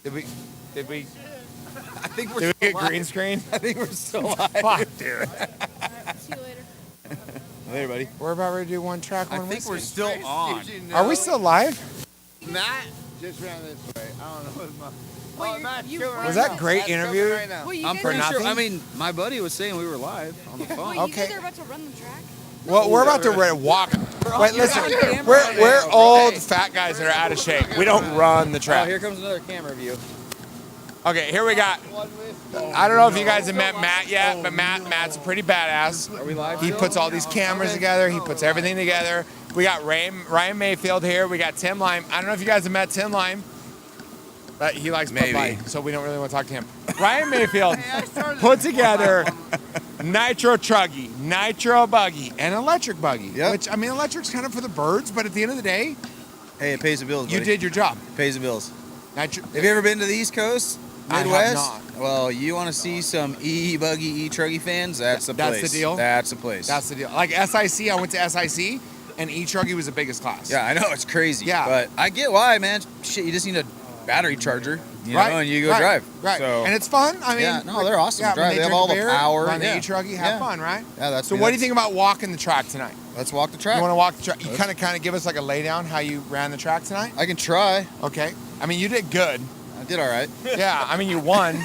Did we? I think we're. Did we still get alive. green screen? I think we're still alive. Fuck, dude. See you later. Later, buddy. We're about ready to do one track, I one think whiskey. we're still on. Are we still live? Matt just ran this way. I don't know what my... Well, Was that great interview? Well, you I'm guys pretty are, sure. nothing? I mean, my buddy was saying we were live on the phone. Wait, you Okay. guys are about to run the track? Well, we're about to walk. Wait, listen. We're old fat guys that are out of shape. We don't run the Oh, track. here comes another camera view. Okay, here we got. I don't know if you guys have met Matt yet, but Matt's a pretty badass. Are we live? He puts all these cameras together. He puts everything together. We got Ryan Mayfield here. We got Tim Lime. I don't know if you guys have met Tim Lime, but he likes Bud Light, so we don't really want to talk to him. Ryan Mayfield put together Nitro Truggy, Nitro Buggy, and electric Buggy. Yep. Which, I mean, electric's kind of for the birds, but at the end of the day, Hey, it pays the bills. you buddy. did your job. Pays the bills. Nitro. Have you ever been to the East Coast, I have Midwest? not. Well, you want to see some Buggy, Truggy fans? That's the That's place. the deal? That's the place. That's the deal. Like SIC, I went to SIC, and E-Truggy was the biggest class. Yeah, I know it's crazy. Yeah. but I get why, man. Shit, you just need a battery charger, you Right, know, and you go right, drive. Right. So, And it's fun. I mean, yeah, no, they're awesome Yeah, to drive. when They have drink all the beer, power. Run Yeah. the E-Truggy, have Yeah. fun, right? Yeah, that's. So what do you think about walking the track tonight? Let's walk the You track. want to walk the track? You kind of give us like a laydown how you ran the track tonight? I can try. Okay. I mean, you did good. I did all right. Yeah. I mean, you won,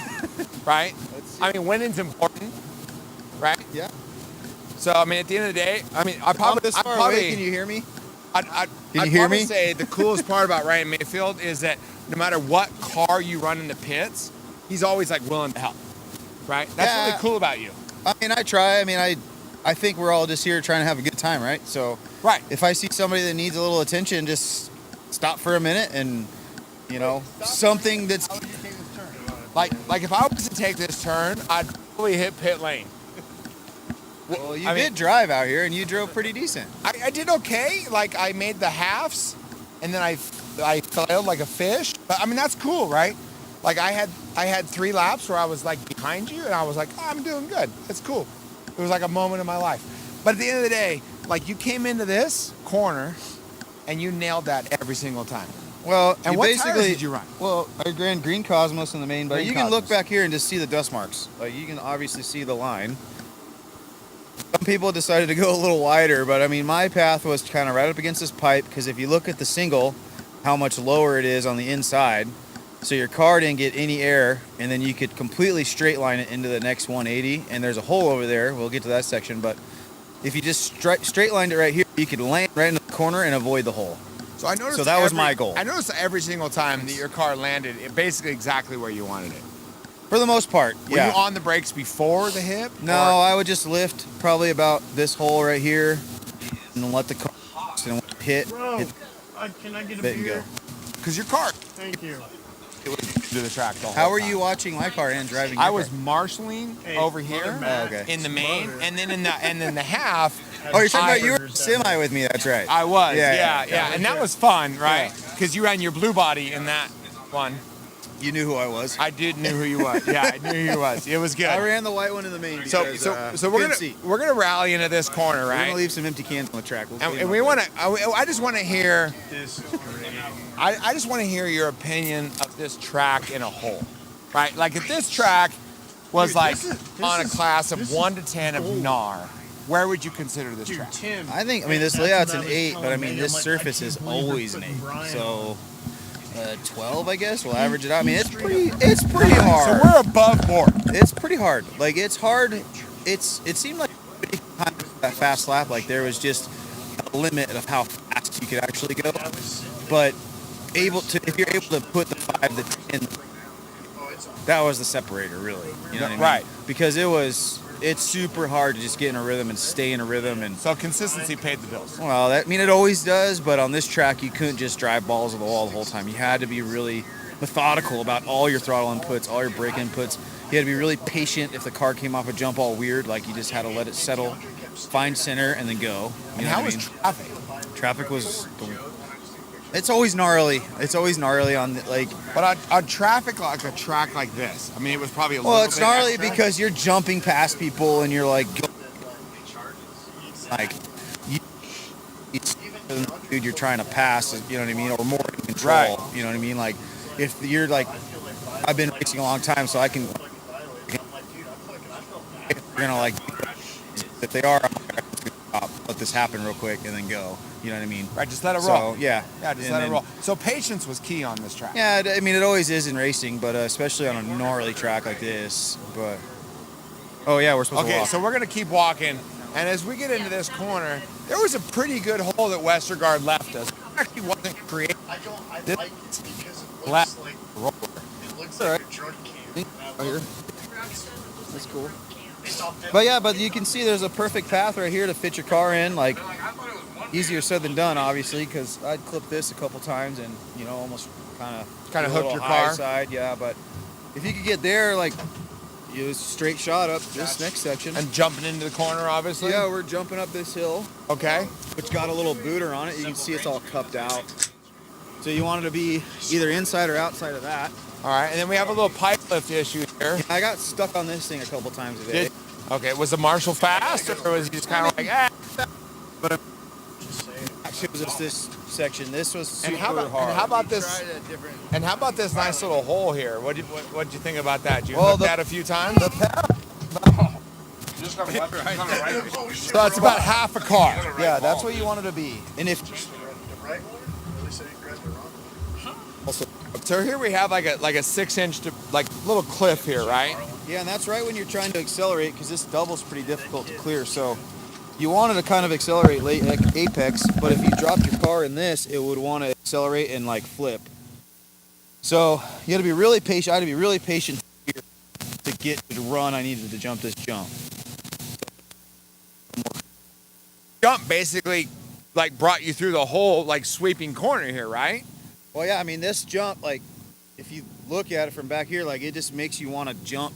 right? I mean, winning's important, right? Yeah. So I mean, at the end of the day, I mean, I'm this far away. Can you hear me? I'd you hear probably me? say the coolest part about Ryan Mayfield is that no matter what car you run in the pits, he's always like willing to help, right? That's Yeah. really cool about you. I mean, I try. I mean, I think we're all just here trying to have a good time, right? So, Right. if I see somebody that needs a little attention, just stop for a minute and, you know, something that's. Like if I was to take this turn, I'd probably hit pit lane. Well, you I mean- did drive out here, and you drove pretty decent. I did okay. Like I made the halves, and then I failed like a fish. But I mean that's cool, right? Like I had 3 laps where I was like behind you, and I was like, oh, I'm doing good. It's cool. It was like a moment in my life. But at the end of the day, like you came into this corner, and you nailed that every single time. Well, And you what basically tires did you run? Well, I ran Green Cosmos in the main, but Green you can look Cosmos. back here and just see the dust marks. Like you can obviously see the line. Some people decided to go a little wider, but I mean, my path was kind of right up against this pipe because if you look at the single, how much lower it is on the inside, so your car didn't get any air, and then you could completely straight line it into the next 180. And there's a hole over there. We'll get to that section, but if you just straight lined it right here, you could land right in the corner and avoid the hole. So I noticed. So that was my goal. I noticed every single time that your car landed, it basically exactly where you wanted it. For the most part, Were yeah. you on the brakes before the hip? No, or- I would just lift probably about this hole right here and then let the car and hit Bro, hit can I get a bit and beer? go. Because your car. Thank you. It was to the track the whole How were time. you watching my car and driving? I your was car? marshaling over here Oh, okay. in the main, and then in the half. Oh, you're talking about you were semi with me. That's right. I was, Yeah, yeah, and that was fun, right? Because you ran your blue body in that one. You knew who I was. I did knew who you was. Yeah, I knew who you was. It was good. I ran the white one in the main because So we're gonna rally into this corner, We're right? gonna leave some empty cans on the track. We'll And we want to. I just want to hear. I just want to hear your opinion of this track in a whole, right? Like if this track was on a class of 1 to 10 of NAR, where would you consider this track? I think. I mean, this layout's an 8, but I mean, this surface is always an 8. So 12, I guess. We'll average it out. I mean, it's pretty hard. So we're above board. It's pretty hard. Like it's hard. It seemed like that fast lap. Like there was just a limit of how fast you could actually go. But if you're able to put the 5 to 10, that was the separator, really. You know what I mean? Right. Because it's super hard to just get in a rhythm and stay in a rhythm. And so consistency paid the bills. Well, it always does, but on this track you couldn't just drive balls to the wall the whole time. You had to be really methodical about all your throttle inputs, all your brake inputs. You had to be really patient if the car came off a jump all weird, like you just had to let it settle, find center, and then go. And how was traffic? Traffic was... It's always gnarly. It's always gnarly on But on traffic like a track like this, I mean, it was probably a little. Well, it's bit gnarly extra. because you're jumping past people and you're like, dude, you're trying to pass. You know what I mean, or more in control. Right. You know what I mean? Like, if you're like, I've been racing a long time, so I can. You're gonna like, if they are, let this happen real quick and then go. You know what I mean? Right, just let it roll. So, yeah. Yeah, just let it roll. So patience was key on this track. Yeah, I mean, it always is in racing, but especially on a gnarly track like this. But oh yeah, we're supposed to walk. Okay, so we're gonna keep walking, and as we get into this corner, there was a pretty good hole that Westergaard left us. It actually wasn't created. This left roller. All right. Right here. That's cool. But yeah, but you can see there's a perfect path right here to fit your car in. Like, easier said than done, obviously, because I'd clipped this a couple times and almost kind of hooked your car. Side, yeah. But if you could get there, like, it was a straight shot up this next section. And jumping into the corner, obviously. Yeah, we're jumping up this hill. Okay. Which got a little booter on it. You can see it's all cupped out. So you wanted to be either inside or outside of that. All right, and then we have a little pipe lift issue here. I got stuck on this thing a couple times today. Okay, was the marshal fast, or was he just kind of like, But actually, it was just this section. This was super hard. And how about this? And how about this nice little hole here? What'd you think about that? Did you hook that a few times? So it's about half a car. Yeah, that's what you wanted to be. And if so, here we have like a 6-inch little cliff here, right? Yeah, and that's right when you're trying to accelerate, because this double's pretty difficult to clear. So you wanted to kind of accelerate late, like apex, but if you dropped your car in this, it would want to accelerate and like flip. So you had to be really patient. I had to be really patient here to get to run. I needed to jump this jump. Jump basically like brought you through the whole like sweeping corner here, right? Well, yeah, I mean, this jump, like, if you look at it from back here, like, it just makes you want to jump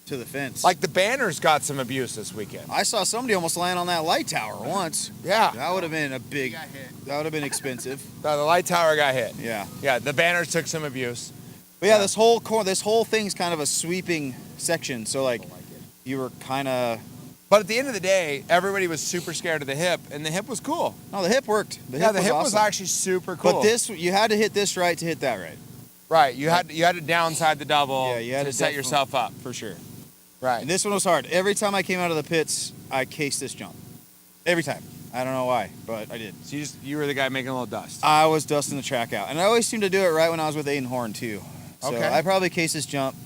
to the fence. Like the banners got some abuse this weekend. I saw somebody almost land on that light tower once. Yeah. That would have been that would have been expensive. The light tower got hit. Yeah. Yeah, the banners took some abuse. But yeah, this whole thing's kind of a sweeping section. So, like, you were kind of... But at the end of the day, everybody was super scared of the hip, and the hip was cool. No, the hip worked. The hip was awesome. actually super cool. But this, you had to hit this right to hit that right. Right, you had to downside the double. Yeah, you had to set yourself up. For sure. Right. And this one was hard. Every time I came out of the pits, I cased this jump. Every time. I don't know why, but I did. So you were the guy making a little dust. I was dusting the track out. And I always seemed to do it right when I was with Aiden Horn, too. So Okay. I probably cased this jump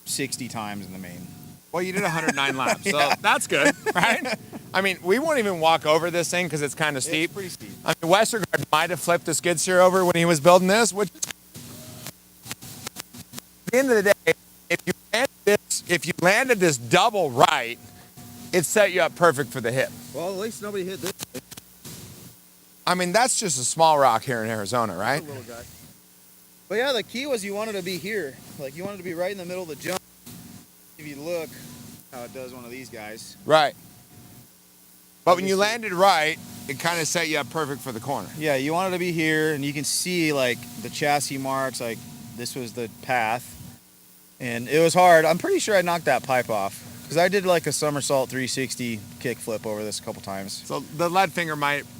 60 times in the main. Well, you did 109 laps, so Yeah. that's good, right? I mean, we won't even walk over this thing because it's kind of steep. It's pretty steep. I mean, Westergaard might have flipped the skid steer over when he was building this, which at the end of the day, if you landed this double right, it set you up perfect for the hip. Well, at least nobody hit this. I mean, that's just a small rock here in Arizona, right? Little guy. But yeah, the key was you wanted to be here. Like you wanted to be right in the middle of the jump. If you look how it does one of these guys. Right. But when you landed right, it kind of set you up perfect for the corner. Yeah, you wanted to be here, and you can see like the chassis marks, like this was the path. And it was hard. I'm pretty sure I knocked that pipe off. Because I did like a somersault 360 kickflip over this a couple times. So the lead finger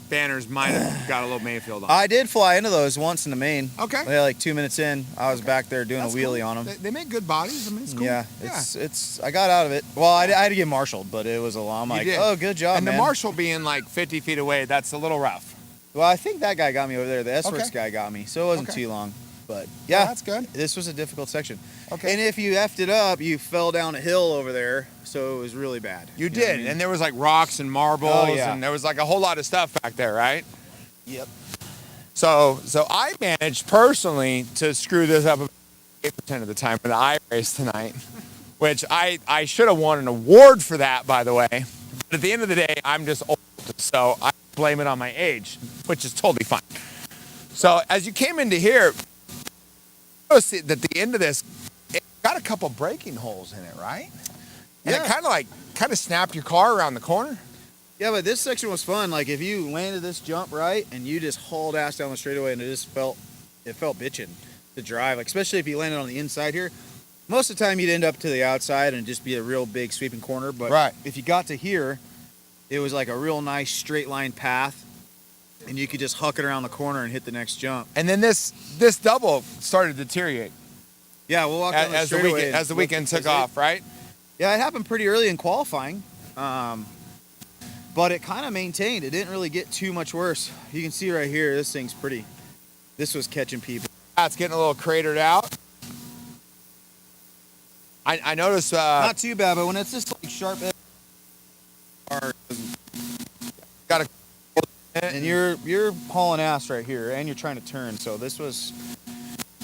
banners might have got a little Mayfield on. I did fly into those once in the main. Okay. Yeah, like 2 minutes in, I was back there doing a wheelie on them. They make good bodies. I mean, it's cool. Yeah, it's. I got out of it. Well, I had to get marshaled, but it was a lot. I'm like, oh, good job, and man. the marshal being like 50 feet away, that's a little rough. Well, I think that guy got me over there. The S-Works guy got me, so it wasn't too long. But yeah, that's good. This was a difficult section. Okay. And if you effed it up, you fell down a hill over there, so it was really bad. You did, what I mean? And there was like rocks and marbles, and there was like a whole lot of stuff back there, right? Yep. So I managed personally to screw this up 8% of the time when I raced tonight, which I should have won an award for that, by the way. But at the end of the day, I'm just old, so I blame it on my age, which is totally fine. So as you came into here, notice that at the end of this, it got a couple braking holes in it, right? And it kind of snapped your car around the corner. Yeah, but this section was fun. Like if you landed this jump right and you just hauled ass down the straightaway, and it felt bitching to drive. Like especially if you landed on the inside here. Most of the time you'd end up to the outside and just be a real big sweeping corner. But if you got to here, it was like a real nice straight line path. And you could just huck it around the corner and hit the next jump. And then this double started to deteriorate. Yeah, we'll walk down as the weekend took off, right? Yeah, it happened pretty early in qualifying, but it kind of maintained. It didn't really get too much worse. You can see right here, this thing's pretty. This was catching people. It's getting a little cratered out. I noticed. Not too bad, but when it's just like sharp edge, got a. And you're hauling ass right here, and you're trying to turn. So this was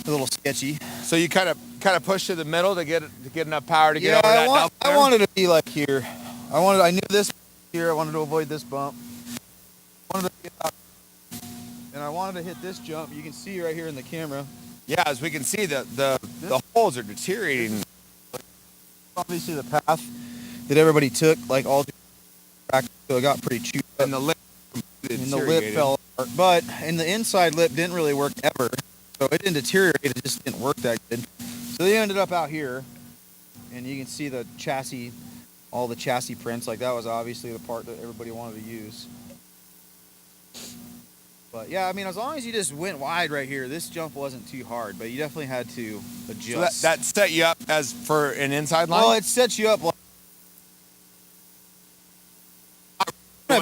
a little sketchy. So you kind of pushed to the middle to get enough power to get over that. I wanted to be like here. I knew this here. I wanted to avoid this bump. I wanted to get out, and I wanted to hit this jump. You can see right here in the camera. Yeah, as we can see, the holes are deteriorating. Obviously, the path that everybody took, like all back, so it got pretty chewed up. And the lip. And the lip fell apart. But and the inside lip didn't really work ever. So it didn't deteriorate, it just didn't work that good. So they ended up out here. And you can see the chassis, all the chassis prints. Like that was obviously the part that everybody wanted to use. But yeah, I mean, as long as you just went wide right here, this jump wasn't too hard. But you definitely had to adjust. So that set you up as for an inside line? Well, it sets you up like...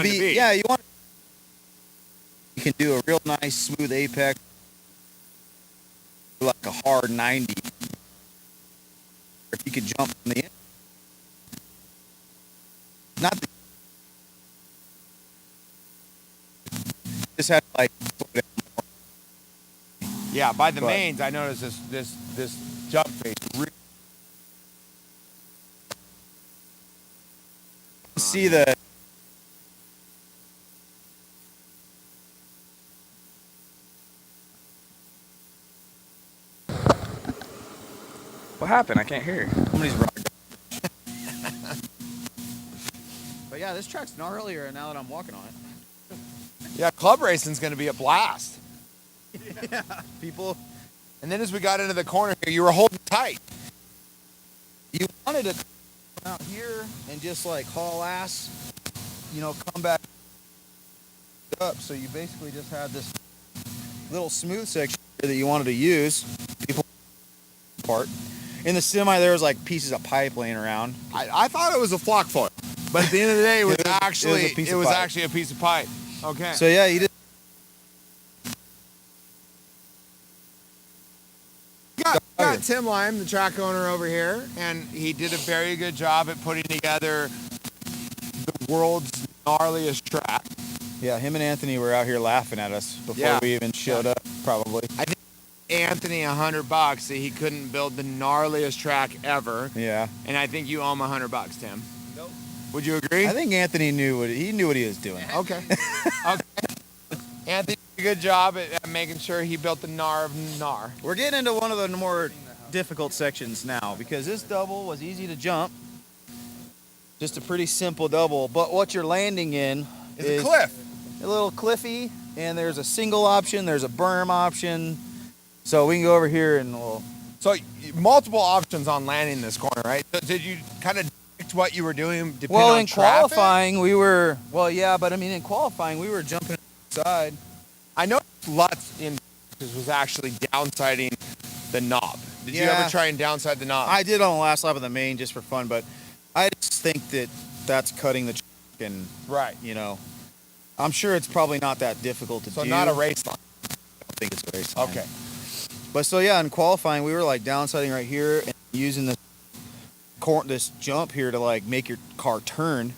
Yeah, you want... You can do a real nice smooth apex, like a hard 90. If you could jump from the end. Not the, just had like. Yeah, by the mains, I noticed this jump face. See the. What happened? I can't hear. Somebody's rock. But yeah, this track's gnarlier now that I'm walking on it. Yeah, club racing's going to be a blast. Yeah, people. And then as we got into the corner here, you were holding tight. You wanted to come out here and just like haul ass, come back up. So you basically just had this little smooth section here that you wanted to use. People part. In the semi, there was like pieces of pipe laying around. I thought it was a flock foil, but at the end of the day, it was actually a piece of pipe. Okay. So yeah, you did. Got Tim Lime, the track owner over here, and he did a very good job at putting together the world's gnarliest track. Yeah, him and Anthony were out here laughing at us before we even showed up, probably. I think Anthony $100 that he couldn't build the gnarliest track ever. Yeah. And I think you owe him $100, Tim. Nope. Would you agree? I think Anthony knew what he was doing. Okay. Okay. Anthony, good job at making sure he built the Gnar of Gnar. We're getting into one of the more difficult sections now because this double was easy to jump. Just a pretty simple double, but what you're landing in is a cliff. A little cliffy, and there's a single option, there's a berm option. So we can go over here and we'll... So multiple options on landing this corner, right? So did you kind of predict what you were doing depending on in traffic? qualifying, we were... Well, yeah, but I mean, in qualifying, we were jumping side. I know Lutz in was actually downsiding the knob. Did you ever try and downside the knob? I did on the last lap of the main just for fun, but I just think that that's cutting the and right. You know, I'm sure it's probably not that difficult to do. So not a race line. I don't think it's a race line. Okay. But so yeah, in qualifying, we were like downsiding right here and using this jump here to like make your car turn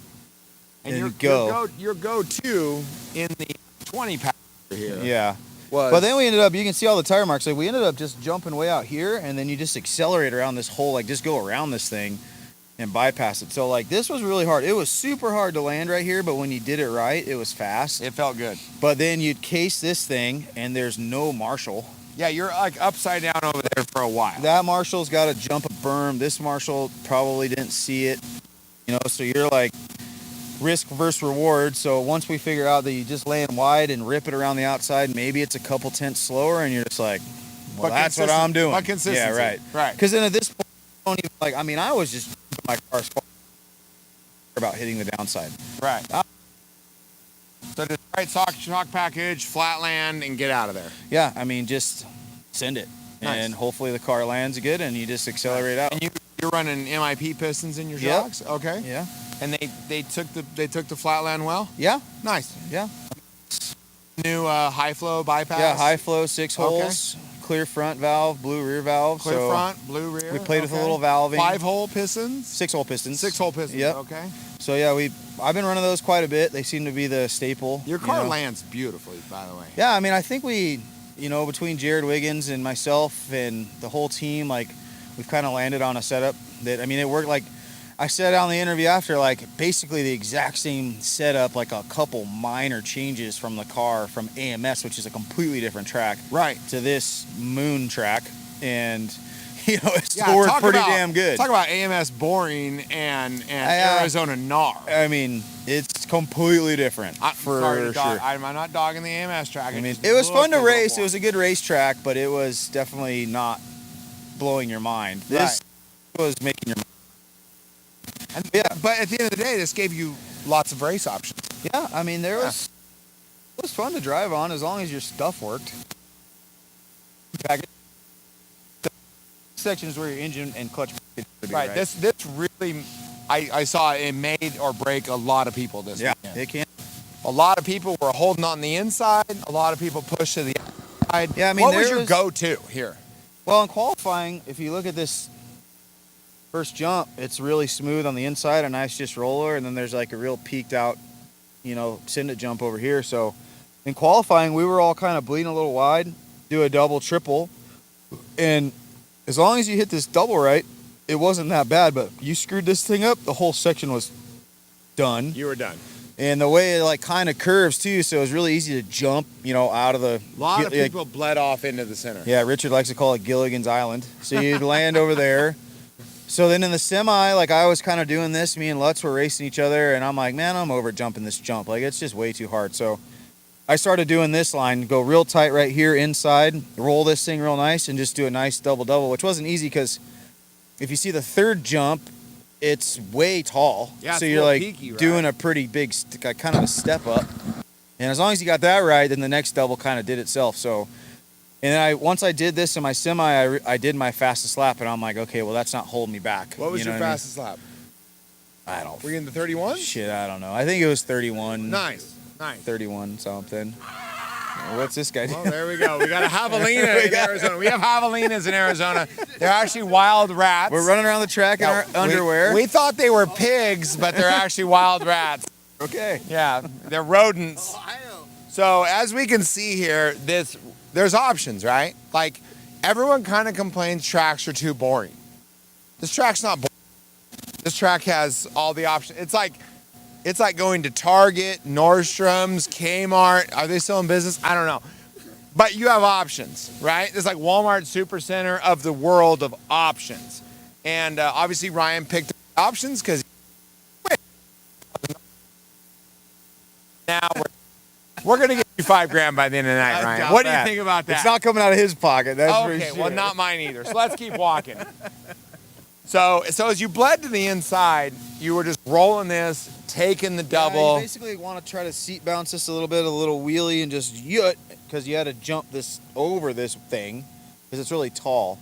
and go. Your go-to in the 20 passenger here. Yeah. Was but then we ended up, you can see all the tire marks. Like we ended up just jumping way out here, and then you just accelerate around this whole, like just go around this thing and bypass it. So like this was really hard. It was super hard to land right here, but when you did it right, it was fast. It felt good. But then you'd case this thing, and there's no marshal. Yeah, you're like upside down over there for a while. That marshal's got to jump a berm. This marshal probably didn't see it, you know. So you're like risk versus reward. So once we figure out that you just land wide and rip it around the outside, maybe it's a couple tenths slower, and you're just like, well, that's what I'm doing. But consistency. Yeah, right. Right. Because then at this point, I don't even, like, I mean, I was just my car's about hitting the downside. Right. So just right shock package, flat land, and get out of there. Yeah, I mean, just send it. Nice. And hopefully the car lands good, and you just accelerate out. And you're running MIP pistons in your shocks? Okay. Yeah. And they took the flat land well? Yeah. Nice. Yeah. New high flow bypass? Yeah, high flow, 6 holes, clear front valve, blue rear valve. Clear front, blue rear. We played with a little valving. 5-hole pistons? 6-hole pistons. 6-hole pistons, yep. Okay. So yeah, I've been running those quite a bit. They seem to be the staple. Your car lands beautifully, by the way. Yeah, I mean, I think we, you know, between Jared Wiggins and myself and the whole team, like, we've kind of landed on a setup that, I mean, it worked. Like I said on the interview after, like, basically the exact same setup, like a couple minor changes from the car from AMS, which is a completely different track, right, to this moon track. And, you know, it scored pretty damn good. Talk about AMS boring and Arizona Gnar. I mean, it's completely different for sure. I'm not dogging the AMS track. I mean, it was fun to race. It was a good racetrack, but it was definitely not blowing your mind. This was making your mind. And, yeah, but at the end of the day, this gave you lots of race options. Yeah, I mean, it was fun to drive on as long as your stuff worked. Sections where your engine and clutch right. This really, I saw it made or break a lot of people this weekend. It can. A lot of people were holding on the inside. A lot of people pushed to the outside. Yeah, I mean, what was your go-to here? Well, in qualifying, if you look at this first jump, it's really smooth on the inside, a nice just roller, and then there's like a real peaked out, you know, send it jump over here. So in qualifying, we were all kind of bleeding a little wide, do a double, triple, and as long as you hit this double right, it wasn't that bad, but you screwed this thing up, the whole section was done. You were done. And the way it like kind of curves too, so it was really easy to jump, you know, out of the... A lot of people bled off into the center. Yeah, Richard likes to call it Gilligan's Island. So you'd land over there. So then in the semi, like I was kind of doing this, me and Lutz were racing each other, and I'm like, man, I'm over jumping this jump. Like, it's just way too hard. So I started doing this line, go real tight right here inside, roll this thing real nice, and just do a nice double-double, which wasn't easy because if you see the third jump, it's way tall. Yeah, so you're like peaky, right? Doing a pretty big, kind of a step up. And as long as you got that right, then the next double kind of did itself. So, and then once I did this in my semi, I did my fastest lap, and I'm like, okay, well, that's not holding me back. What was your fastest lap? I don't. Were you in the 31? Shit, I don't know. I think it was 31. Nice. 31 something. What's this guy doing? Oh, there we go. We got a javelina in Arizona. We have javelinas in Arizona. They're actually wild rats. We're running around the track in our underwear. We thought they were pigs, but they're actually wild rats. Okay. Yeah, they're rodents. So as we can see here, there's options, right? Like everyone kind of complains tracks are too boring. This track's not boring. This track has all the options. It's like It's like going to Target, Nordstrom's, Kmart. Are they still in business? I don't know. But you have options, right? It's like Walmart Supercenter of the world of options. And obviously Ryan picked options because now we're going to get you $5,000 by the end of the night, Ryan. What do you think about that? It's not coming out of his pocket. That's for Okay, sure. well, not mine either. So let's keep walking. So as you bled to the inside, you were just rolling this, taking the double. Yeah, you basically want to try to seat bounce this a little bit, a little wheelie, and just yut, because you had to jump this over this thing, because it's really tall.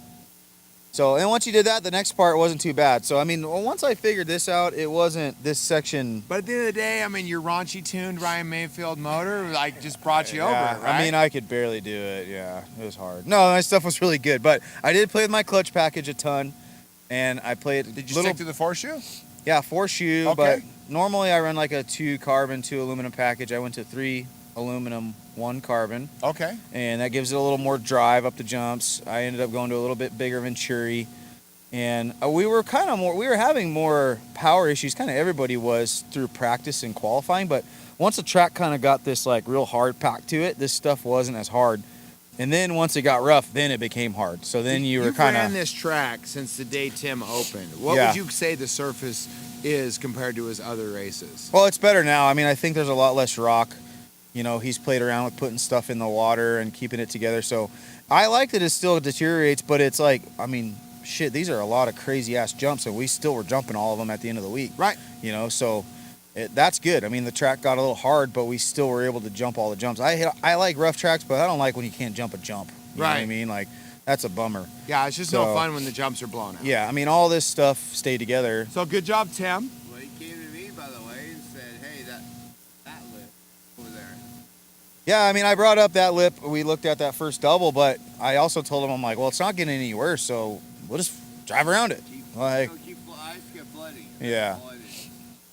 So, and once you did that, the next part wasn't too bad. So, I mean, once I figured this out, it wasn't this section. But at the end of the day, I mean, your raunchy tuned Ryan Mayfield motor, like, just brought you over, Yeah, right? I mean, I could barely do it. Yeah, it was hard. No, my stuff was really good, but I did play with my clutch package a ton, and I played. Did you stick to the 4-shoe? Yeah, 4-shoe, Okay. but normally I run like a 2 carbon, 2 aluminum package. I went to 3 aluminum, 1 carbon. Okay. And that gives it a little more drive up the jumps. I ended up going to a little bit bigger Venturi. And we were having more power issues, kind of everybody was through practice and qualifying, but once the track kind of got this like real hard pack to it, this stuff wasn't as hard. And then once it got rough, then it became hard. So then you were kind ran of... this track since the day Tim opened. What Yeah. would you say the surface is compared to his other races? Well, it's better now. I mean, I think there's a lot less rock. You know, he's played around with putting stuff in the water and keeping it together. So I like that it still deteriorates, but it's like, I mean, shit, these are a lot of crazy ass jumps, and we still were jumping all of them at the end of the week. Right. You know, so that's good. I mean, the track got a little hard, but we still were able to jump all the jumps. I like rough tracks, but I don't like when you can't jump a jump. You know what I mean? Like, that's a bummer. Yeah, it's just no fun when the jumps are blown out. Yeah, I mean, all this stuff stayed together. So good job, Tim. Well, he came to me, by the way, and said, hey, that lip over there. Yeah, I mean, I brought up that lip. We looked at that first double, but I also told him, I'm like, well, it's not getting any worse, so we'll just drive around it. Like, Eyes get bloody. yeah.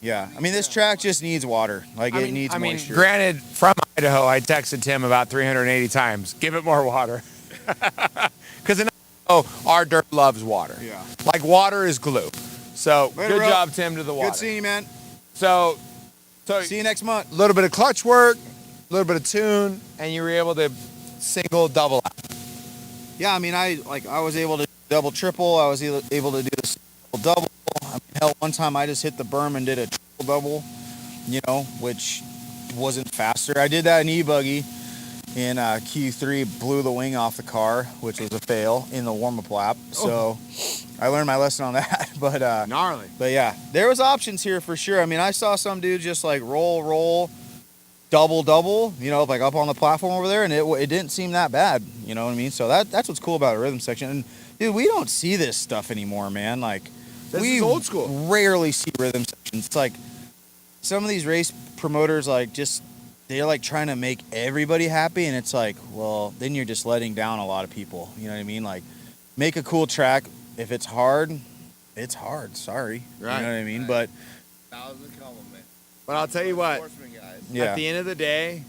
Yeah. I mean, this track just needs water. Like, it needs moisture. Granted, from Idaho, I texted Tim about 380 times. Give it more water. Because in Idaho, our dirt loves water. Yeah. Like, water is glue. So, Later, good bro. job, Tim, to the water. Good seeing you, man. So See you next month. a little bit of clutch work, a little bit of tune, and you were able to single, double out. Yeah, I mean, I was able to double, triple. I was able to do the single, double. I mean, hell, one time I just hit the berm and did a triple double, you know, which wasn't faster. I did that in E-Buggy in Q3, blew the wing off the car, which was a fail in the warm-up lap. So I learned my lesson on that. But gnarly. But yeah, there was options here for sure. I mean, I saw some dude just like roll, double, you know, like up on the platform over there, and it didn't seem that bad. You know what I mean? So that's what's cool about a rhythm section. And dude, we don't see this stuff anymore, man. Like, This we is old school. rarely see rhythm sections. It's like some of these race promoters, like, just they're like trying to make everybody happy, and it's like, well, then you're just letting down a lot of people. You know what I mean? Like, make a cool track. If it's hard, it's hard. Sorry. Right. You know what I mean? But That was a compliment. But I'll tell you what, Horseman guys. yeah. at the end of the day,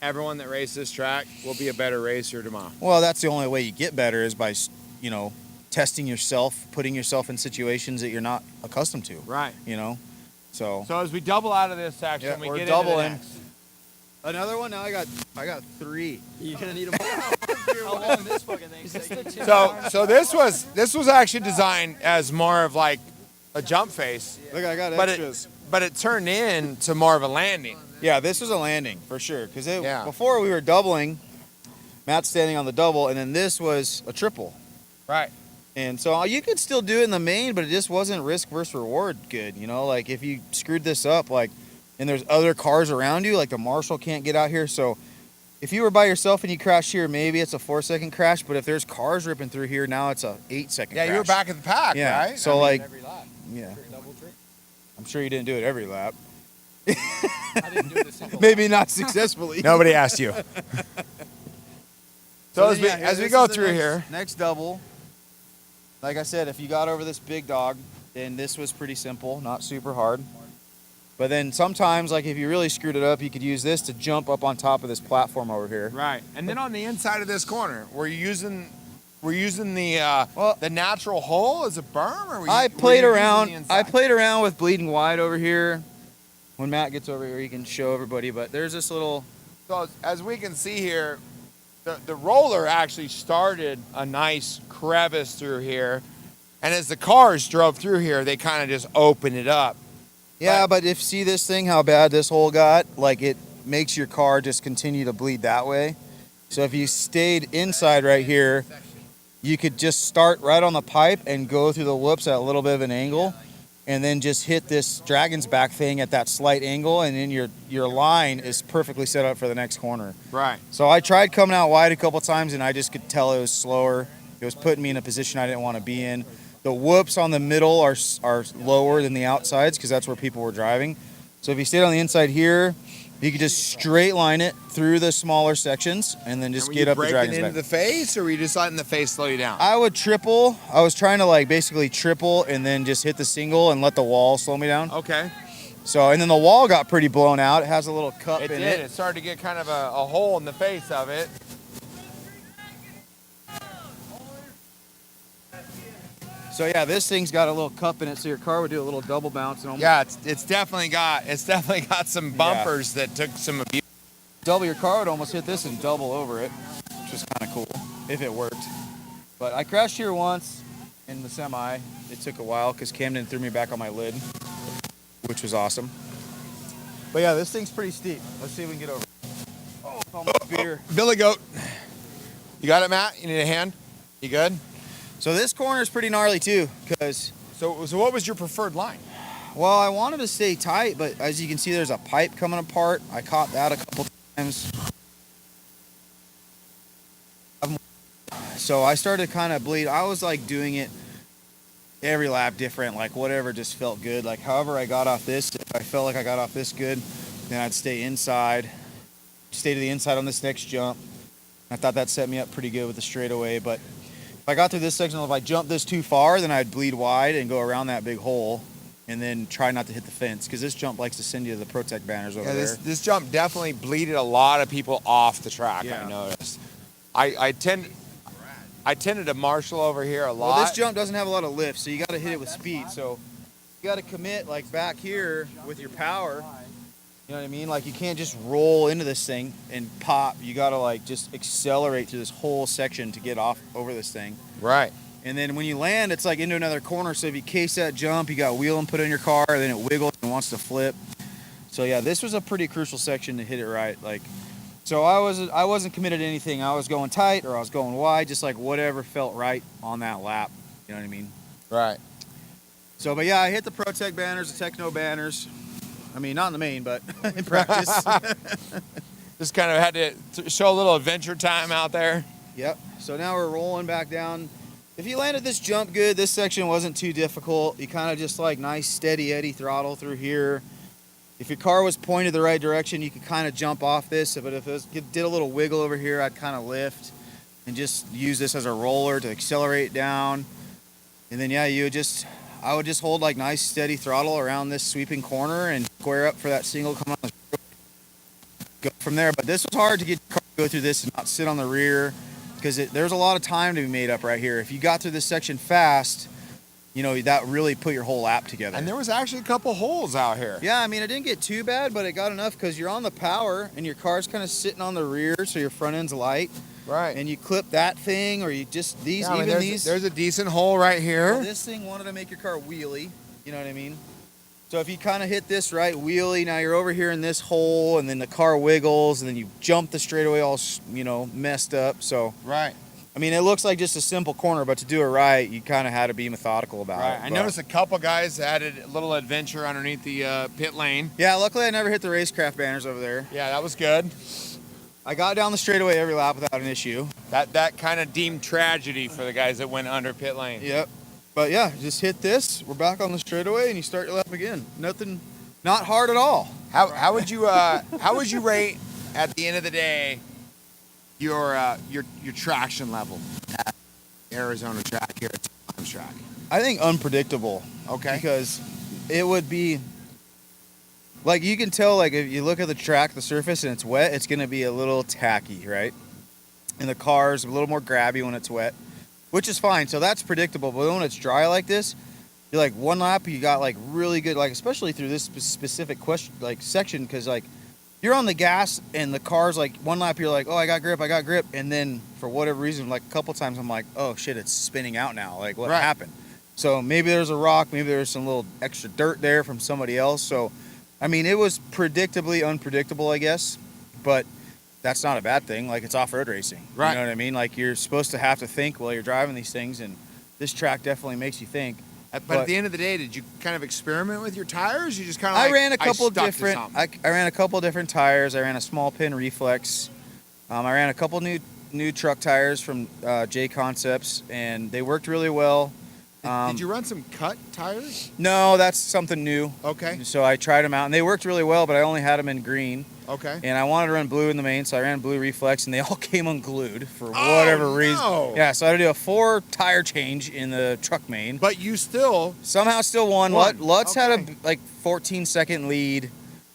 everyone that raced this track will be a better racer tomorrow. Well, that's the only way you get better is by, you know, testing yourself, putting yourself in situations that you're not accustomed to. Right. You know? So So as we double out of this section, yeah, we we're get doubling. into the next. Another one? Now I got 3. You're gonna need them all. How long this fucking thing takes? So this was actually designed as more of like a jump face, Look, I got but extras. it turned into more of a landing. Yeah, this was a landing for sure. Because Yeah. before we were doubling, Matt's standing on the double, and then this was a triple. Right. And so you could still do it in the main, but it just wasn't risk versus reward good. You know, like if you screwed this up, like, and there's other cars around you, like the marshal can't get out here. So if you were by yourself and you crashed here, maybe it's a 4-second crash. But if there's cars ripping through here, now it's a 8-second Yeah, crash. you were back at the pack, Yeah. right? So I mean, like, Every lap. yeah, Double trick. I'm sure you didn't do it every lap. I didn't do it a single Maybe not successfully. nobody asked you. So then, yeah, as we this go is the through here, next double, like I said, if you got over this big dog, then this was pretty simple, not super hard. But then sometimes, like if you really screwed it up, you could use this to jump up on top of this platform over here. right, and then on the inside of this corner, we're using the natural hole as a berm, or I played around with bleeding wide over here, when Matt gets over here, he can show everybody. But there's this little. So as we can see here, the roller actually started a nice crevice through here. And as the cars drove through here, they kind of just opened it up. Yeah, but if see this thing, how bad this hole got, like it makes your car just continue to bleed that way. So if you stayed inside right here, you could just start right on the pipe and go through the whoops at a little bit of an angle, and then just hit this dragon's back thing at that slight angle, and then your line is perfectly set up for the next corner. Right. So I tried coming out wide a couple times, and I just could tell it was slower. It was putting me in a position I didn't want to be in. The whoops on the middle are lower than the outsides because that's where people were driving. So if you stayed on the inside here, you could just straight line it through the smaller sections and then just get up the dragon's back. Into the face, or were you just letting the face slow you down? I would triple. I was trying to like basically triple and then just hit the single and let the wall slow me down. Okay. So, and then the wall got pretty blown out. It has a little cup in it. It started to get kind of a hole in the face of it. So yeah, this thing's got a little cup in it, so your car would do a little double bounce. And yeah, it's definitely got some bumpers that took some abuse. Double your car would almost hit this and double over it, which was kind of cool if it worked. But I crashed here once in the semi. It took a while because Camden threw me back on my lid, which was awesome. But yeah, this thing's pretty steep. Let's see if we can get over. Oh, almost beer. Billy Goat. You got it, Matt? You need a hand? You good? So this corner is pretty gnarly too, because. So what was your preferred line? Well, I wanted to stay tight, but as you can see, there's a pipe coming apart. I caught that a couple times. So I started to kind of bleed. I was like doing it every lap different, like whatever just felt good. Like however I got off this, if I felt like I got off this good, then I'd stay inside, stay to the inside on this next jump. I thought that set me up pretty good with the straightaway, but if I got through this section, if I jumped this too far, then I'd bleed wide and go around that big hole and then try not to hit the fence, because this jump likes to send you to the Protect banners over there. This jump definitely bleeded a lot of people off the track, Yeah. I noticed. I tended to marshal over here a lot. Well, this jump doesn't have a lot of lift, so you got to hit it with speed. So you got to commit like back here with your power. You know what I mean? Like you can't just roll into this thing and pop. You got to like just accelerate through this whole section to get off over this thing. Right. And then when you land, it's like into another corner. So if you case that jump, you got wheel input in your car, then it wiggles and wants to flip. So yeah, this was a pretty crucial section to hit it right. Like, so I wasn't committed to anything. I was going tight or I was going wide, just like whatever felt right on that lap. You know what I mean? Right. So, but yeah, I hit the Protect banners, the Techno banners. I mean, not in the main, but in practice. Just kind of had to show a little adventure time out there. Yep. So now we're rolling back down. If you landed this jump good, this section wasn't too difficult. You kind of just like nice steady eddy throttle through here. If your car was pointed the right direction, you could kind of jump off this. But if it did a little wiggle over here, I'd kind of lift and just use this as a roller to accelerate down. And then, yeah, I would just hold like nice steady throttle around this sweeping corner and square up for that single coming on the go from there. But this was hard to get your car to go through this and not sit on the rear, because there's a lot of time to be made up right here. If you got through this section fast, you know, that really put your whole lap together. And there was actually a couple holes out here. Yeah, I mean, it didn't get too bad, but it got enough because you're on the power and your car's kind of sitting on the rear, so your front end's light. Right. And you clip that thing, or you just, these, Yeah, I mean, even these. there's a decent hole right here. Well, this thing wanted to make your car wheelie, you know what I mean? So if you kind of hit this right wheelie, now you're over here in this hole, and then the car wiggles, and then you jump the straightaway all, you know, messed up. So right. I mean, it looks like just a simple corner, but to do it right, you kind of had to be methodical about it. I noticed a couple guys added a little adventure underneath the pit lane. Yeah, luckily I never hit the racecraft banners over there. Yeah, that was good. I got down the straightaway every lap without an issue. That kind of deemed tragedy for the guys that went under pit lane. Yep. But yeah, just hit this. We're back on the straightaway, and you start your lap again. Nothing, not hard at all. How would you rate at the end of the day your traction level at Arizona track here at Times track? I think unpredictable. Okay. Because it would be like, you can tell, like if you look at the track, the surface, and it's wet, it's going to be a little tacky, right? And the car's a little more grabby when it's wet, which is fine. So that's predictable. But when it's dry like this, you're like one lap you got like really good, like especially through this specific question like section, because like you're on the gas and the car's like one lap you're like, oh, I got grip, and then for whatever reason, like a couple times I'm like, oh shit, it's spinning out now, like what happened? So maybe there's a rock, maybe there's some little extra dirt there from somebody else. So I mean, it was predictably unpredictable, I guess, but that's not a bad thing. Like, it's off-road racing. Right. You know what I mean? Like, you're supposed to have to think while you're driving these things, and this track definitely makes you think. But at the end of the day, did you kind of experiment with your tires? You just kind of I ran a couple different. I ran a couple different tires. I ran a small pin reflex. I ran a couple new truck tires from J Concepts, and they worked really well. Did you run some cut tires? No, that's something new. Okay. So I tried them out, and they worked really well, but I only had them in green. Okay. And I wanted to run blue in the main, so I ran blue reflex, and they all came unglued for whatever reason. Yeah, so I had to do a 4 tire change in the truck main. But you somehow still won. Lutz had a like 14-second lead,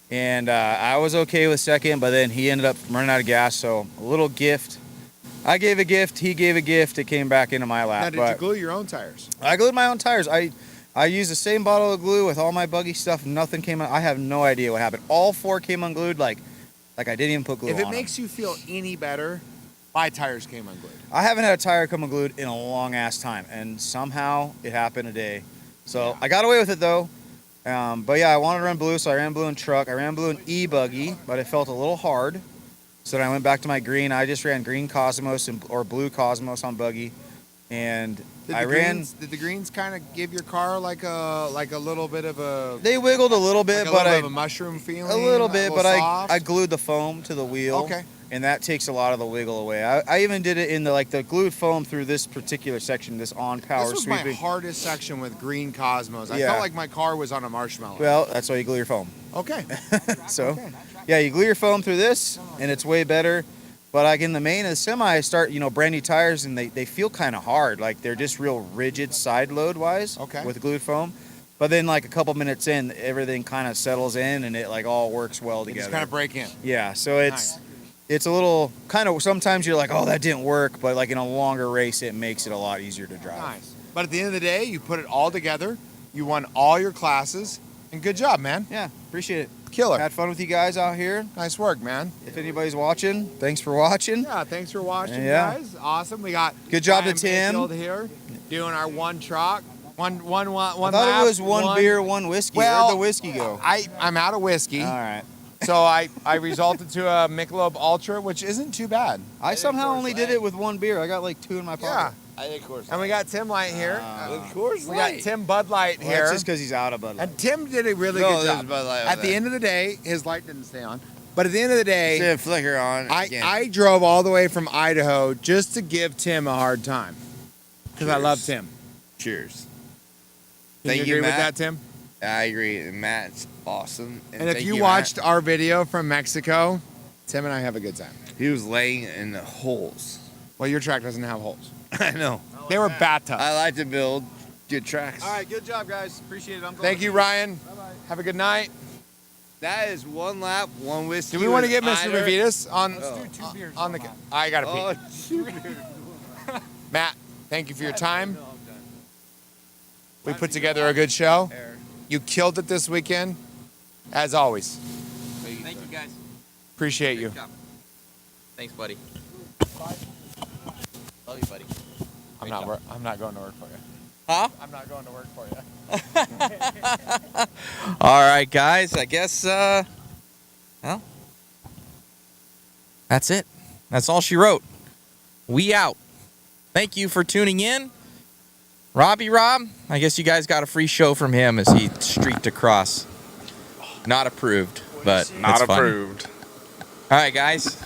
and I was okay with second, but then he ended up running out of gas, so a little gift. I gave a gift, he gave a gift, it came back into my lap. Now, did you glue your own tires? I glued my own tires. I used the same bottle of glue with all my Buggy stuff. Nothing came out. I have no idea what happened. All 4 came unglued, like I didn't even put glue on If them. it makes you feel any better, my tires came unglued. I haven't had a tire come unglued in a long ass time, and somehow it happened today. So I got away with it though. But yeah, I wanted to run blue, so I ran blue in truck. I ran blue in E-Buggy, but it felt a little hard. So then I went back to my green. I just ran green Cosmos or blue Cosmos on Buggy, and Did the greens kind of give your car like a little bit of a? They wiggled a little bit, like but a mushroom feeling. A little bit, but soft? I glued the foam to the wheel. Okay. And that takes a lot of the wiggle away. I even did it in the glued foam through this particular section, this on power This was sweeping. my hardest section with green Cosmos. I Yeah. felt like my car was on a marshmallow. Well, that's why you glue your foam. Okay. So, yeah, you glue your foam through this, and it's way better. But like in the main of the semi, I start, brand new tires, and they feel kind of hard. Like they're just real rigid side load wise. Okay. With glued foam. But then like a couple minutes in, everything kind of settles in, and it like all works well They together. just kind of break in. Yeah. So it's a little kind of, sometimes you're like, oh, that didn't work. But like in a longer race, it makes it a lot easier to drive. Nice. But at the end of the day, you put it all together. You won all your classes, and good job, man. Yeah, appreciate it. Killer. Had fun with you guys out here. Nice work, man. If anybody's watching, thanks for watching. Yeah, thanks for watching, Yeah. guys. Awesome. We got Good job to Ryan Tim. Mayfield here doing our one truck. One I thought lap, it was one beer, one whiskey. Well, Where'd the whiskey go? I'm out of whiskey. All right. So I resulted to a Michelob Ultra, which isn't too bad. I somehow only did it with one beer. I got like 2 in my pocket. Yeah. I did Coors And we got Tim Light here. Coors We got Tim Bud Light Well, here. that's just because he's out of Bud Light. And Tim did a really No, good there's job. Bud Light At on the that. end of the day, his light didn't stay on. But at the end of the day, See a flicker on. again. I drove all the way from Idaho just to give Tim a hard time. Because I love Tim. Cheers. Can Thank you you, agree with Matt. that, Tim? I agree. Matt's awesome. And if thank you Matt. watched our video from Mexico, Tim and I have a good time. He was laying in the holes. Well, your track doesn't have holes. I know. They were bathtubs. I like to build good tracks. All right, good job, guys. Appreciate it. I'm going. Thank you, Ryan. Have a good night. That is one lap, one whiskey. Do we want to with get Mr. either- Ravitas on? Let's do 2 beers. On the. I gotta pee. Oh, 2 beers. Matt, thank you for your time. We put together a good show. You killed it this weekend, as always. Thank you, guys. Appreciate you. Good job. Thanks, buddy. Love you, buddy. I'm not going to work for you. Huh? I'm not going to work for you. All right, guys. I guess, well, that's it. That's all she wrote. We out. Thank you for tuning in. Rob, I guess you guys got a free show from him as he streaked across. Not approved, but Not it's fun. approved. All right, guys.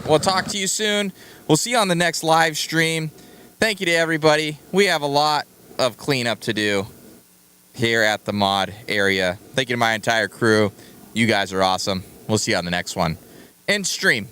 We'll talk to you soon. We'll see you on the next live stream. Thank you to everybody. We have a lot of cleanup to do here at the mod area. Thank you to my entire crew. You guys are awesome. We'll see you on the next one. End stream.